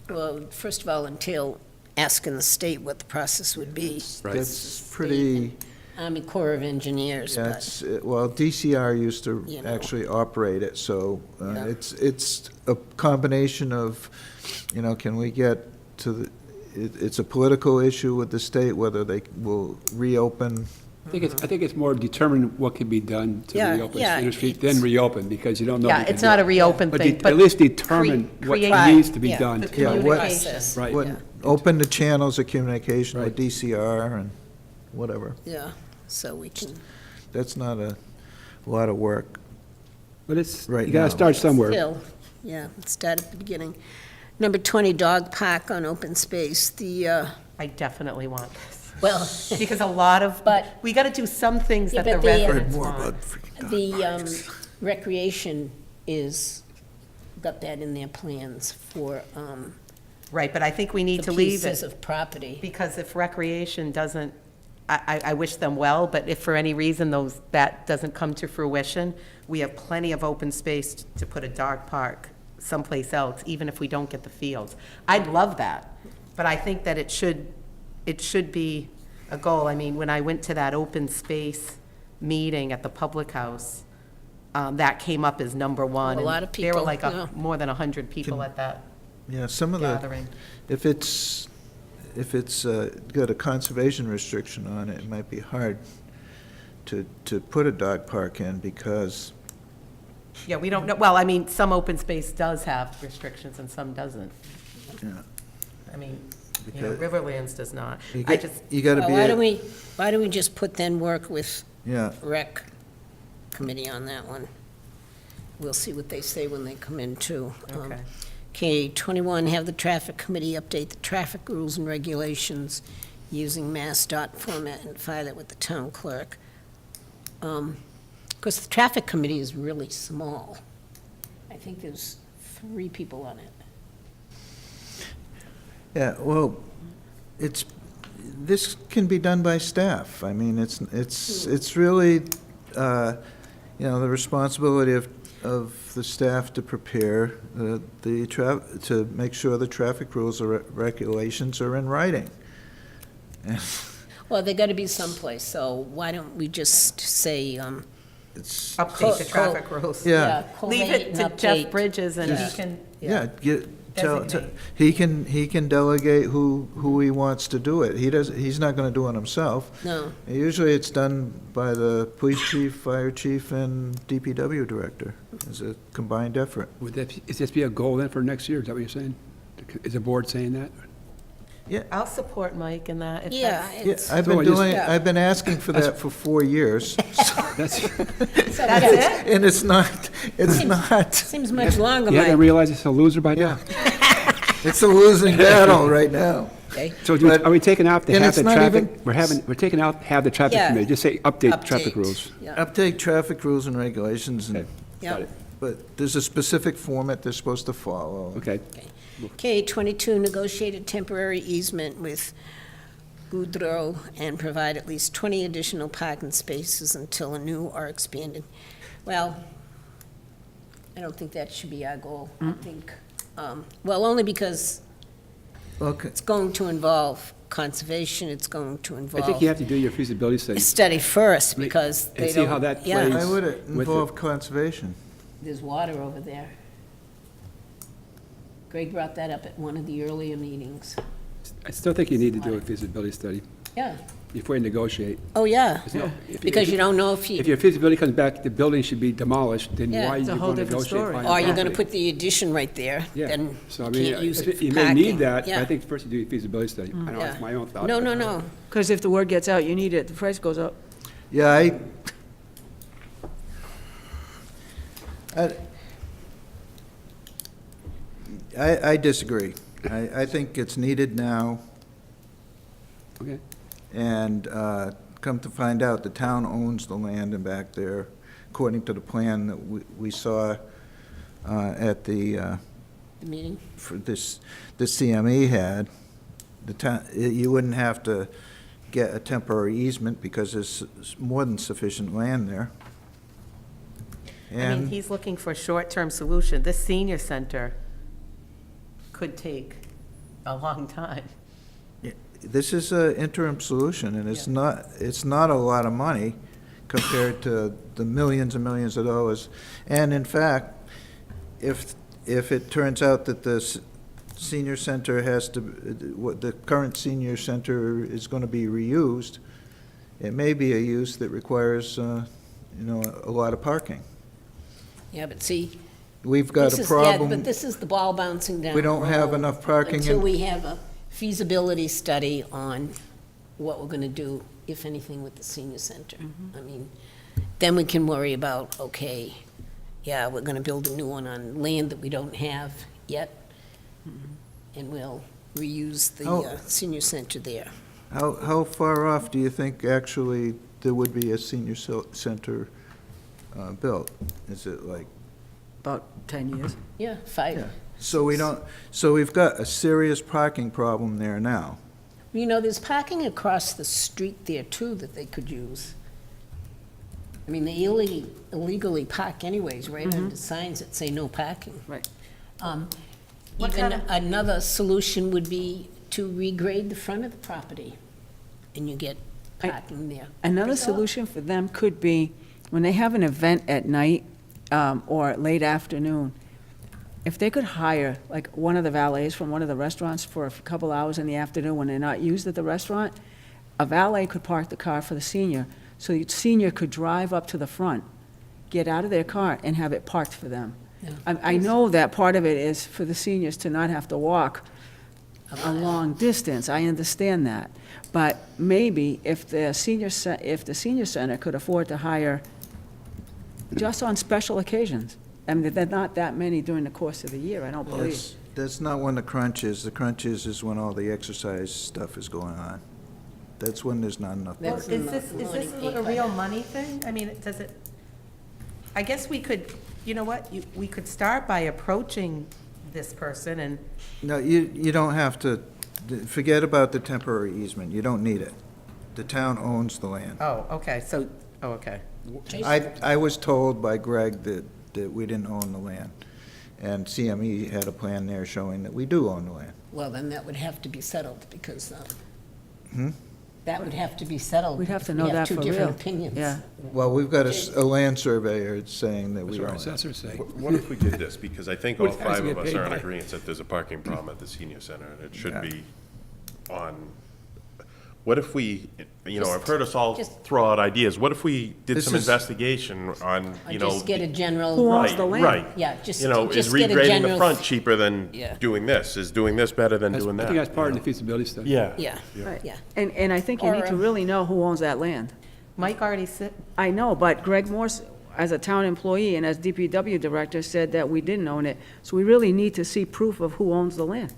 well, first of all, entail asking the state what the process would be. That's pretty, Army Corps of Engineers, yeah, but, well, DCR used to You know. actually operate it, so Yeah. it's a combination of, can we get to the, it's a political issue with the state, whether they will reopen. I think it's more determine what can be done to Yeah, reopen yeah, Center Street, it's- then reopen, because you don't know. if Yeah, you can it's do not it. a reopen thing, At but least determine what create- needs to be Yeah. done. the Yeah, what- communication. Right. What, Yeah. open the channels of communication with Right. DCR and whatever. yeah, so we can. That's not a lot of work. But it's, Right you gotta now. start somewhere. Still, yeah, start at the beginning. Number 20, dog park on open space. I definitely want this. Well, Because a lot of, But- we got to do some things Yeah, that the but the, residents want. the recreation got that in their plans for Right, but I think we need the to leave pieces it, of property. because if recreation doesn't, I wish them well, but if for any reason that doesn't come to fruition, we have plenty of open space to put a dog park someplace else, even if we don't get the fields. I'd love that, but I think that it should be a goal. I mean, when I went to that open space meeting at the Public House, that came up as number one. A lot and of There were people, like yeah. more than 100 people at that Yeah, some of the, gathering. if it's got a conservation restriction on it, it might be hard to put a dog park in because, Yeah, we don't know, well, I mean, some open space does have restrictions and some doesn't. yeah. I mean, Because- Riverlands does not. You I get- just, You gotta be, Why don't we just put then work with yeah, rec committee on that one? We'll see what they say when they come in too. okay. Okay, 21, have the traffic committee update the traffic rules and regulations using Mass dot format and file it with the town clerk. Because the traffic committee is really small. I think there's 3 people on it. Yeah, well, this can be done by staff. I mean, it's really, the responsibility of the staff to prepare to make sure the traffic rules or regulations are in writing. Well, they got to be someplace, so why don't we just say, It's, Update the traffic rules. yeah, Leave it to Jeff Bridges and he can, yeah, Designate. he can delegate who he wants to do it. He's not gonna do it himself. no. Usually it's done by the police chief, fire chief, and DPW director as a combined effort. Is this be a goal then for next year? Is that what you're saying? Is the board saying that? I'll support Mike in that. if Yeah, that's- Yeah, it's, I've So I been just- doing, I've been asking for that for 4 years, That's, That's it? and it's not, seems much longer, you haven't Mike. realized it's a loser by now? it's a losing battle right now. Okay. So But- are we taking out the and half it's the not traffic? even- We're taking out half the traffic Yeah. committee. Just say update traffic Update. rules. Yeah, Update traffic rules and regulations, Okay. yeah. Got it. but there's a specific format they're supposed to follow. Okay. Okay, 22, negotiated temporary easement with Goudreau and provide at least 20 additional parking spaces until a new or expanded. Well, I don't think that should be our goal. I think, well, only because Okay, it's going to involve conservation, it's going to I think involve you have to do your feasibility a study study first, because they and don't. see how that yeah, plays. why would it with involve conservation? There's water over there. Greg brought that up at one of the earlier meetings. I still think you need to do a feasibility study Yeah, before you negotiate. oh, yeah, There's no- if- because you don't know if If you, your feasibility comes back, the building should be demolished, then Yeah. why It's you a whole want to different negotiate? story. final or you're gonna property? put the addition right there, Yeah. then So, I you mean, can't use if it for you may need parking. that, Yeah. I think first you do a feasibility study. I know, Yeah. that's my own thought. No, but- no, no. Because if the word gets out, you need it, the price goes up. Yeah, I disagree. I think it's needed now, Okay. and come to find out, the town owns the land and back there, according to the plan that we saw at the, The meeting, for this, the CME had. The town, you wouldn't have to get a temporary easement because there's more than sufficient land there. I mean, And, he's looking for a short-term solution. This senior center could take a long time. this is an interim solution, and it's not a lot of money compared to the millions and millions of dollars. And in fact, if it turns out that the senior center has to, what the current senior center is going to be reused, it may be a use that requires, a lot of parking. yeah, but see. We've got this a is- yeah, problem. but this is the ball bouncing down. We don't the have road enough parking Until in- we have a feasibility study on what we're gonna do, if anything, with the senior center. I mean, then we can worry about, okay, yeah, we're gonna build a new one on land that we don't have yet, and we'll reuse the Oh. senior center there. How far off do you think actually there would be a senior center built? Is it like, About 10 years. Yeah, 5. yeah. So we've got a serious parking problem there now. You know, there's parking across the street there, too, that they could use. I mean, they illegally park anyways, right under signs that say no parking. Right. What Even kind of- another solution would be to regrade the front of the property, and you get parking there. Another solution for them could be, when they have an event at night or late afternoon, if they could hire, like, one of the valets from one of the restaurants for a couple hours in the afternoon when they're not used at the restaurant, a valet could park the car for the senior, so the senior could drive up to the front, get out of their car, and have it parked for them. Yeah. I know that part of it is for the seniors to not have to walk a long distance, I understand that. But maybe if the senior center could afford to hire just on special occasions, I mean, there are not that many during the course of the year, I don't believe. That's not when the crunch is. The crunch is when all the exercise stuff is going on. That's when there's not enough Well, parking. is this a real money thing? I mean, does it, I guess we could, you know what, we could start by approaching this person and, No, you don't have to, forget about the temporary easement, you don't need it. The town owns the land. oh, okay, so, oh, okay. I was told by Greg that we didn't own the land, and CME had a plan there showing that we do own the land. Well, then that would have to be settled, because Hmm? that would have to be settled. We'd have to because know we that for two different real. opinions. Yeah. Well, we've got a land surveyor saying that we That's what our own it. assessors say. What if we did this? Because I think all What if five you of get us paid are in by- agreement that there's a parking problem at the senior center, and it should Yeah. be on, what if we, you know, I've heard us all just- throw out ideas. What if we did This some is- investigation on, Or you know. just get a general. Who owns Right, the land? right. Yeah, just You know, is just get a regrading the general. front cheaper than Yeah. doing this? Is doing this better than doing I that? think that's part of you the feasibility study. know? Yeah, Right. yeah. And I think you Or, need to really know who owns that land. Mike already said, I know, but Greg Morse, as a town employee and as DPW director, said that we didn't own it. So we really need to see proof of who owns the land.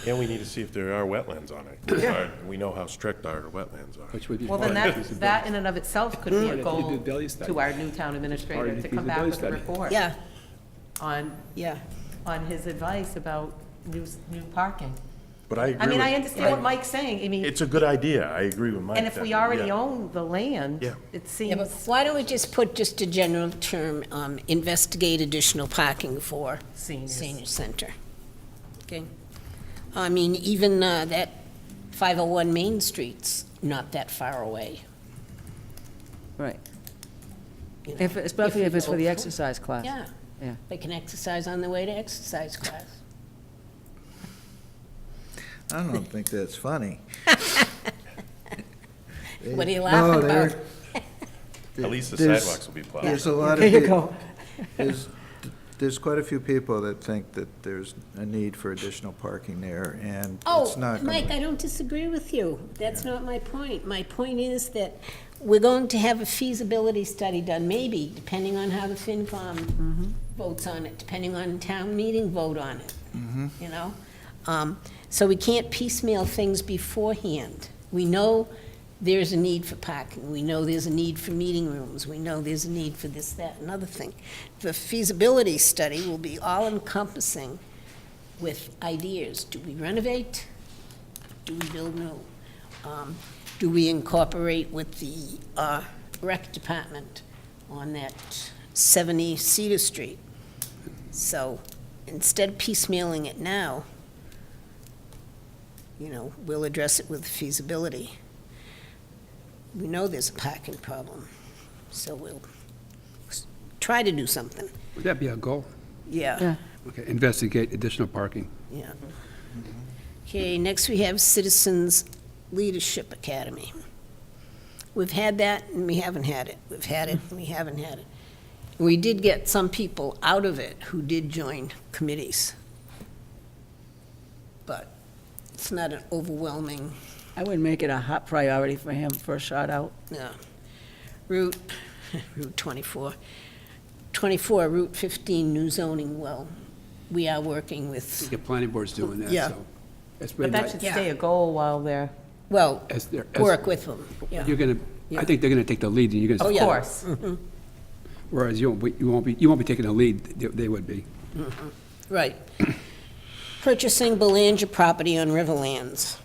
And we need to see if there are wetlands on it. We know how strict our wetlands are. Which would be well, part then of the that, feasibility. that in and of itself could be Part a of the goal feasibility study. to our new town Part administrator of the to come back with a feasibility study. report Yeah, on, yeah. on his advice about new parking. But I agree I mean, I with- understand what Mike's saying, I mean, It's a good idea. I agree with Mike. and if we that- already yeah. own the land, Yeah. it Yeah, but seems why don't we just put just a general term, investigate additional parking for seniors. senior center? Okay? I mean, even that 501 Main Street's not that far away. Right. you know, Especially you if it's for the go- exercise class. Yeah. Yeah. They can exercise on the way to exercise class. I don't think that's funny. What are you No, laughing there- about? At least the there's- sidewalks will be plowed. There's a lot There of, you peo- go. there's quite a few people that think that there's a need for additional parking there, and Oh, it's not gonna. Mike, I don't disagree with you. That's not my point. My point is that we're going to have a feasibility study done, maybe, depending on how the FinCom votes on it, depending on town meeting vote on it, you know? So we can't piecemeal things beforehand. We know there's a need for parking. We know there's a need for meeting rooms. We know there's a need for this, that, and other thing. The feasibility study will be all-encompassing with ideas. Do we renovate? Do we build new? Do we incorporate with the rec department on that 70 Cedar Street? So instead of piecemealing it now, you know, we'll address it with feasibility. We know there's a parking problem, so we'll try to do something. Would that be a goal? Yeah, Yeah. Okay, investigate additional parking. yeah. Okay, next we have Citizens Leadership Academy. We've had that and we haven't had it. We've had it and we haven't had it. We did get some people out of it who did join committees. But it's not an overwhelming, I would make it a hot priority for him for a shot out. no. Route 24. 24, Route 15, new zoning, well, we are working I with, think the planning board's doing that, Yeah. so. That's But really that not, should Yeah. stay a goal while they're, well, as they're, work with them, yeah. you're gonna, Yeah. I think they're gonna take the lead, and you're Oh, gonna, yeah. of course. whereas you won't be taking the lead, they would be. Right. Purchasing Belanger property on Riverlands.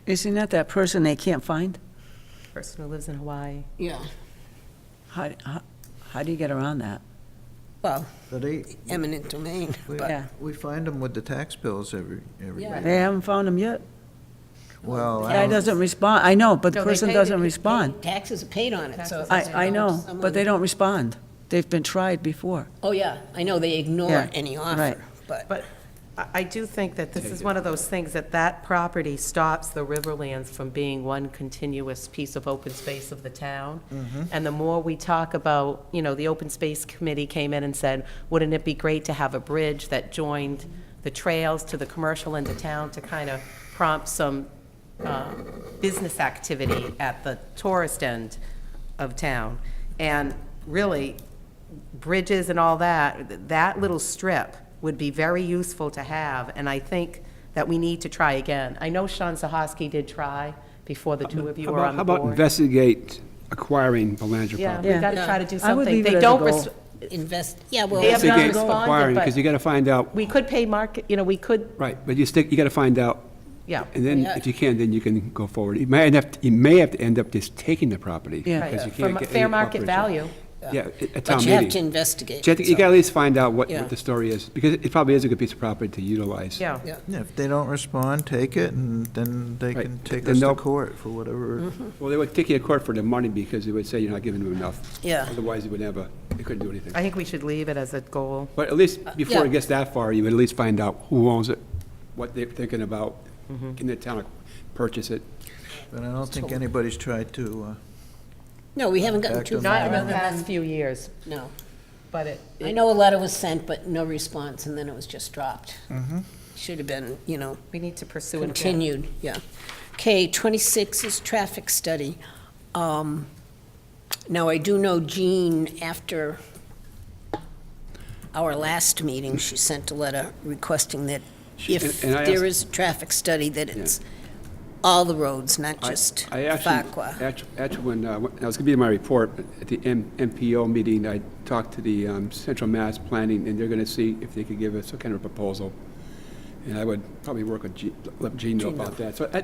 Isn't that person they can't find? Person who lives in Hawaii. Yeah. How do you get around that? Well, But eminent domain, but, Yeah. we find them with the tax bills every Yeah. They haven't found him yet. Well, The guy doesn't respond. I know, but the No, they person pay- doesn't they respond. taxes are paid on it, so. Taxes I know, but they don't respond. They've been tried before. Oh, yeah, I know, they ignore Yeah, any right. offer, but, But I do think that this is one of those things that that property stops the Riverlands from being one continuous piece of open space of the town. And the more we talk about, you know, the Open Space Committee came in and said, wouldn't it be great to have a bridge that joined the trails to the commercial end of town to kind of prompt some business activity at the tourist end of town? And really, bridges and all that, that little strip would be very useful to have, and I think that we need to try again. I know Sean Zahosky did try before the two of you were on How the about board. investigate acquiring Belanger Yeah, property? we got to try to do I would something. leave it They as a don't, goal. Yeah, well, They have not Investigate responded, acquiring, but- because you got to find out, we could pay market, we could, right, but you got to find out, yeah. and then Yeah. if you can, then you can go forward. You may have to end up just taking the property. Yeah. because you Right, can't from get fair any market cooperation. value. Yeah, at town but you have to meeting. investigate. You got to at least find out what Yeah. the story is, because it probably is a good piece of property to utilize. Yeah. Yeah. Yeah, if they don't respond, take it, and then they Right. can take Then us to they'll- court for whatever. Well, they would take you to court for the money, because they would say you're not giving them enough. Yeah. Otherwise, they couldn't do anything. I think we should leave it as a goal. But at least, before yeah. it gets that far, you would at least find out who owns it, what they're thinking about, Mm-hmm. can the town purchase it? But I don't think anybody's tried to, No, we haven't gotten Back too to far. Not in the other last than- few years, No. but I know a letter was sent, but no response, and then it was just dropped. Mm-hmm. Should have been, we need to pursue it again. continued, yeah. Okay, 26 is traffic study. Now, I do know Jean, after our last meeting, she sent a letter requesting that if and I there asked- is a traffic study, that it's all the roads, not just I actually, Facua. actually, when I was going to be in my report, at the MPO meeting, I talked to the Central Mass Planning, and they're going to see if they could give us some kind of proposal. And I would probably work with let Gene know about that. So I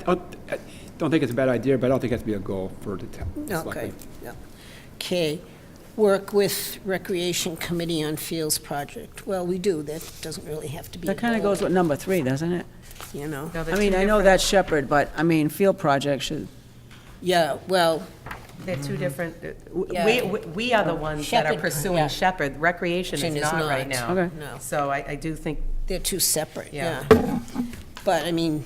don't think it's a bad idea, but I don't think it has to be a goal for the town. Okay, Selectmen. yeah. Okay, work with Recreation Committee on Fields Project. Well, we do, that doesn't really have to be a That kind of goal, goes with number 3, doesn't it? you know? No, they're I mean, two I know different- that's Shepherd, but, I mean, field project should, Yeah, well, They're two different, Yeah. we are the ones that are Shepherd, yeah. pursuing Shepherd. Recreation Shepherd is is not right not. now. Okay. no, So I do think, they're two separate, Yeah. yeah. But, I mean,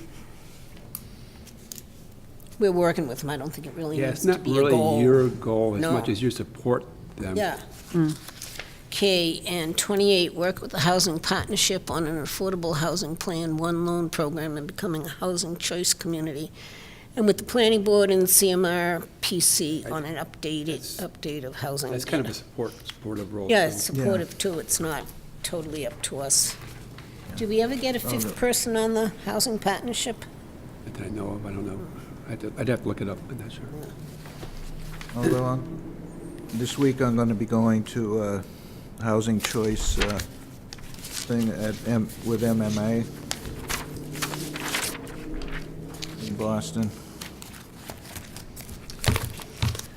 we're working with them, I don't think it really Yeah, needs it's to not be a really goal. your goal as No. much as you support them. Yeah. Okay, and 28, work with the Housing Partnership on an affordable housing plan, one loan program, and becoming a housing choice community. And with the planning board and CMRPC on an update of housing. That's kind of a data. supportive role. Yeah, too. it's supportive too, it's not totally up to us. Do we ever get a fifth person on the Housing Partnership? That I know of, I don't know. I'd have to look it up, I'm not sure. although this week I'm going to be going to a housing choice thing with MMA in Boston.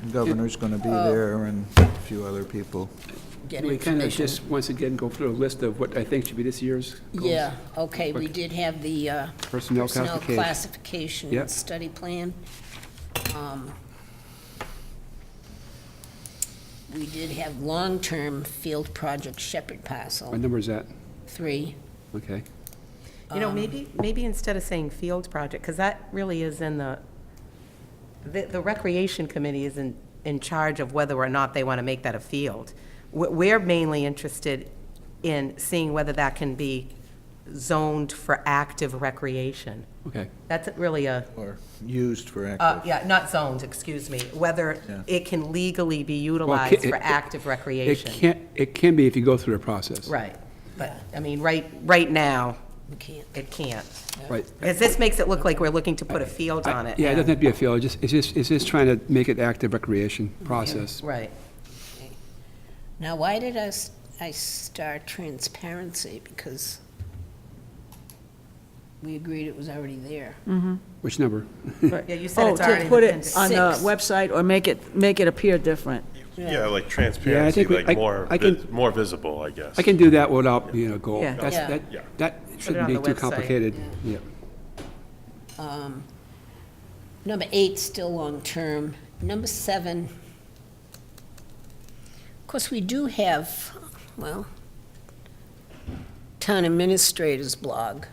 The governor's going to be there and a few other people. Get We kind of information. just, once again, go through a list of what I think should be this year's goals. Yeah, okay, we Quick. did have the Personnel classification. classification Yep. study plan. We did have long-term field project Shepherd What parcel, number is that? 3. Okay. maybe instead of saying field project, because that really is in the Recreation Committee is in charge of whether or not they want to make that a field. We're mainly interested in seeing whether that can be zoned for active recreation. Okay. That's really Or used for active. yeah, not zoned, excuse me, whether Yeah. it can legally be Well, utilized for active It recreation. can be if you go through the process. Right, but, I mean, right now, We can't. it can't. Right. Because this makes it look like we're looking to put a field on it. Yeah, it doesn't and- have to be a field, it's just trying to make it active recreation process. Right. Now, why did I start transparency? Because we agreed it was already there. Which number? Yeah, you said it's already to in put the it appendix. on the 6. website or make it appear different. Yeah, like Yeah, I transparency, think we- like I can- more visible, I guess. I can do that without being a goal. Yeah. That's- Yeah. That Yeah. that shouldn't on be the too website. complicated. Yeah. Number 8, still long-term. Number 7, of course, we do have, well, town administrators blog.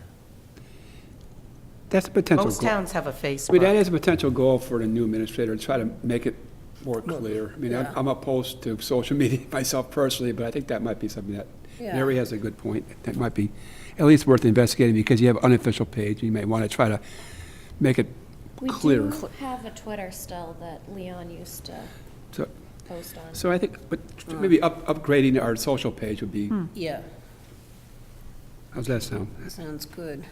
That's a potential Most goal. towns have a I mean, that Facebook. is a potential goal for the new administrator, to try to make it more clear. I mean, Yeah. I'm opposed to social media myself personally, but I think that might be something that, Yeah. Mary has a good point. That might be at least worth investigating, because you have an unofficial page, you may want to try to make it clear. We do have a Twitter still that Leon used to So, post on. so I think, but maybe upgrading our social page would be, Yeah, how's that sound? sounds good.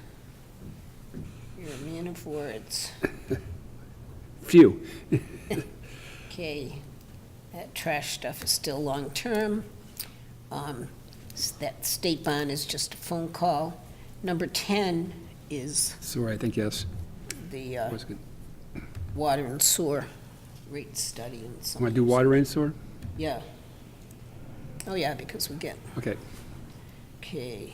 You're a man of words. Few. Okay, that trash stuff is still long-term. That state bond is just a phone call. Number 10 is Sewer, I think, yes. the Was good. water and sewer rate study and so. Want to do water and sewer? Yeah. Oh, yeah, because we get, Okay. okay.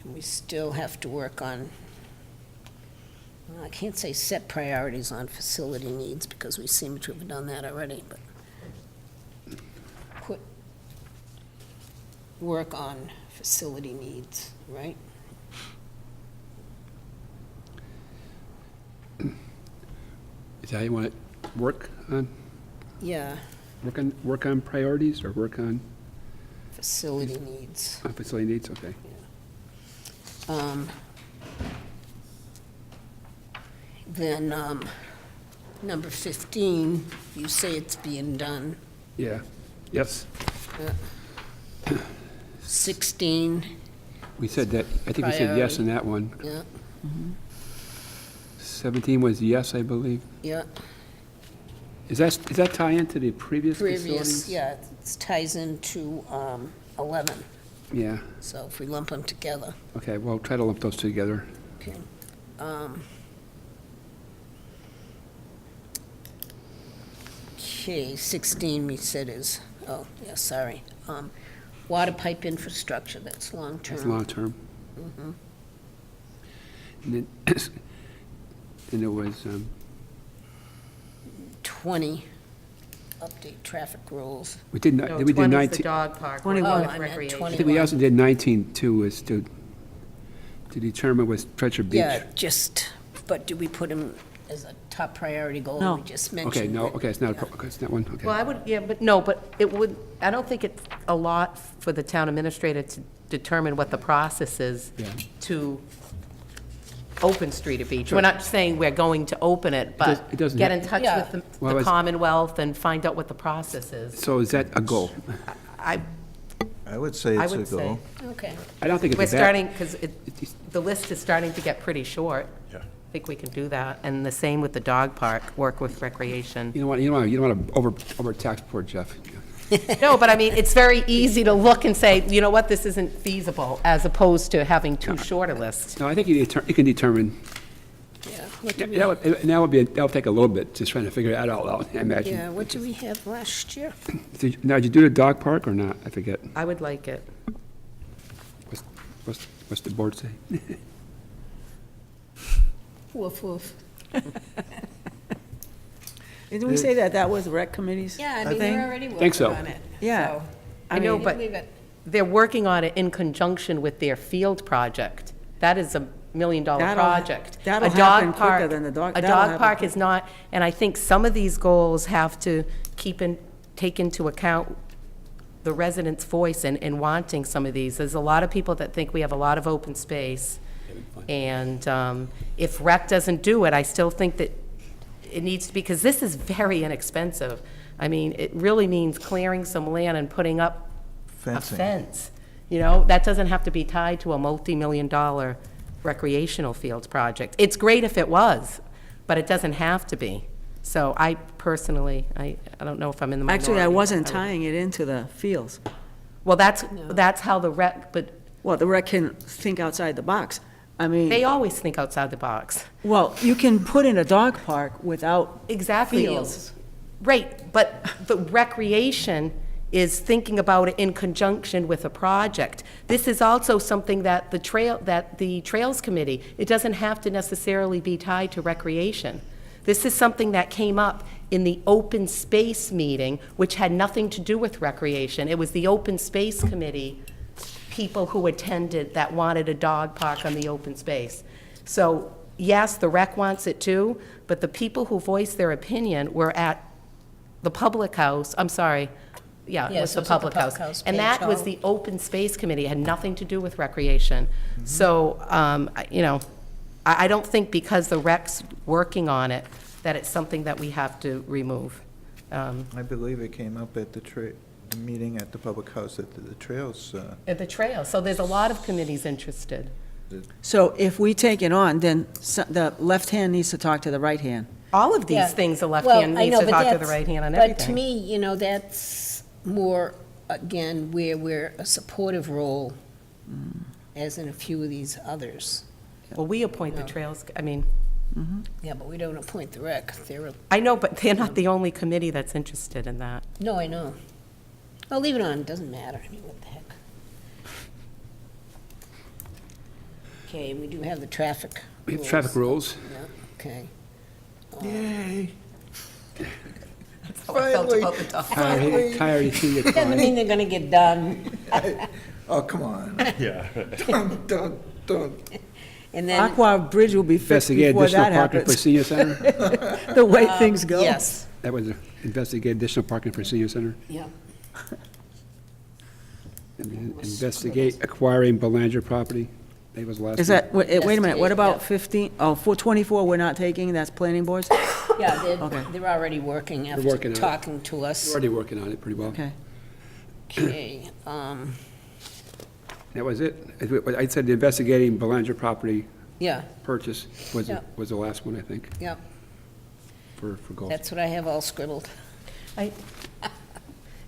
And we still have to work on, well, I can't say set priorities on facility needs because we seem to have done that already, but put, work on facility needs, right? Is that how you want to work on, Yeah, work on priorities or work on facility needs. facility needs? Okay. Then, number 15, you say it's being done. Yeah. Yes. 16, We said that, I think we said yes on that one. yeah, 17 was yes, I believe. yeah. Does that tie into the previous facilities? Previous, yeah, it ties into 11, Yeah. so if we lump them together, Okay, well, try to lump those together. okay. Okay, 16 we said is, oh, yeah, sorry. Water pipe infrastructure, that's long-term. That's long-term. Mhm. And then, then there was, 20, update traffic rules. we did, No, did we do 20 is the 19? dog park. 21. Oh, with I meant recreation. 20. I think we also did 19 too, is to determine with Treasure Beach. Yeah, just, but do we put them as a top priority goal? No. We just mentioned. Okay, no, it. okay, it's not, okay, it's not one, okay. Well, I would, yeah, but no, but it would, I don't think it's a lot for the town administrator to determine what the process is Yeah. to open Street or Beach. We're not saying we're going to open it, but it doesn't get have- in touch Yeah. with Well, the it's- Commonwealth and find out what the process is. So is that a goal? I I would say it's a would say, goal. Okay, I don't think it's we're a bad. starting, because the list is starting to get pretty short. Yeah. I think we can do that. And the same with the dog park, work with recreation. You don't want to overtax poor Jeff. No, but I mean, it's very easy to look and say, you know what, this isn't feasible, as opposed to having too short a list. No, I think you can determine, yeah. What do we, that would take a little bit, just trying to figure that out, I imagine. yeah, what do we have last year? Now, did you do the dog park or not? I forget. I would like it. What's the board say? Woof, woof. Didn't we say that that was rec committee's Yeah, I mean, thing? they're already Think so. working on it. Yeah. so I know, mean- but leave it. they're working on it in conjunction with their field project. That is $1 million That'll- project. that'll A dog happen quicker park- than the dog- A that'll dog happen park quicker. is not, and I think some of these goals have to take into account the residents' voice in wanting some of these. There's a lot of people that think we have a lot of open space, and if rec doesn't do it, I still think that it needs to be, because this is very inexpensive. I mean, it really means clearing some land and putting up a Fencing. fence. You know, that doesn't have to be tied to a multi-million-dollar recreational fields project. It's great if it was, but it doesn't have to be. So I personally, I don't know if I'm in the minority. Actually, I wasn't would- tying it into the fields. Well, that's how the rec, but Well, the rec can think outside the box. I mean, they always think outside the box. well, you can put in a dog park without Exactly. fields. Right, but the recreation is thinking about it in conjunction with a project. This is also something that the Trails Committee, it doesn't have to necessarily be tied to recreation. This is something that came up in the open space meeting, which had nothing to do with recreation. It was the Open Space Committee people who attended that wanted a dog park on the open space. So, yes, the rec wants it too, but the people who voiced their opinion were at the public house, I'm sorry, yeah, it Yes, was it the was at the public house. Public House, And Page that was Hall. the Open Space Committee, it had nothing to do with recreation. So, you know, I don't think because the rec's working on it, that it's something that we have to remove. I believe it came up at the meeting at the public house at the Trails. At the trail, so there's a lot of committees interested. So if we take it on, then the left hand needs to talk to the right hand. All of Yeah. these things, the left Well, hand I needs know, to but talk to the that's- right hand on But to everything. me, that's more, again, where we're a supportive role, as in a few of these others. Well, we appoint the trails, I mean, Yeah, but we don't appoint the rec. I know, but they're not the only committee that's interested in that. No, I know. I'll leave it on, it doesn't matter. I mean, what the heck. Okay, we do have the traffic We have rules. traffic rules. Yeah, okay. Yay. That's how I felt about the dog. Tired of seeing it. Doesn't mean they're gonna get done. Oh, come on. Yeah. Don't. And then, Aqua Bridge will be fixed Investigate before additional that parking for happens, senior center. the way things go. yes, That was investigate additional parking for senior center. yeah. Investigate acquiring Belanger property. That was last. Is one. that, wait a minute, what Yeah. about 15, oh, 424 we're not taking, that's planning boards? Yeah, Okay. they're already working after working on it. talking to We're us. already working on it pretty well. Okay. Okay, That was it. I said the investigating Belanger property yeah, purchase was, Yeah. was the last one, I think, yeah, for goals. that's what I have all scribbled.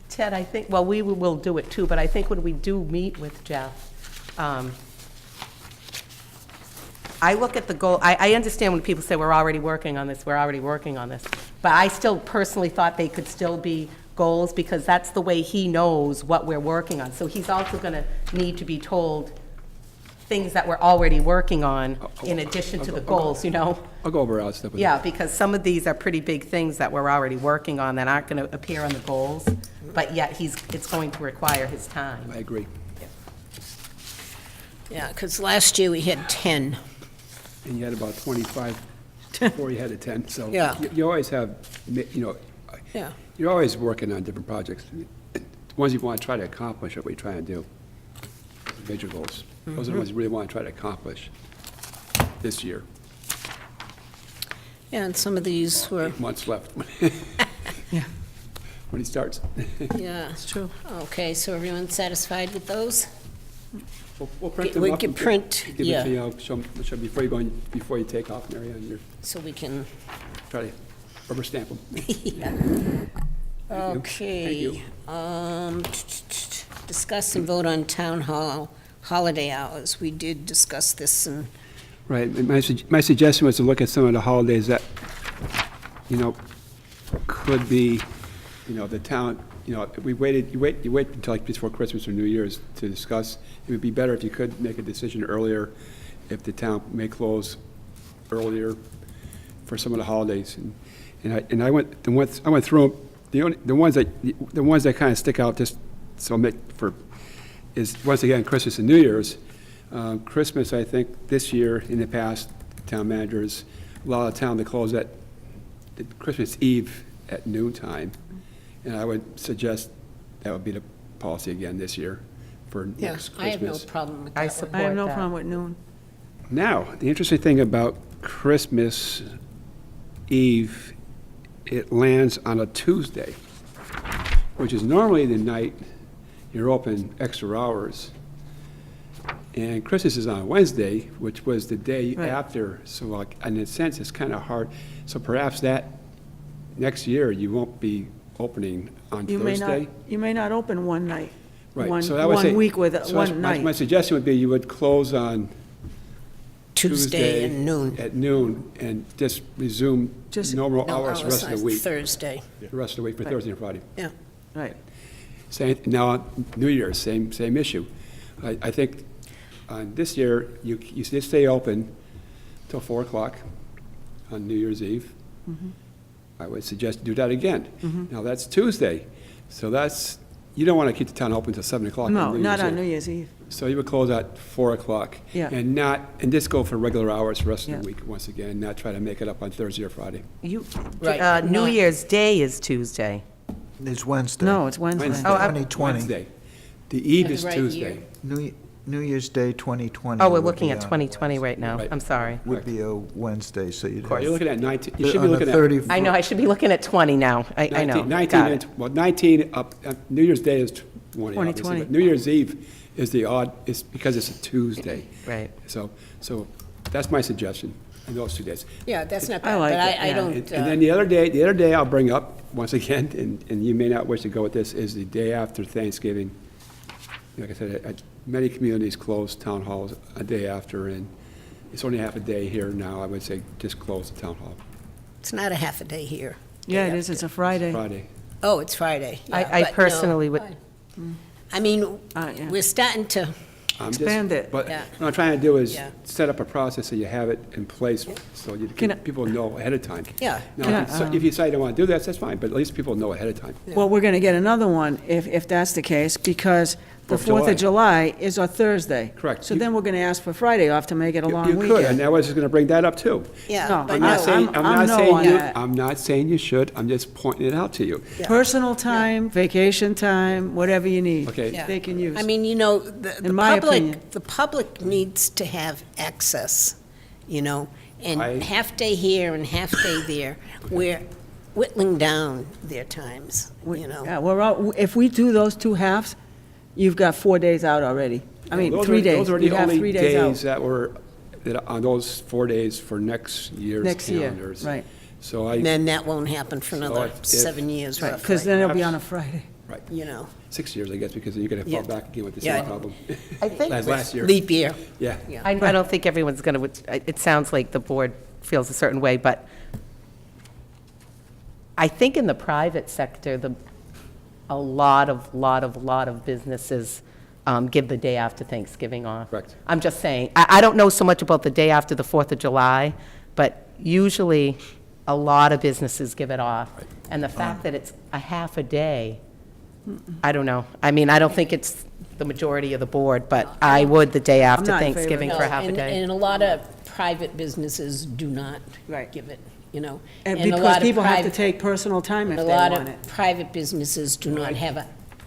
Ted, I think, well, we will do it too, but I think when we do meet with Jeff, I look at the goal, I understand when people say we're already working on this, we're already working on this, but I still personally thought they could still be goals because that's the way he knows what we're working on. So he's also going to need to be told things that we're already working on in addition to the goals, I'll go over all that stuff with you. Yeah, because some of these are pretty big things that we're already working on that aren't going to appear on the goals, but yet it's going to require his time. I agree. Yeah, because last year we had 10. And you had about 25 before you had a 10, so. Yeah. You always have, Yeah, you're always working on different projects. The ones you want to try to accomplish are what you try and do. Major goals. Those are the ones you really want to try to accomplish this year. yeah, and some of these were, 8 months left. Yeah. When he starts. yeah. It's true. Okay, so everyone's satisfied with those? We'll print them We up can and print, give it yeah. to you, show 'em before you take off, Mary, and you So we can, try to rubber stamp them. okay. Discuss and vote on town hall holiday hours. We did discuss this and, Right, and my suggestion was to look at some of the holidays that, could be, the town, if we waited, you wait until like before Christmas or New Year's to discuss. It would be better if you could make a decision earlier, if the town may close earlier for some of the holidays. And I went through them, the ones that kind of stick out, just so is, once again, Christmas and New Year's. Christmas, I think, this year, in the past, town managers allow the town to close at Christmas Eve at noontime. And I would suggest that would be the policy again this year for yeah, next I have no Christmas. problem with that I one. support I have no that. problem with noon. Now, the interesting thing about Christmas Eve, it lands on a Tuesday, which is normally the night you're open extra hours. And Christmas is on a Wednesday, which was the day Right. after, so like, in a sense, it's kind of hard. So perhaps that, next year, you won't be opening on You may not, Thursday. you may not open one night, Right, so I would say- one week with, so that's- one my night. suggestion would be you would close on Tuesday and noon. At noon, and just resume Just- normal No, hours the rest of the on week. Thursday, The rest of the week for Right. Thursday and Friday. yeah. Right. Same, now, New Year's, same issue. I think this year, you did stay open till 4 o'clock on New Year's Eve. Mm-hmm. I would suggest do that again. Now, that's Tuesday, so you don't want to keep the town open till 7 o'clock on New No, Year's not on Eve. New Year's Eve. So you would close at 4 o'clock. Yeah. And just go for regular hours the rest of Yeah. the week, once again, not try to make it up on Thursday or Friday. Right. New No. Year's Day is Tuesday. It's Wednesday. No, it's Wednesday. Wednesday. Oh, 2020. Wednesday. The eve Yeah, is right Tuesday. New Year's Day 2020. Oh, we're would looking be at on- 2020 right now. Right. I'm sorry. Would be a Wednesday, so you'd have. You're looking at 19, you should on be the looking at 30 I know, I should be looing at 20 now. I know. 19, Got it. well, 19, New Year's Day is 2020, obviously. 2020. But New Year's Eve is the odd, is because it's a Tuesday. Right. So that's my suggestion, in those 2 days. Yeah, that's not I bad, like but it, I yeah. don't, And then the other day I'll bring up, once again, and you may not wish to go with this, is the day after Thanksgiving. Like I said, many communities close town halls a day after, and it's only half a day here now. I would say just close the town hall. it's not a half a day here. Yeah, Day it is, after. it's a Friday. Friday. Oh, it's Friday. Yeah, I but no, personally would, I mean, Yeah. we're starting to, I'm just- Expand it. But Yeah. what I'm trying to do is Yeah. set up a process so you have it in place, so you people know ahead of time. yeah. Now, if you decide you don't want to do that, that's fine, but at least people know ahead of time. Well, we're going to get another one if that's the case, because the 4th of July is a Thursday. Correct. So then we're going to ask for Friday off to make it a long You could, and weekend. I was just going to bring that up too. Yeah, No, but I'm no. not saying, I'm I'm not no saying on you, that. I'm not saying you should, I'm just pointing it out to you. Personal time, vacation time, whatever you need. Okay. Yeah. They can use. I mean, the In my opinion. the public needs to have access, and I- half day here and half day there. We're whittling down their times, Yeah, we're all, if we do those two halves, you've got 4 days out already. I mean, Those 3 are- days. Those are You the have only 3 days out. days that on those 4 days for next year's Next year, calendars. right. So And then that won't happen for another if- 7 years Right, roughly. because then it'll be on a Friday. right, you know, 6 years, I guess, because you're going to Yeah. fall back again with the Yeah. same problem. I think, Last year, leap year. yeah. Yeah. I don't think everyone's going to, it sounds like the board feels a certain way, but I think in the private sector, a lot of businesses give the day after Thanksgiving off. Correct. I'm just saying, I don't know so much about the day after the 4th of July, but usually a lot of businesses give it off. And the fact that it's a half a day, I don't know. I mean, I don't think it's the majority of the board, but I would the day after not in favor of Thanksgiving No, for half a and- day. And a lot of private businesses do not Right. give it, And a because lot of people have to private- take personal time if A they lot want of it. private businesses do not have a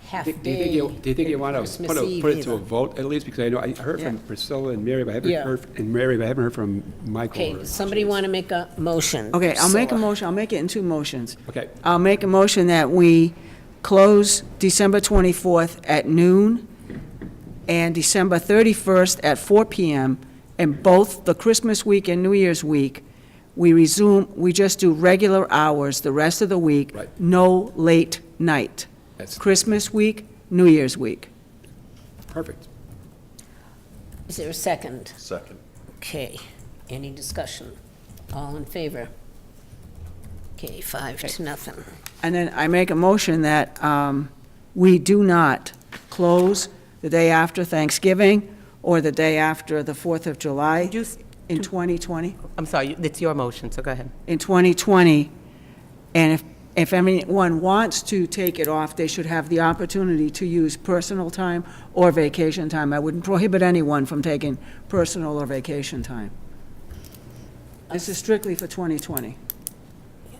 half Do day. you think you want to Christmas put Eve it to a either. vote at least? Because I know, I heard from Yeah. Priscilla and Mary, but I haven't Yeah. heard, and Mary, but I haven't heard from Michael. Okay, or- does somebody want to make a motion? Okay, I'll make a Priscilla? motion, I'll make it in two motions. Okay, I'll make a motion that we close December 24th at noon and December 31st at 4 PM, and both the Christmas week and New Year's week, we just do regular hours the rest of the week. Right. No late night. that's Christmas week, New Year's week. perfect. Is there a second? Second. Okay, any discussion? All in favor? Okay, 5-0. And then I make a motion that we do not close the day after Thanksgiving or the day after the 4th of July in 2020. I'm sorry, it's your motion, so go ahead. In 2020, and if anyone wants to take it off, they should have the opportunity to use personal time or vacation time. I wouldn't prohibit anyone from taking personal or vacation time. This is strictly for 2020.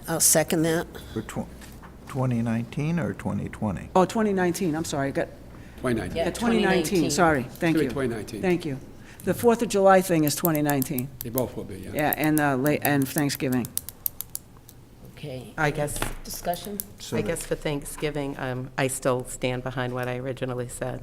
I'll second that. For 2019 or 2020? Oh, 2019, I'm sorry, I got 2019. Yeah. 2019, sorry, thank Should be you. 2019. Thank you. The 4th of July thing is 2019, They both will be, yeah. yeah, and Thanksgiving. Okay, I guess, discussion? I guess for Thanksgiving, I still stand behind what I originally said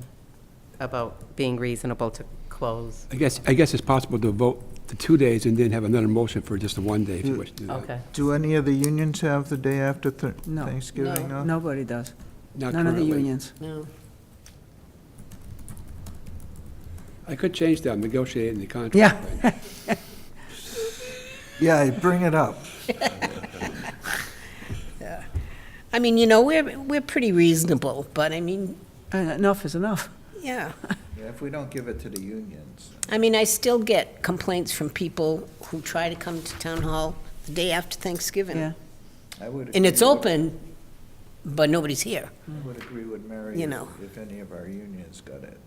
about being reasonable to close. I guess it's possible to vote the 2 days and then have another motion for just the 1 day if you wish to do that. Okay. Do any of the unions have the day after No. Thanksgiving off? Nobody does. Not None of the currently. unions. No. I could change that, negotiate in the contract. Yeah. right? Yeah, bring it up. I mean, we're pretty reasonable, but I mean, Enough is enough. yeah. Yeah, if we don't give it to the unions. I mean, I still get complaints from people who try to come to town hall the day after Thanksgiving. Yeah. I would And it's agree with- open, but nobody's here. I would agree with Mary You know. if any of our unions got it,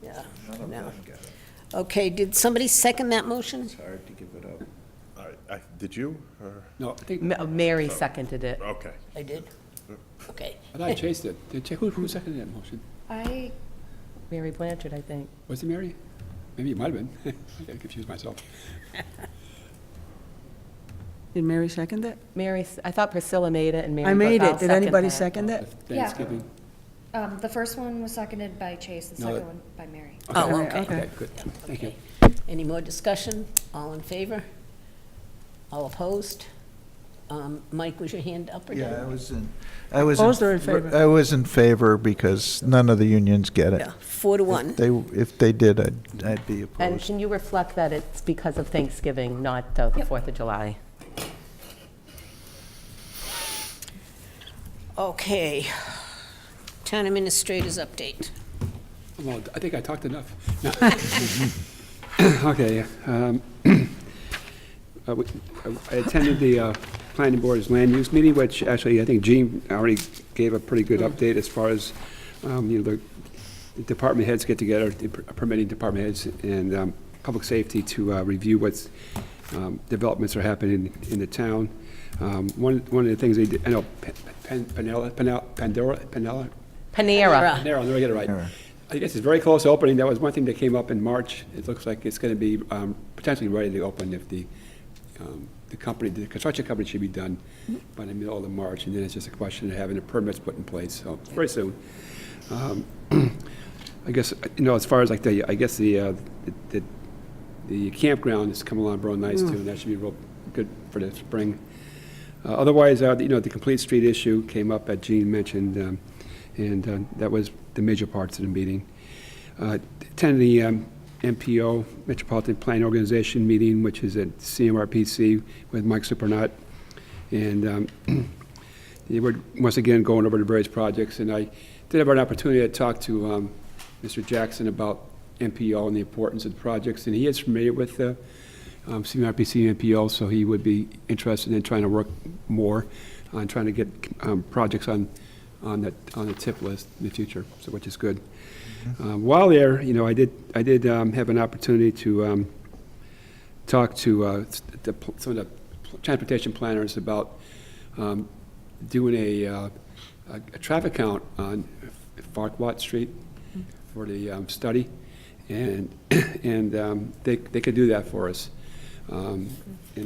Yeah, but none of no. them got it. Okay, did somebody second that motion? It's hard to give it up. Did you, or? No, I think, Mary seconded it. Okay. I did? Okay. I thought I chased it. Who seconded that motion? Mary Blanchard, I think. Was it Mary? Maybe it might have been. I got confused myself. Did Mary second it? Mary, I thought Priscilla made it and Mary. I made I'll it. Did anybody that. second it? Thanksgiving. The first one was seconded by Chase, the No, second that- one by Mary. Oh, okay. Okay, good. Thank you. Any more discussion? All in favor? All opposed? Mike, was your hand up or down? Yeah, Opposed or in favor? I was in favor because none of the unions get it. Yeah, 4-1. If they did, I'd be And opposed. can you reflect that it's because of Thanksgiving, not the 4th of July? Okay. Town administrators update. Well, I think I talked enough. No. Okay. I attended the planning board's land use meeting, which actually I think Gene already gave a pretty good update as far as, the department heads get together, the permitting department heads and public safety to review what's developments are happening in the town. One of the things they did, I know, Panera, I'm gonna get it right. I guess it's very close to opening. That was one thing that came up in March. It looks like it's going to be potentially ready to open if the construction company should be done by the middle of March, and then it's just a question of having the permits put in place, so very soon. I guess, as far as like the campground has come along real nice too, and that should be real good for the spring. Otherwise, the complete street issue came up, as Gene mentioned, and that was the major parts of the meeting. Attended the MPO, Metropolitan Planning Organization meeting, which is at CMRPC with Mike Supernaut. And they were, once again, going over the various projects. And I did have an opportunity to talk to Mr. Jackson about MPO and the importance of the projects. And he is familiar with the CMRPC and MPO, so he would be interested in trying to work more on trying to get projects on the tip list in the future, so which is good. While there, I did have an opportunity to talk to some of the transportation planners about doing a traffic count on Farquhar Street for the study, and they could do that for us. And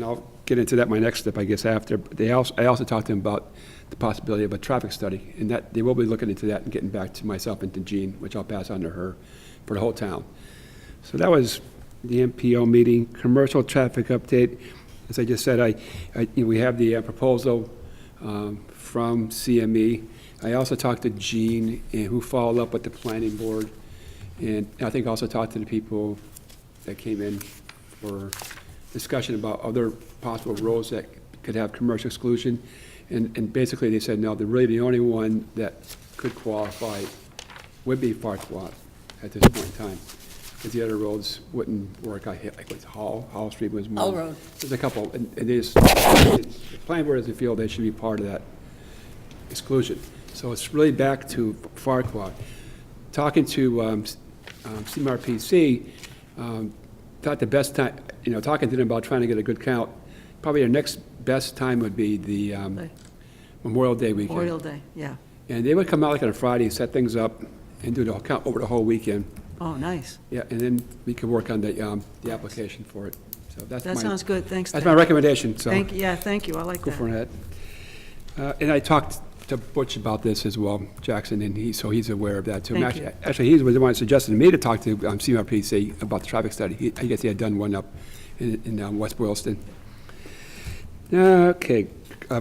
I'll get into that my next step, I guess, after. But I also talked to them about the possibility of a traffic study, and that they will be looking into that and getting back to myself and to Jean, which I'll pass on to her for the whole town. So that was the MPO meeting. Commercial traffic update. As I just said, we have the proposal from CME. I also talked to Jean, who followed up with the planning board, and I think also talked to the people that came in for discussion about other possible roads that could have commercial exclusion. And basically, they said, no, the only one that could qualify would be Farquhar at this point in time, because the other roads wouldn't work. Like it's Hall Street was more. Hall Road. There's a couple, and the planning board doesn't feel they should be part of that exclusion. So it's really back to Farquhar. Talking to CMRPC, thought the best time, talking to them about trying to get a good count, probably their next best time would be the Memorial Day weekend. Memorial Day, yeah. And they would come out like on a Friday, set things up, and do the count over the whole weekend. Oh, nice. Yeah, and then we could work on the application for it. So that's That sounds good, thanks. That's Dan. my recommendation, so. Thank you, I like Go that. for that. And I talked to Butch about this as well, Jackson, and he's aware of that too. Thank you. Actually, he was the one that suggested to me to talk to CMRPC about the traffic study. I guess he had done one up in West Boylston. Okay,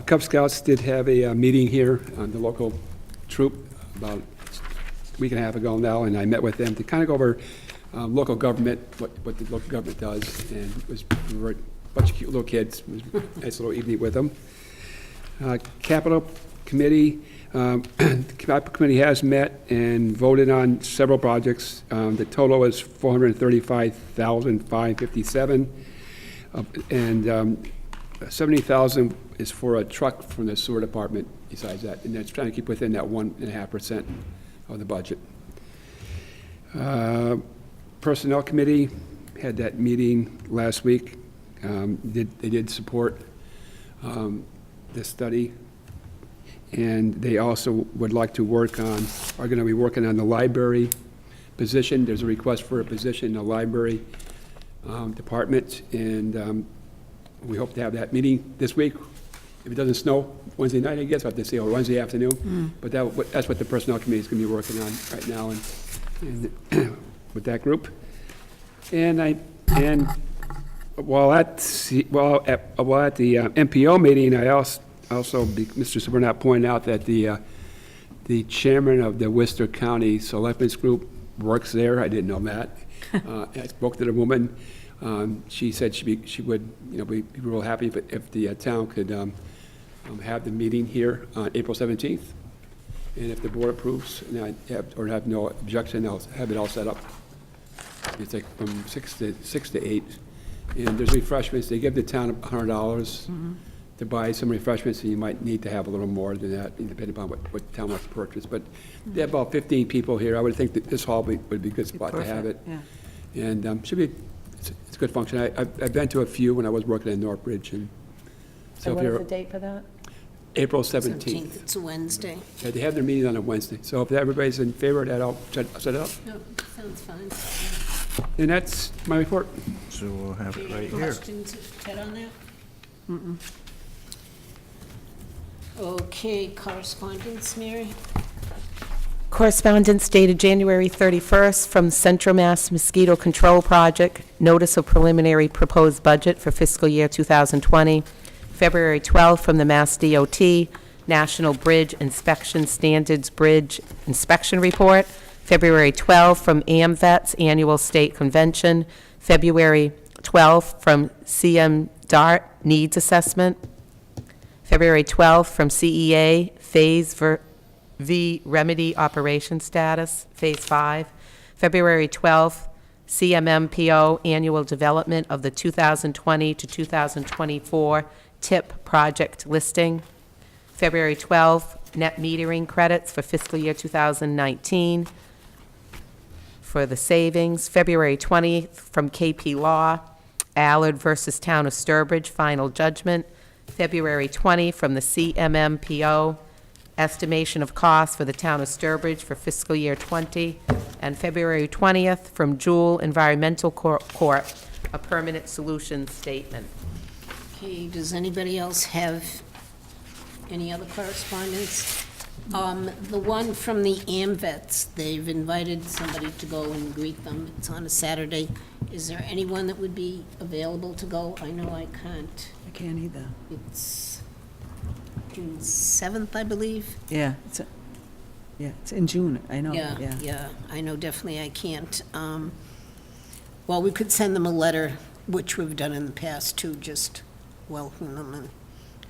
Cub Scouts did have a meeting here on the local troop about a week and a half ago now, and I met with them to kind of go over local government, what the local government does, and it was a bunch of cute little kids. It was a nice little evening with them. Capital Committee, the Capital Committee has met and voted on several projects. The total is $435,557, and $70,000 is for a truck from the sewer department besides that, and that's trying to keep within that 1.5% of the budget. Personnel Committee had that meeting last week. They did support this study, and they also would like to are going to be working on the library position. There's a request for a position in the library department, and we hope to have that meeting this week If it doesn't snow Wednesday night, I guess, I have to say, or Wednesday afternoon. But that's what the Personnel Committee is going to be working on right now and with that group. And while at the MPO meeting, I also, Mr. Sabernat pointed out that the chairman of the Worcester County Selectmen's Group works there. I didn't know that. I spoke to the woman. She said she would, be real happy if the town could have the meeting here on April 17th. And if the board approves, and I have no objection, I'll have it all set up. It's like from 6 to 8. And there's refreshments. They give the town $100 to buy some refreshments, and you might need to have a little more than that, depending upon what the town wants to purchase. But there are about 15 people here. I would think that this hall would be a good spot to have it. Yeah. And should be, it's a good function. I've been to a few when I was working in Northbridge. And so And if what is you're, the date for that? April 17th. It's a Wednesday. Yeah, they have their meeting on a Wednesday. So if everybody's in favor of that, I'll set it up. No, sounds fine. And that's my report. So we'll have it right Any here. questions, Ted, on that? Okay, correspondence, Mary? Correspondence dated January 31st from Central Mass Mosquito Control Project, notice of preliminary proposed budget for fiscal year 2020. February 12th from the Mass DOT, National Bridge Inspection Standards Bridge Inspection Report. February 12th from AMVET's Annual State Convention. February 12th from CM DART Needs Assessment. February 12th from CEA Phase V Remedy Operation Status, Phase 5. February 12th, CMMPO Annual Development of the 2020 to 2024 TIP Project Listing. February 12th, net metering credits for fiscal year 2019 for the savings. February 20th, from KP Law, Allard versus Town of Sturbridge, final judgment. February 20 from the CMMPO, estimation of costs for the Town of Sturbridge for fiscal year 20. And February 20th from Jewel Environmental Corp., a permanent solution statement. Okay, does anybody else have any other correspondence? The one from the AMVETs, they've invited somebody to go and greet them. It's on a Saturday. Is there anyone that would be available to go? I know I can't. I can't either. It's June 7th, I believe. Yeah, it's in June, I know, Yeah, I know definitely I can't. Well, we could send them a letter, which we've done in the past, to just welcome them and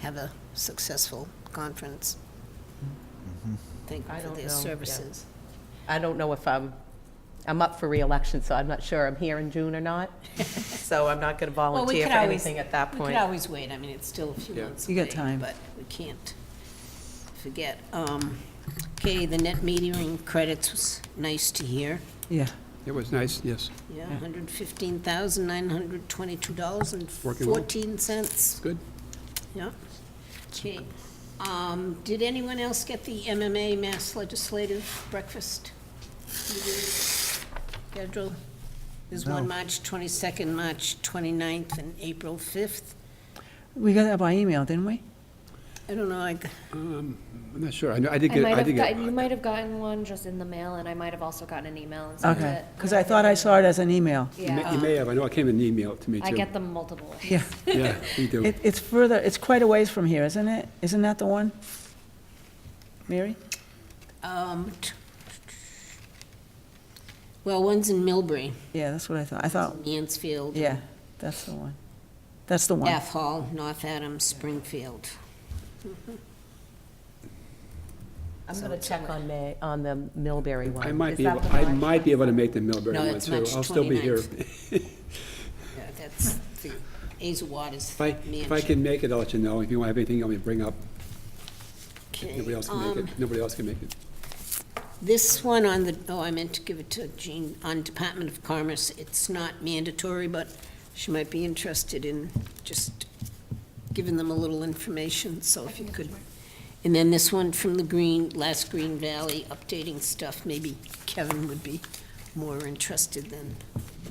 have a successful conference. Thank I you for don't their know, yeah. services. I don't know if I'm up for reelection, so I'm not sure I'm here in June or not. So I'm not going to Well, we volunteer could for always- anything at that We point. could always wait. I mean, it's still a few Yeah. months You got away, time. but we can't forget. Okay, the net metering credits was nice to hear. Yeah. It was nice, yes. Yeah, $115,922.14. Good. Yeah. Okay. Did anyone else get the MMA Mass Legislative Breakfast schedule? There's one March 22nd, March 29th, and April 5th. We got that by email, didn't we? I don't know, I'm not sure. I did get. You might have gotten one just in the mail, and I might have also gotten an email and sent Okay, it. because I thought I saw it as an email. Yeah, You may have. I know it came in an email to me, too. I get them multiple ways. Yeah. Yeah, we do. It's further, it's quite a ways from here, isn't it? Isn't that the one? Mary? Well, one's in Millbury, Yeah, that's what I thought. I thought, Mansfield. yeah, that's the one. That's the one. Bath Hall, North Adams, Springfield. I'm going to check on the Millbury one. I might Is be that able, the I March? might be able to make the Millbury No, one, that's too. March I'll still be here. 29th. Yeah, that's the A's Waters If I Mansion. can make it, I'll let you know. If you have anything you want me to bring up, Okay, nobody else can make it. Nobody else can make it. This one on the, I meant to give it to Jean, on Department of Commerce. It's not mandatory, but she might be interested in just giving them a little information, so if you could. And then this one from the last Green Valley, updating stuff. Maybe Kevin would be more interested than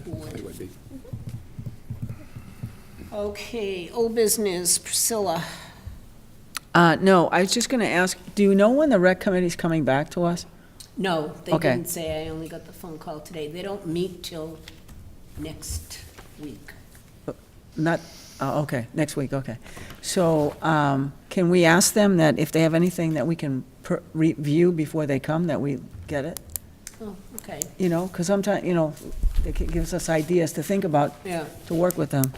Ward. It would be. Okay, old business, Priscilla. No, I was just going to ask, do you know when the rec committee's coming back to us? No, they Okay. didn't say. I only got the phone call today. They don't meet till next week. Not, okay, next week, okay. So can we ask them that if they have anything that we can review before they come, that we get it? Oh, okay. You know, because sometimes, you know, it gives us ideas to think about, Yeah, to work with them.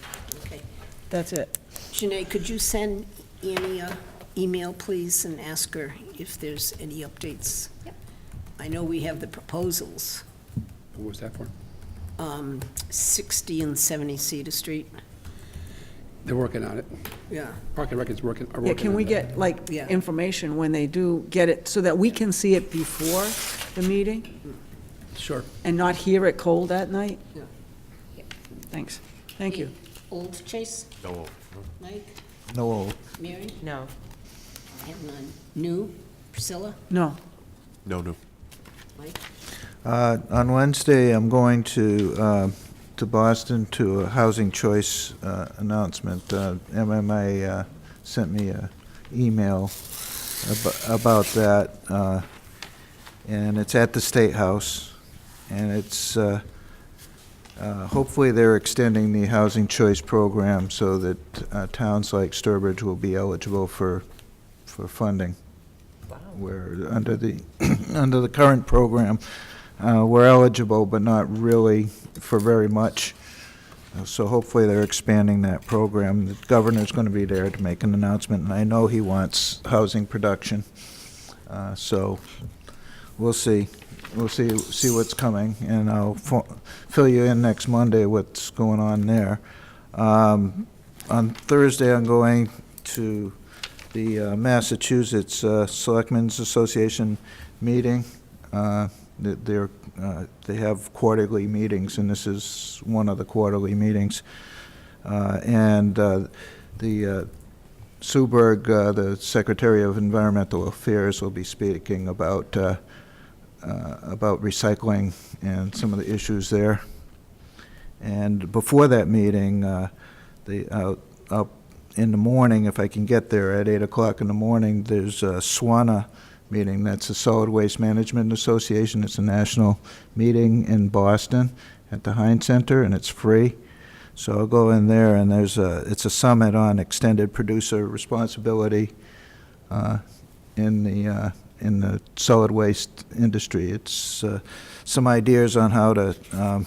okay. That's it. Janae, could you send Annie a email, please, and ask her if there's any updates? Yep. I know we have the proposals, What was that for? 60 and 70 Cedar Street. They're working on it. Yeah. Park and Rec is working, are working on Yeah, can we that. get, like, Yeah. information when they do get it, so that we can see it before the meeting Sure. and not hear it cold at night? Yeah. Thanks. Thank you. Old Chase, No. Mike, No, Mary? No. I have none. New, Priscilla, No. No. Mike? on Wednesday, I'm going to Boston to a housing choice announcement. MMA sent me a email about that, and it's at the State House, and it's, hopefully they're extending the housing choice program so that towns like Sturbridge will be eligible for funding. Where under the, under the current program, we're eligible, but not really for very much. So hopefully they're expanding that program. The governor's going to be there to make an announcement, and I know he wants housing production. So we'll see. We'll see what's coming, and I'll fill you in next Monday what's going on there. On Thursday, I'm going to the Massachusetts Selectmen's Association meeting. They have quarterly meetings, and this is one of the quarterly meetings. And the Suberg, the Secretary of Environmental Affairs, will be speaking about recycling and some of the issues there. And before that meeting, in the morning, if I can get there at 8 o'clock in the morning, there's a SWANA meeting. That's the Solid Waste Management Association. It's a national meeting in Boston at the Heinz Center, and it's free. So I'll go in there, and it's a summit on extended producer responsibility in the solid waste industry. It's some ideas on how to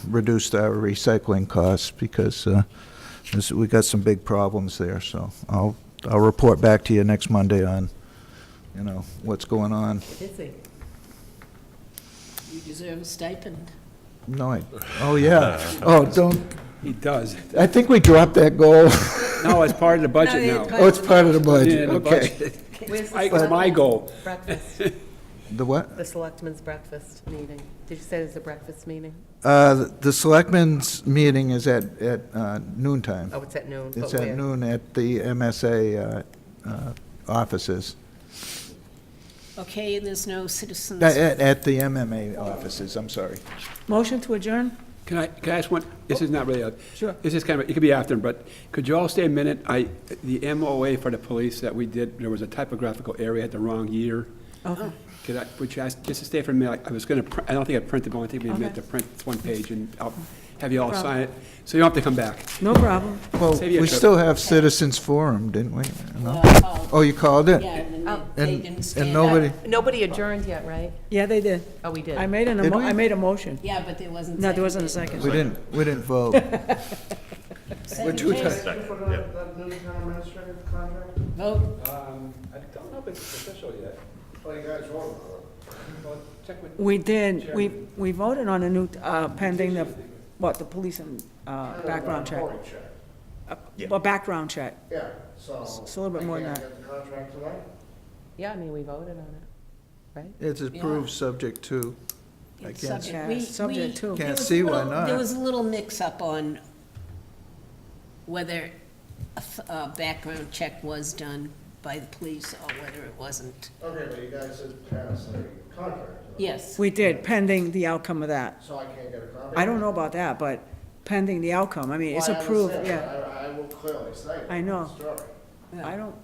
reduce our recycling costs, because we got some big problems there. So I'll report back to you next Monday on, what's going on. Busy. You deserve a stipend. No, oh yeah. Oh, don't. He does. I think we dropped that goal. No, it's part of the budget now. Oh, it's part of the budget. Yeah, the Okay. budget. Where's the It's my goal. breakfast? The what? The Selectmen's breakfast meeting. Did you say there's a breakfast meeting? The Selectmen's meeting is at noontime. Oh, it's at noon. It's but at where? noon at the MSA offices. Okay, and there's no citizens. At the MMA offices, I'm sorry. Motion to adjourn? Can I ask one? This is not really a. Sure. This is kind of, it could be after, but could you all stay a minute? The MOA for the police that we did, there was a typographical error, had the wrong year. Okay. Would you ask, just to stay for a minute, I was gonna, I don't think I printed, but I think we meant to print this one page, and I'll have you all No sign it, so you don't have to come back. No problem. Well, Save you a we trip. still have citizens forum, didn't we? No? Oh, you called it? Yeah, and Oh. they And- didn't and stand nobody- up. Nobody adjourned yet, right? Yeah, they did. Oh, we did. I made Did we? I made a motion. Yeah, but there wasn't. No, there wasn't a seconded. second. We didn't vote. We're too Second, tight. Vote. I don't know if it's official yet. Oh, you guys voted for it. Well, check with. We did, we voted on a new, pending the police and background check. Well, background check. Yeah, so. It's a little bit more than that. Get the contract tonight? Yeah, I mean, we voted on it, right? It's approved subject to. I It's can't, subject. Yeah, subject to. there Can't was a see why little- not. There was a little mix-up on whether a background check was done by the police or whether it wasn't. Okay, but you guys did pass a contract. tonight. Yes. We did, pending the outcome of that. So I can't get a copy? I don't know about that, but pending the outcome. I mean, it's Well, I approved, understand, yeah. but I will clearly say. I know. the story. I don't,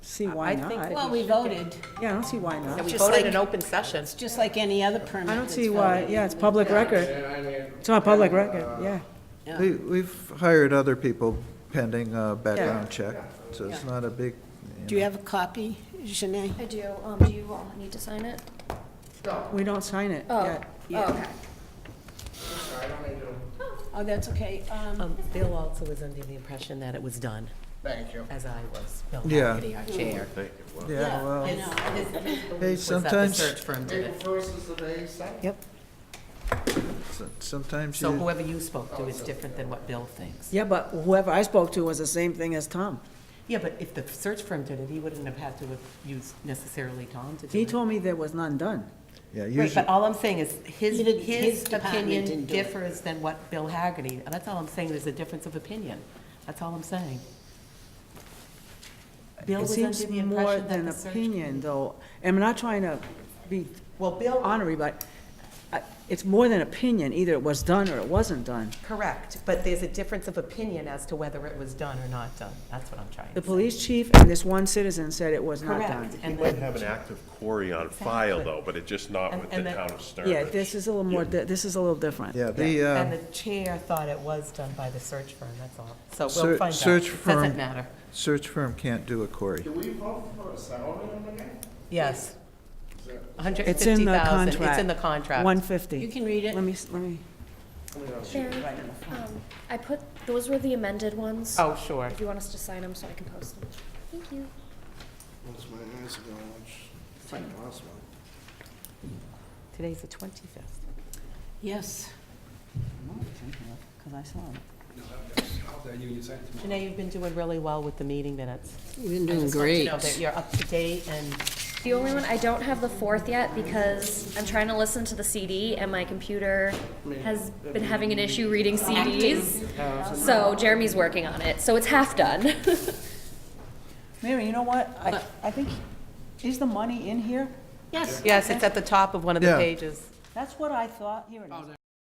See why I not. think- Well, we voted. Yeah, I don't see why Yeah, not. we Just voted like- in open session. It's just like any other permit. I don't that's see why, voted. yeah, it's public record. It's on public record, yeah. Yeah. We've hired other people pending background check, so it's not a big, Do you have a copy, Janae? I do. Do you all need to sign it? We don't sign it Oh, yet. oh, okay. Oh, that's okay. Bill also was under the impression that it was done, Thank you. as I was. Bill Yeah. Hagerty, our chair. yeah, well, His belief hey, was that the sometimes, search firm did April it. first is the day set? Yep. sometimes So you, whoever you spoke to is different than what Bill thinks. Yeah, but whoever I spoke to was the same thing as Tom. Yeah, but if the search firm did it, he wouldn't have had to have used necessarily Tom to do it. He told me there was none done. yeah, Right, usually, but all I'm saying is his, He didn't- his his department opinion didn't do it. differs than what Bill Hagerty, and that's all I'm saying, there's a difference of opinion. That's all I'm saying. Bill It was seems under the more impression than that the search. opinion, though. I'm not trying to be Well, Bill, honorary, but it's more than opinion. Either it was done or it wasn't done. correct, but there's a difference of opinion as to whether it was done or not done. That's what I'm trying to say. The police chief and this one citizen said it was not done. Correct. You And might then, have an active quarry on file, Exactly. though, but it's just not And- with and the the- town of Sturbridge. Yeah, this is a little more, this is a little different. yeah, and the, the chair thought it was done by the search firm, that's all. So Search- we'll find out. search It firm- doesn't matter. search firm can't do a query. Do we vote for a salary on the game? Yes. Is it- 150,000. It's in the contract. It's in the contract. 150. You can read it. Let me, There, I put, those were the amended ones. Oh, sure. If you want us to sign them so I can post them. Thank you. What's my eyes ago, which, like last one. Today's the 25th. Yes. because I saw it. You sign it tomorrow. Janae, you've been doing really well with the meeting minutes. You've been I doing just want you to great. know that you're up to date and The only one, I don't have the 4th yet because I'm trying to listen to the CD and my computer has been having an issue reading CDs. So Jeremy's working on it, so it's half done. Mary, you know what? I think, is the money in here? Yes. yes, it's at the top of one of the Yeah. pages. That's what I thought. Here it is.